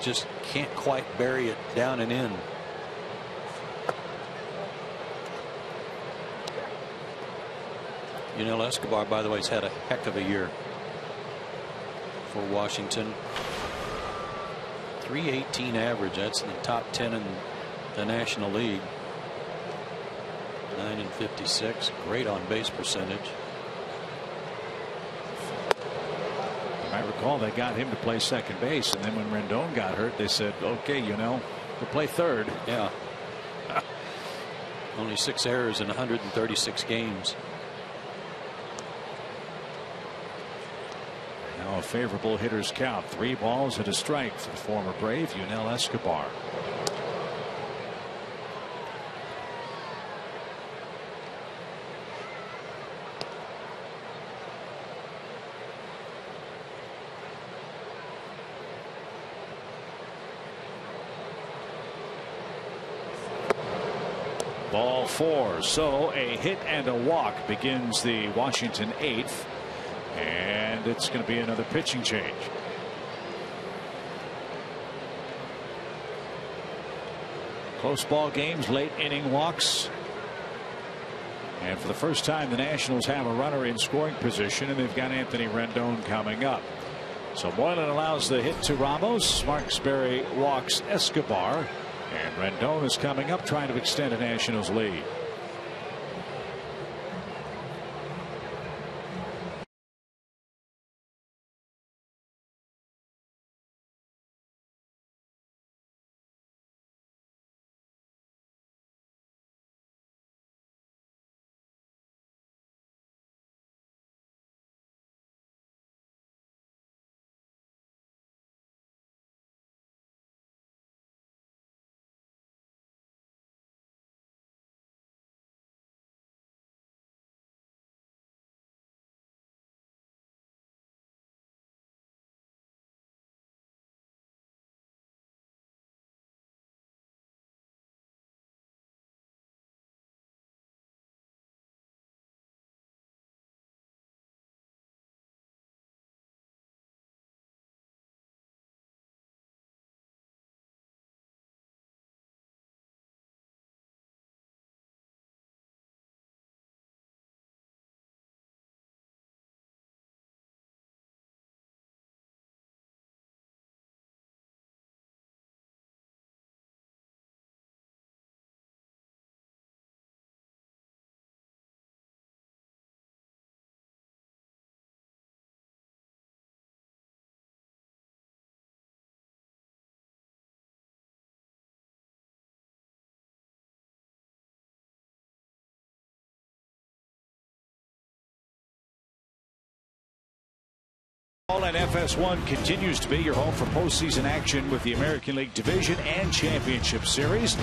just can't quite bury it down and in. Yunel Escobar, by the way, has had a heck of a year for Washington. .318 average. That's in the top 10 in the National League. 9-56. Great on base percentage. You might recall they got him to play second base, and then when Rendon got hurt, they said, okay, you'll play third. Yeah. Only 6 errors in 136 games. Now a favorable hitter's count. 3 balls and a strike for the former Brave, Yunel Escobar. Ball 4. So a hit and a walk begins the Washington 8th. And it's going to be another pitching change. Close ball games, late inning walks. And for the first time, the Nationals have a runner in scoring position, and they've got Anthony Rendon coming up. So Moylan allows the hit to Ramos. Marksberry walks Escobar, and Rendon is coming up, trying to extend a Nationals lead. And FS1 continues to be your home for postseason action with the American League Division and Championship Series.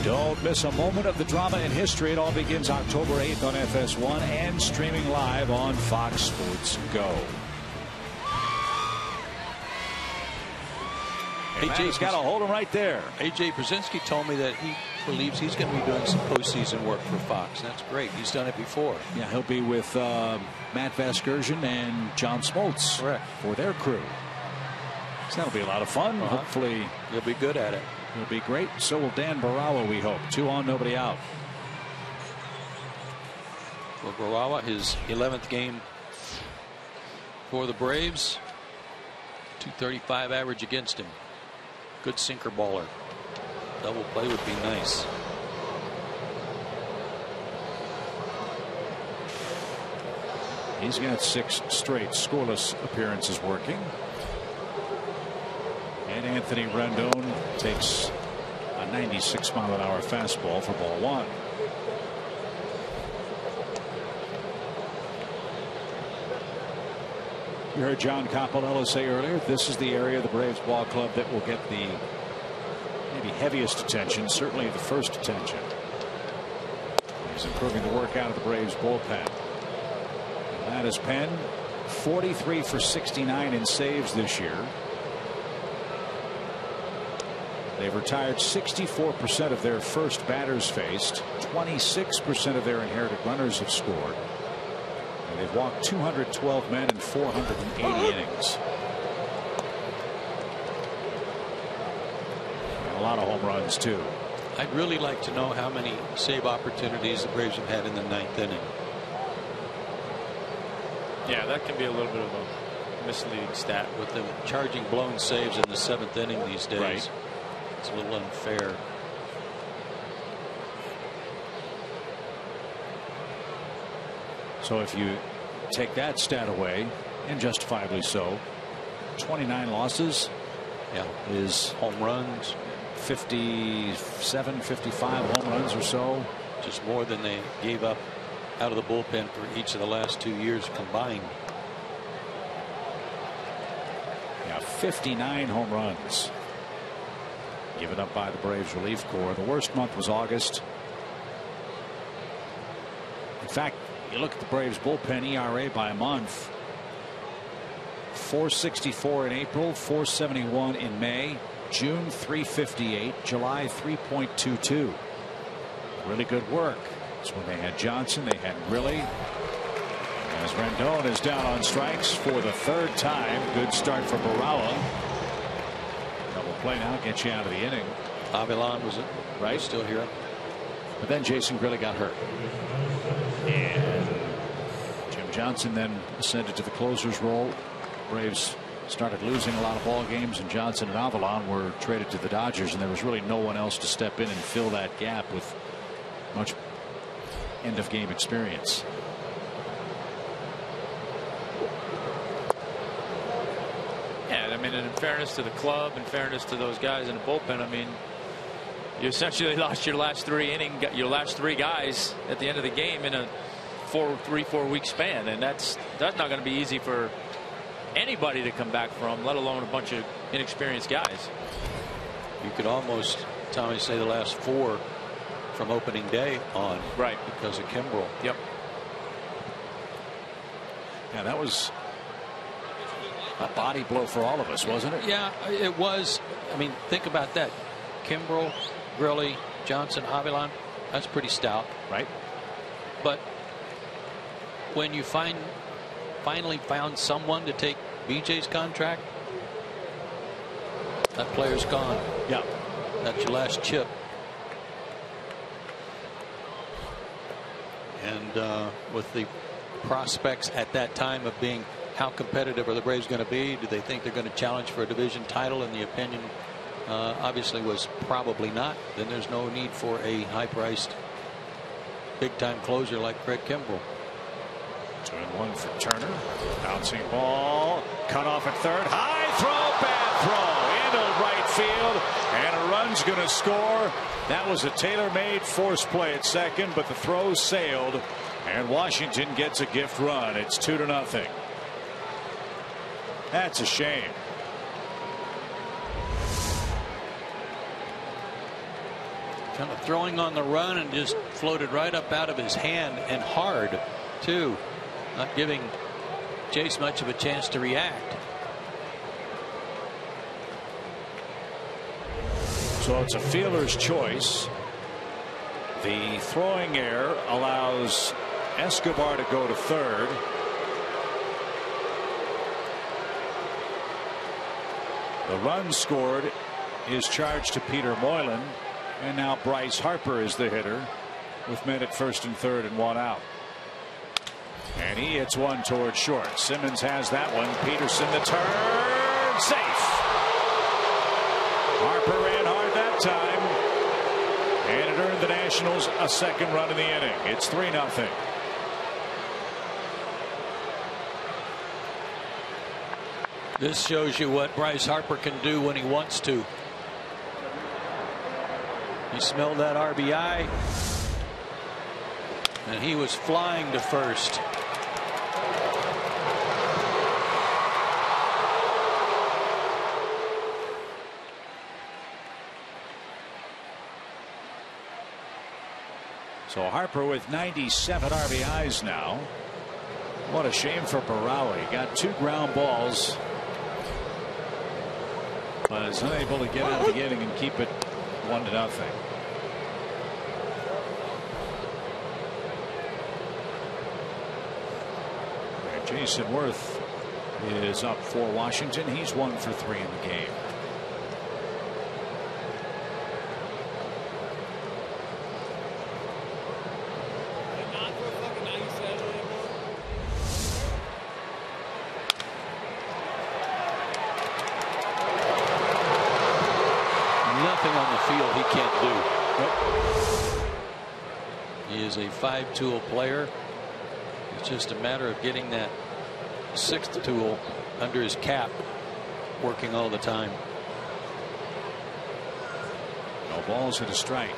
Don't miss a moment of the drama and history. It all begins October 8th on FS1 and streaming live on Fox Sports Go. AJ's got to hold him right there. AJ Brzezinski told me that he believes he's going to be doing some postseason work for Fox. That's great. He's done it before. Yeah, he'll be with Matt Vasgersian and John Smoltz for their crew. So that'll be a lot of fun. Hopefully he'll be good at it. He'll be great. So will Dan Barawa, we hope. 2 on, nobody out. Well, Barawa, his 11th game for the Braves. .235 average against him. Good sinker baller. Double play would be nice. He's got 6 straight scoreless appearances working. And Anthony Rendon takes a 96-mile-an-hour fastball for ball 1. You heard John Coppolella say earlier, this is the area of the Braves ball club that will get the maybe heaviest attention, certainly the first attention. He's improving the work out of the Braves bullpen. And that is Penn, 43 for 69 in saves this year. They've retired 64% of their first batters faced. 26% of their inherited runners have scored. And they've walked 212 men in 480 innings. And a lot of home runs, too. I'd really like to know how many save opportunities the Braves have had in the 9th inning. Yeah, that can be a little bit of a misleading stat. With them charging blown saves in the 7th inning these days. Right. It's a little unfair. So if you take that stat away, and justifiably so, 29 losses is home runs, 57, 55 home runs or so. Just more than they gave up out of the bullpen for each of the last 2 years combined. Yeah, 59 home runs given up by the Braves relief corps. The worst month was August. In fact, you look at the Braves bullpen ERA by month. 4.64 in April, 4.71 in May, June 3.58, July 3.22. Really good work. That's when they had Johnson, they had Grilly. As Rendon is down on strikes for the 3rd time. Good start for Barawa. Double play now gets you out of the inning. Avilan was it? Right. Still here. But then Jason Grilly got hurt. Johnson then ascended to the closer's role. Braves started losing a lot of ball games, and Johnson and Avalon were traded to the Dodgers, and there was really no one else to step in and fill that gap with much end of game experience. Yeah, I mean, in fairness to the club, in fairness to those guys in the bullpen, I mean, you essentially lost your last three guys at the end of the game in a 4 week span, and that's not going to be easy for anybody to come back from, let alone a bunch of inexperienced guys. You could almost, Tommy, say the last 4 from opening day on, right, because of Kimbrel. Yep. Yeah, that was a body blow for all of us, wasn't it? Yeah, it was. I mean, think about that. Kimbrel, Grilli, Johnson, Avilan, that's pretty stout. Right. But when you finally found someone to take BJ's contract, that player's gone. Yeah. That's your last chip. And with the prospects at that time of being, how competitive are the Braves going to be? Do they think they're going to challenge for a division title? And the opinion obviously was probably not. Then there's no need for a high-priced, big-time closer like Craig Kimbrel. 2-1 for Turner. Bouncing ball. Cut off at third. High throw. Bad throw. Into right field. And a run's going to score. That was a tailor-made force play at second, but the throw sailed. And Washington gets a gift run. It's 2-0. That's a shame. Kind of throwing on the run and just floated right up out of his hand, and hard too. Not giving Chase much of a chance to react. So it's a fielder's choice. The throwing error allows Escobar to go to third. The run scored is charged to Peter Moylan, and now Bryce Harper is the hitter with men at first and third and 1 out. And he hits one toward short. Simmons has that one. Peterson the turn. Safe. Harper ran hard that time. And it earned the Nationals a second run in the inning. It's 3-0. This shows you what Bryce Harper can do when he wants to. He smelled that RBI. And he was flying to first. So Harper with 97 RBIs now. What a shame for Barrawi. Got 2 ground balls, but is unable to get out of the inning and keep it 1-0. Jason Worth is up for Washington. He's 1 for 3 in the game. Nothing on the field he can't do. Nope. He is a 5-tool player. It's just a matter of getting that 6th tool under his cap working all the time. No balls and a strike.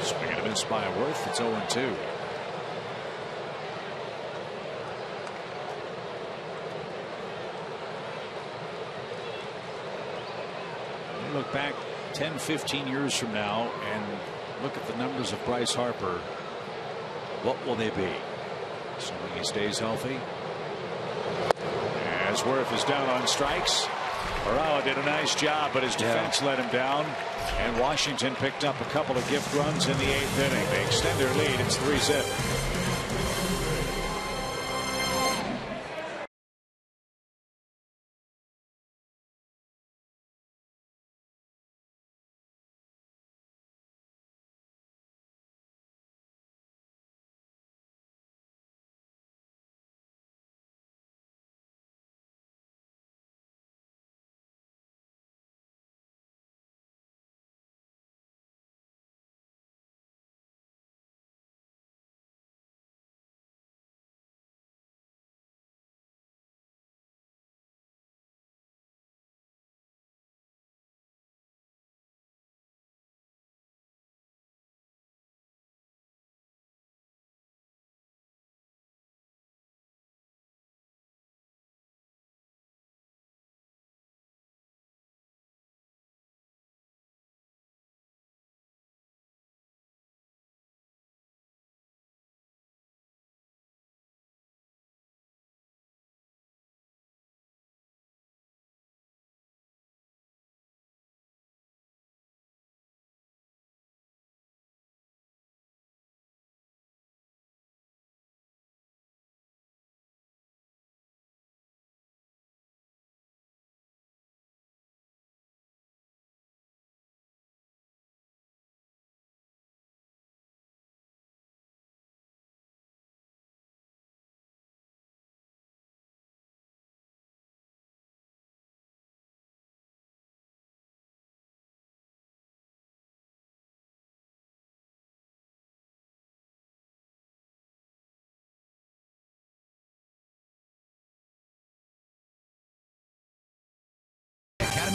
Swing and a miss by Worth. It's 0-2. Look back 10-15 years from now and look at the numbers of Bryce Harper. What will they be? Assuming he stays healthy. As Worth is down on strikes. Morales did a nice job, but his defense let him down. And Washington picked up a couple of gift runs in the 8th inning. They extend their lead. It's 3-zip.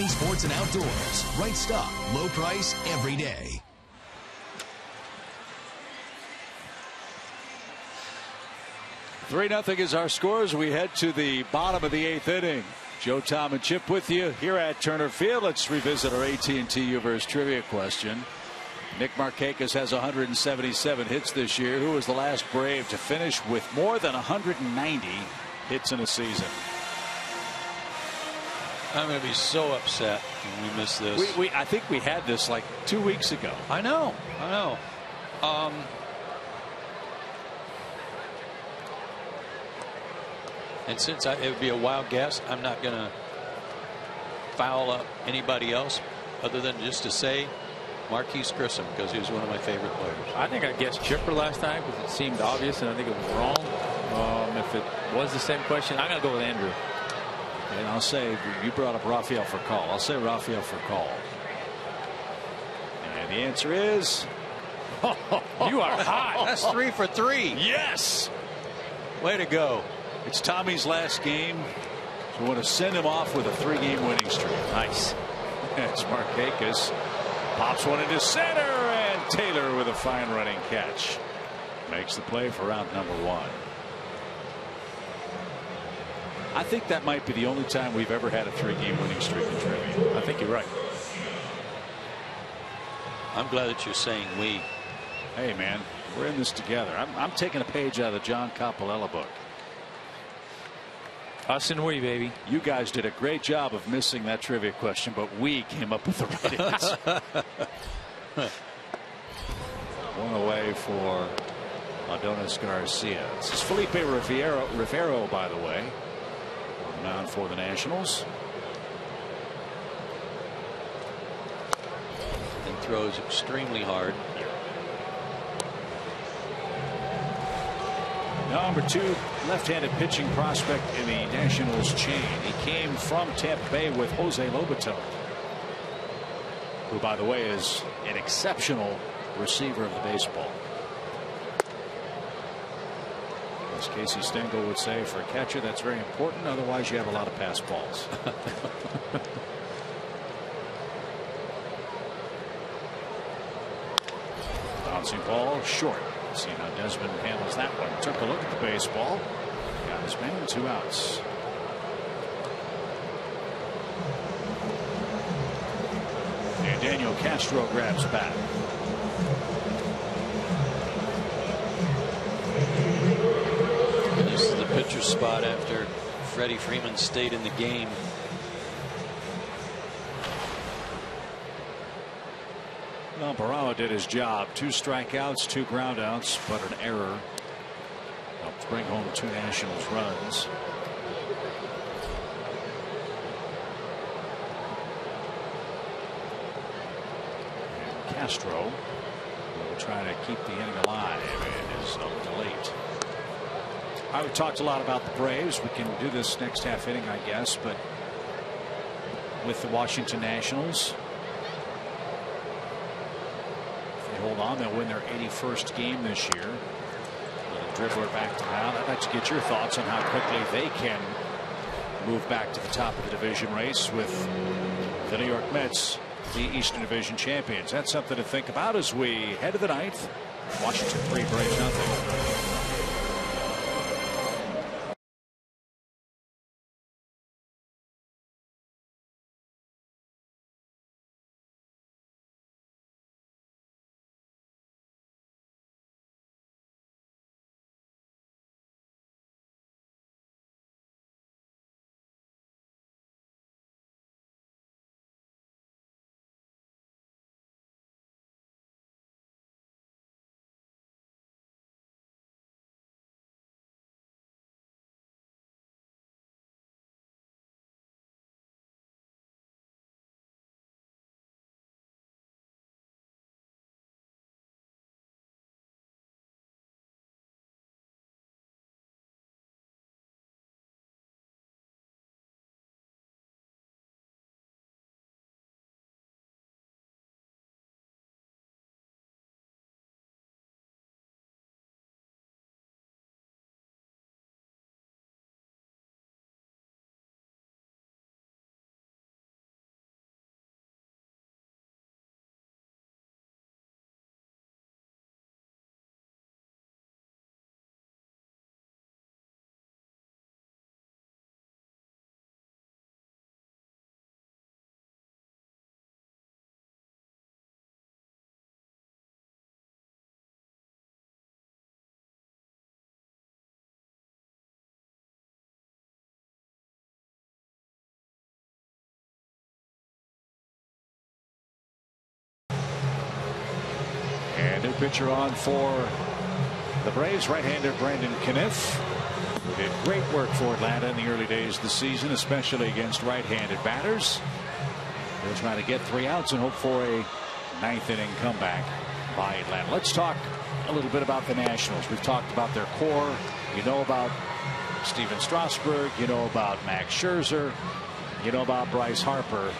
Miami Sports and Outdoors. Right stuff, low price, every day. 3-0 is our score as we head to the bottom of the 8th inning. Joe, Tom, and Chip with you here at Turner Field. Let's revisit our AT&T Universe trivia question. Nick Markakis has 177 hits this year. Who was the last Brave to finish with more than 190 hits in a season? I'm going to be so upset when we miss this. I think we had this like 2 weeks ago. I know. And since it would be a wild guess, I'm not going to foul up anybody else other than just to say Marquise Grissom, because he was one of my favorite players. I think I guessed Chipper last time because it seemed obvious, and I think it was wrong. If it was the same question, I'm going to go with Andrew. And I'll say, you brought up Rafael Furcal. I'll say Rafael Furcal. And the answer is... You are hot. That's 3 for 3. Yes. Way to go. It's Tommy's last game. So we want to send him off with a 3-game winning streak. Nice. It's Markakis. Pops one into center, and Taylor with a fine running catch. Makes the play for round number 1. I think that might be the only time we've ever had a 3-game winning streak in trivia. I think you're right. I'm glad that you're saying we. Hey, man, we're in this together. I'm taking a page out of the John Coppolella book. Us and we, baby. You guys did a great job of missing that trivia question, but we came up with the right answer. One away for Adonis Garcia. This is Felipe Rivero, by the way, on the mound for the Nationals. And throws extremely hard. Number 2 left-handed pitching prospect in the Nationals chain. He came from Tampa Bay with Jose Lobato, who, by the way, is an exceptional receiver of the baseball. As Casey Stengel would say, for a catcher, that's very important. Otherwise, you have a lot of pass balls. Bouncing ball short. See how Desmond handles that one. Took a look at the baseball. Got his man, 2 outs. And Daniel Castro grabs bat. This is the pitcher's spot after Freddie Freeman stayed in the game. Well, Barao did his job. 2 strikeouts, 2 groundouts, but an error helped bring home 2 Nationals runs. And Castro will try to keep the inning alive. It is up late. We've talked a lot about the Braves. We can do this next half inning, I guess, but with the Washington Nationals, hold on, they'll win their 81st game this year. Dribbler back to mound. I'd like to get your thoughts on how quickly they can move back to the top of the division race with the New York Mets, the Eastern Division champions. That's something to think about as we head to the 9th. Washington 3, Braves 0. And new pitcher on for the Braves, right-hander Brandon Kniff, who did great work for Atlanta in the early days of the season, especially against right-handed batters. They'll try to get 3 outs and hope for a 9th inning comeback by Atlanta. Let's talk a little bit about the Nationals. We've talked about their core. You know about Steven Strasburg. You know about Max Scherzer. You know about Bryce Harper.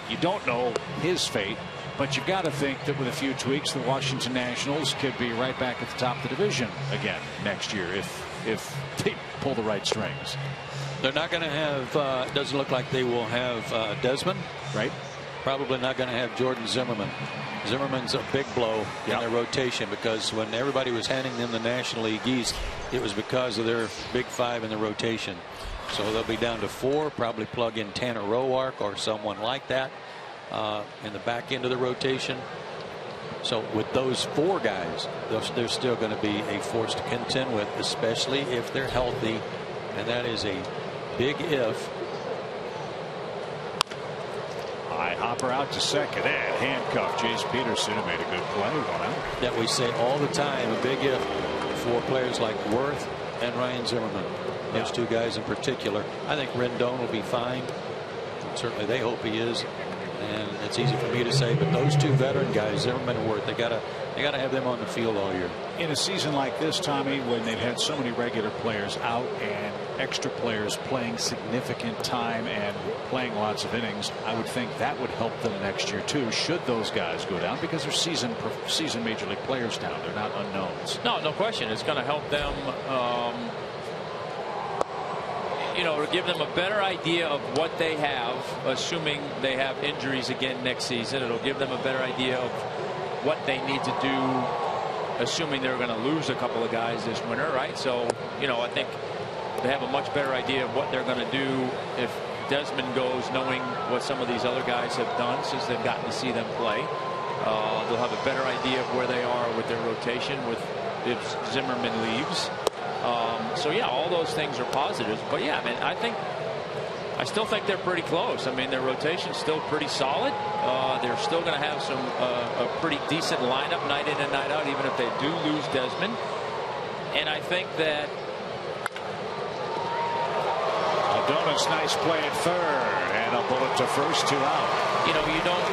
You don't know his fate, but you got to think that with a few tweaks, the Washington Nationals could be right back at the top of the division again next year if they pull the right strings. They're not going to have, doesn't look like they will have Desmond. Right. Probably not going to have Jordan Zimmerman. Zimmerman's a big blow in their rotation, because when everybody was handing them the National League East, it was because of their big 5 in the rotation. So they'll be down to 4, probably plug in Tanner Roark or someone like that in the back end of the rotation. So with those 4 guys, they're still going to be a force to contend with, especially if they're healthy. And that is a big if. High hopper out to second and handcuffed Jace Peterson, who made a good play. 1 out. That we say all the time, a big if for players like Worth and Ryan Zimmerman. Those 2 guys in particular. I think Rendon will be fine. Certainly they hope he is. And it's easy for me to say, but those 2 veteran guys, Zimmerman and Worth, they gotta have them on the field all year. In a season like this, Tommy, when they've had so many regular players out and extra players playing significant time and playing lots of innings, I would think that would help them next year too, should those guys go down, because they're seasoned major league players down. They're not unknowns. No question. It's going to help them. To give them a better idea of what they have, assuming they have injuries again next season. It'll give them a better idea of what they need to do, assuming they're going to lose a couple of guys this winter, right? So, I think they have a much better idea of what they're going to do if Desmond goes, knowing what some of these other guys have done since they've gotten to see them play. They'll have a better idea of where they are with their rotation if Zimmerman leaves. So yeah, all those things are positives. But yeah, I still think they're pretty close. Their rotation's still pretty solid. They're still going to have a pretty decent lineup night in and night out, even if they do lose Desmond. And I think that Adonis, nice play at third, and a bullet to first, 2 out. You don't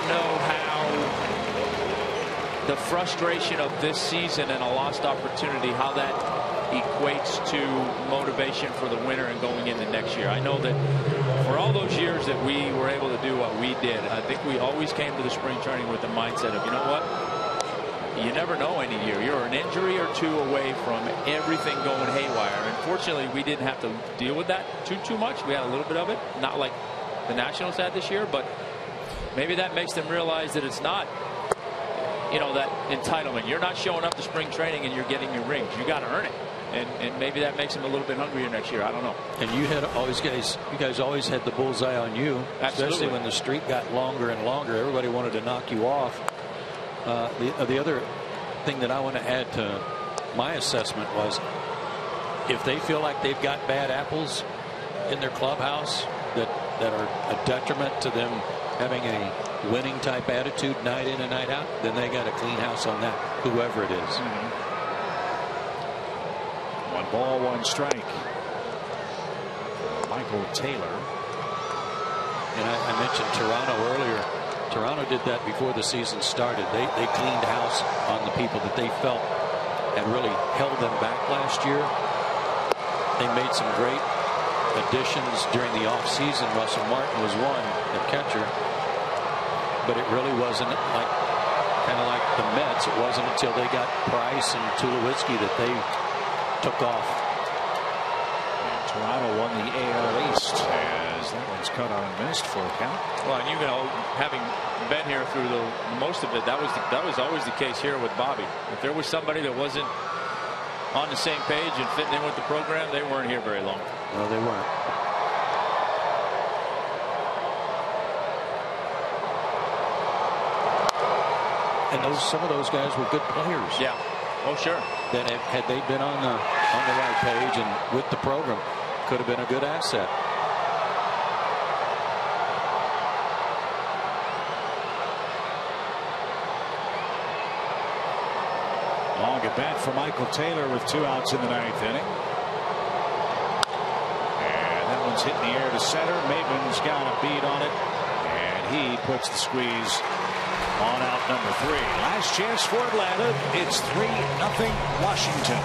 know how the frustration of this season and a lost opportunity, how that equates to motivation for the winter and going into next year. I know that for all those years that we were able to do what we did, I think we always came to the spring training with the mindset of, you know what, you never know any year. You're an injury or 2 away from everything going haywire. Unfortunately, we didn't have to deal with that too much. We had a little bit of it, not like the Nationals had this year, but maybe that makes them realize that it's not, that entitlement. You're not showing up to spring training and you're getting your rings. You got to earn it. And maybe that makes them a little bit hungrier next year. I don't know. And you guys always had the bullseye on you. Absolutely. Especially when the streak got longer and longer. Everybody wanted to knock you off. The other thing that I want to add to my assessment was, if they feel like they've got bad apples in their clubhouse that are a detriment to them having a winning type attitude night in and night out, then they got to clean house on that, whoever it is. 1 ball, 1 strike. Michael Taylor. And I mentioned Toronto earlier. Toronto did that before the season started. They cleaned house on the people that they felt had really held them back last year. They made some great additions during the offseason. Russell Martin was one, the catcher. But it really wasn't kind of like the Mets. It wasn't until they got Price and Tulowitzki that they took off. And Toronto won the AL East, as that one's cut on and missed for a count. Well, and having been here through most of it, that was always the case here with Bobby. If there was somebody that wasn't on the same page and fitting in with the program, they weren't here very long. No, they weren't. And some of those guys were good players. Yeah. Oh, sure. That had they been on the right page and with the program, could have been a good asset. for Michael Taylor with 2 outs in the 9th inning. And that one's hit in the air to center. Maven's got a beat on it, and he puts the squeeze on out number 3. Last chance for Atlanta. It's 3-0 Washington.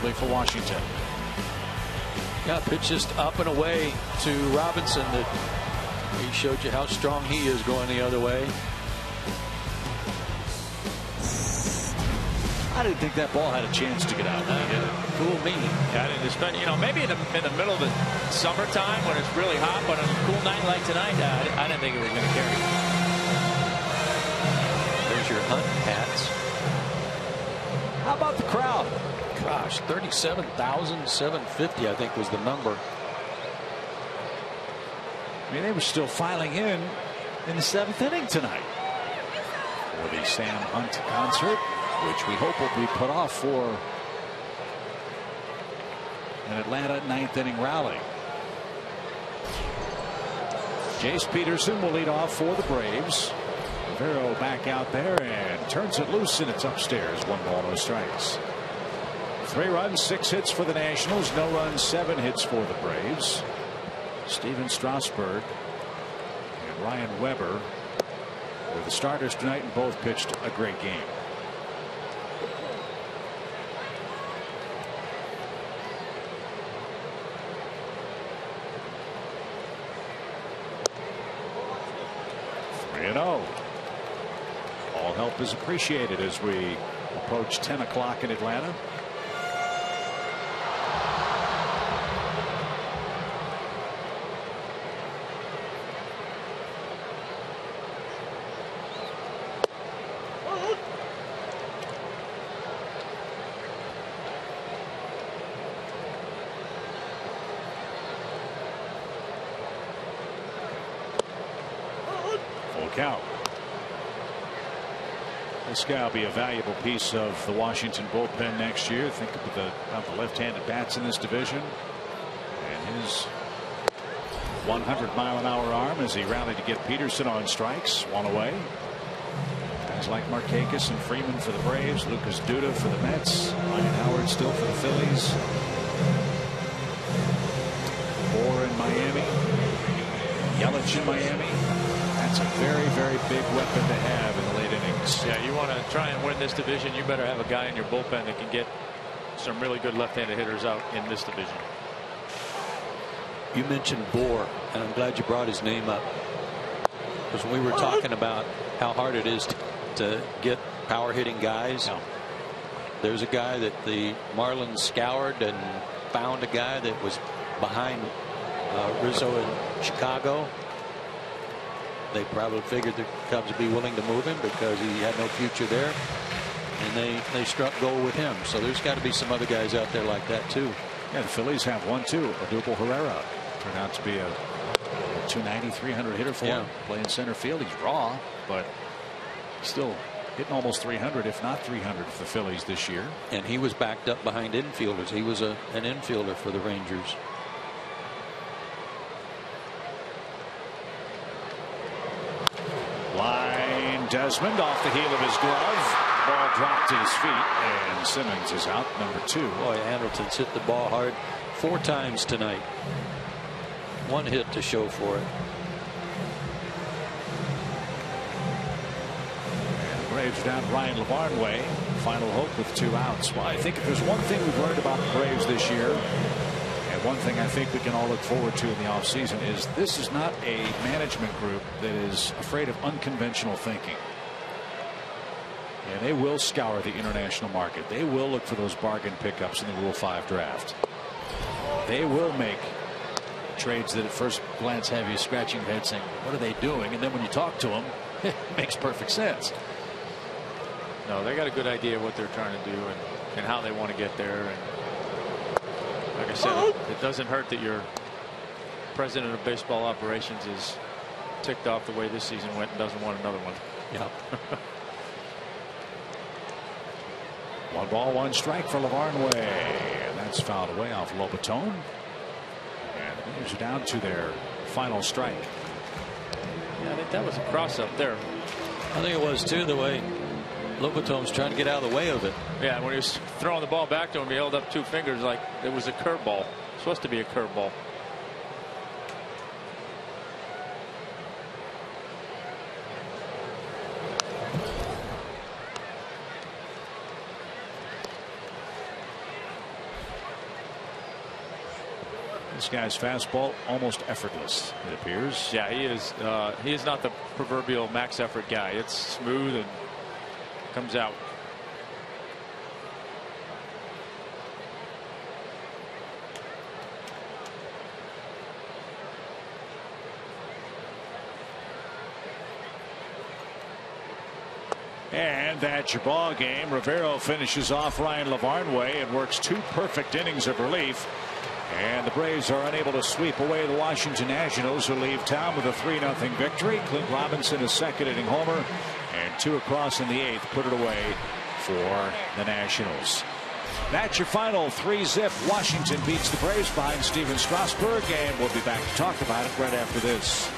For Washington. Yeah, pitch just up and away to Robinson. That he showed you how strong he is going the other way. I didn't think that ball had a chance to get out. Cool me. Yeah, I didn't expect, maybe in the middle of the summertime when it's really hot, but on a cool night like tonight, I didn't think it was going to carry. There's your Hunt hats. How about the crowd? Gosh, 37,750, I think, was the number. I mean, they were still filing in the 7th inning tonight for the Sam Hunt concert, which we hope will be put off for an Atlanta 9th inning rally. Jace Peterson will lead off for the Braves. Rivero back out there and turns it loose, and it's upstairs. 1 ball, no strikes. 3 runs, 6 hits for the Nationals. No runs, 7 hits for the Braves. Steven Strasburg and Ryan Weber were the starters tonight, and both pitched a great game. All help is appreciated as we approach 10 o'clock in Atlanta. Full count. This guy will be a valuable piece of the Washington bullpen next year. Think about the left-handed bats in this division, and his 100-mile-an-hour arm as he rallied to get Peterson on strikes. 1 away. Guys like Markakis and Freeman for the Braves, Lucas Duda for the Mets, Ryan Howard still for the Phillies, Moore in Miami, Yelich in Miami. That's a very, very big weapon to have in the late innings. Yeah, you want to try and win this division, you better have a guy in your bullpen that can get some really good left-handed hitters out in this division. You mentioned Bohr, and I'm glad you brought his name up, because when we were talking about how hard it is to get power hitting guys, there's a guy that the Marlins scoured and found, a guy that was behind Rizzo in Chicago. They probably figured the Cubs would be willing to move him because he had no future there. and they struck gold with him. So there's got to be some other guys out there like that too. Yeah, the Phillies have one too. Odubel Herrera turned out to be a 290, 300 hitter for him. Playing center field, he's raw, but still hitting almost 300, if not 300, for the Phillies this year. And he was backed up behind infielders. He was an infielder for the Rangers. Line Desmond off the heel of his glove. Ball dropped to his feet, and Simmons is out, number 2. Boy, Hamilton's hit the ball hard 4 times tonight. 1 hit to show for it. And the Braves down Ryan LaVarn way. Final hope with 2 outs. Well, I think if there's one thing we've learned about the Braves this year, and one thing I think we can all look forward to in the offseason, is this is not a management group that is afraid of unconventional thinking. And they will scour the international market. They will look for those bargain pickups in the Rule 5 draft. They will make trades that at first glance have you scratching your head saying, what are they doing? And then when you talk to them, it makes perfect sense. No, they got a good idea of what they're trying to do and how they want to get there. And like I said, it doesn't hurt that your president of baseball operations is ticked off the way this season went and doesn't want another one. Yeah. 1 ball, 1 strike for LaVarn way, and that's fouled away off Lobaton. And the Braves are down to their final strike. Yeah, I think that was a cross up there. I think it was too, the way Lobaton's trying to get out of the way of it. Yeah, when he was throwing the ball back to him, he held up 2 fingers like it was a curveball. Supposed to be a curveball. This guy's fastball almost effortless, it appears. Yeah, he is. He is not the proverbial max effort guy. It's smooth and comes out. And that's your ball game. Rivero finishes off Ryan LaVarn way and works 2 perfect innings of relief. And the Braves are unable to sweep away the Washington Nationals, who leave town with a 3-0 victory. Clint Robinson, a 2nd inning homer, and 2 across in the 8th put it away for the Nationals. That's your final 3-zip. Washington beats the Braves behind Steven Strasburg, and we'll be back to talk about it right after this.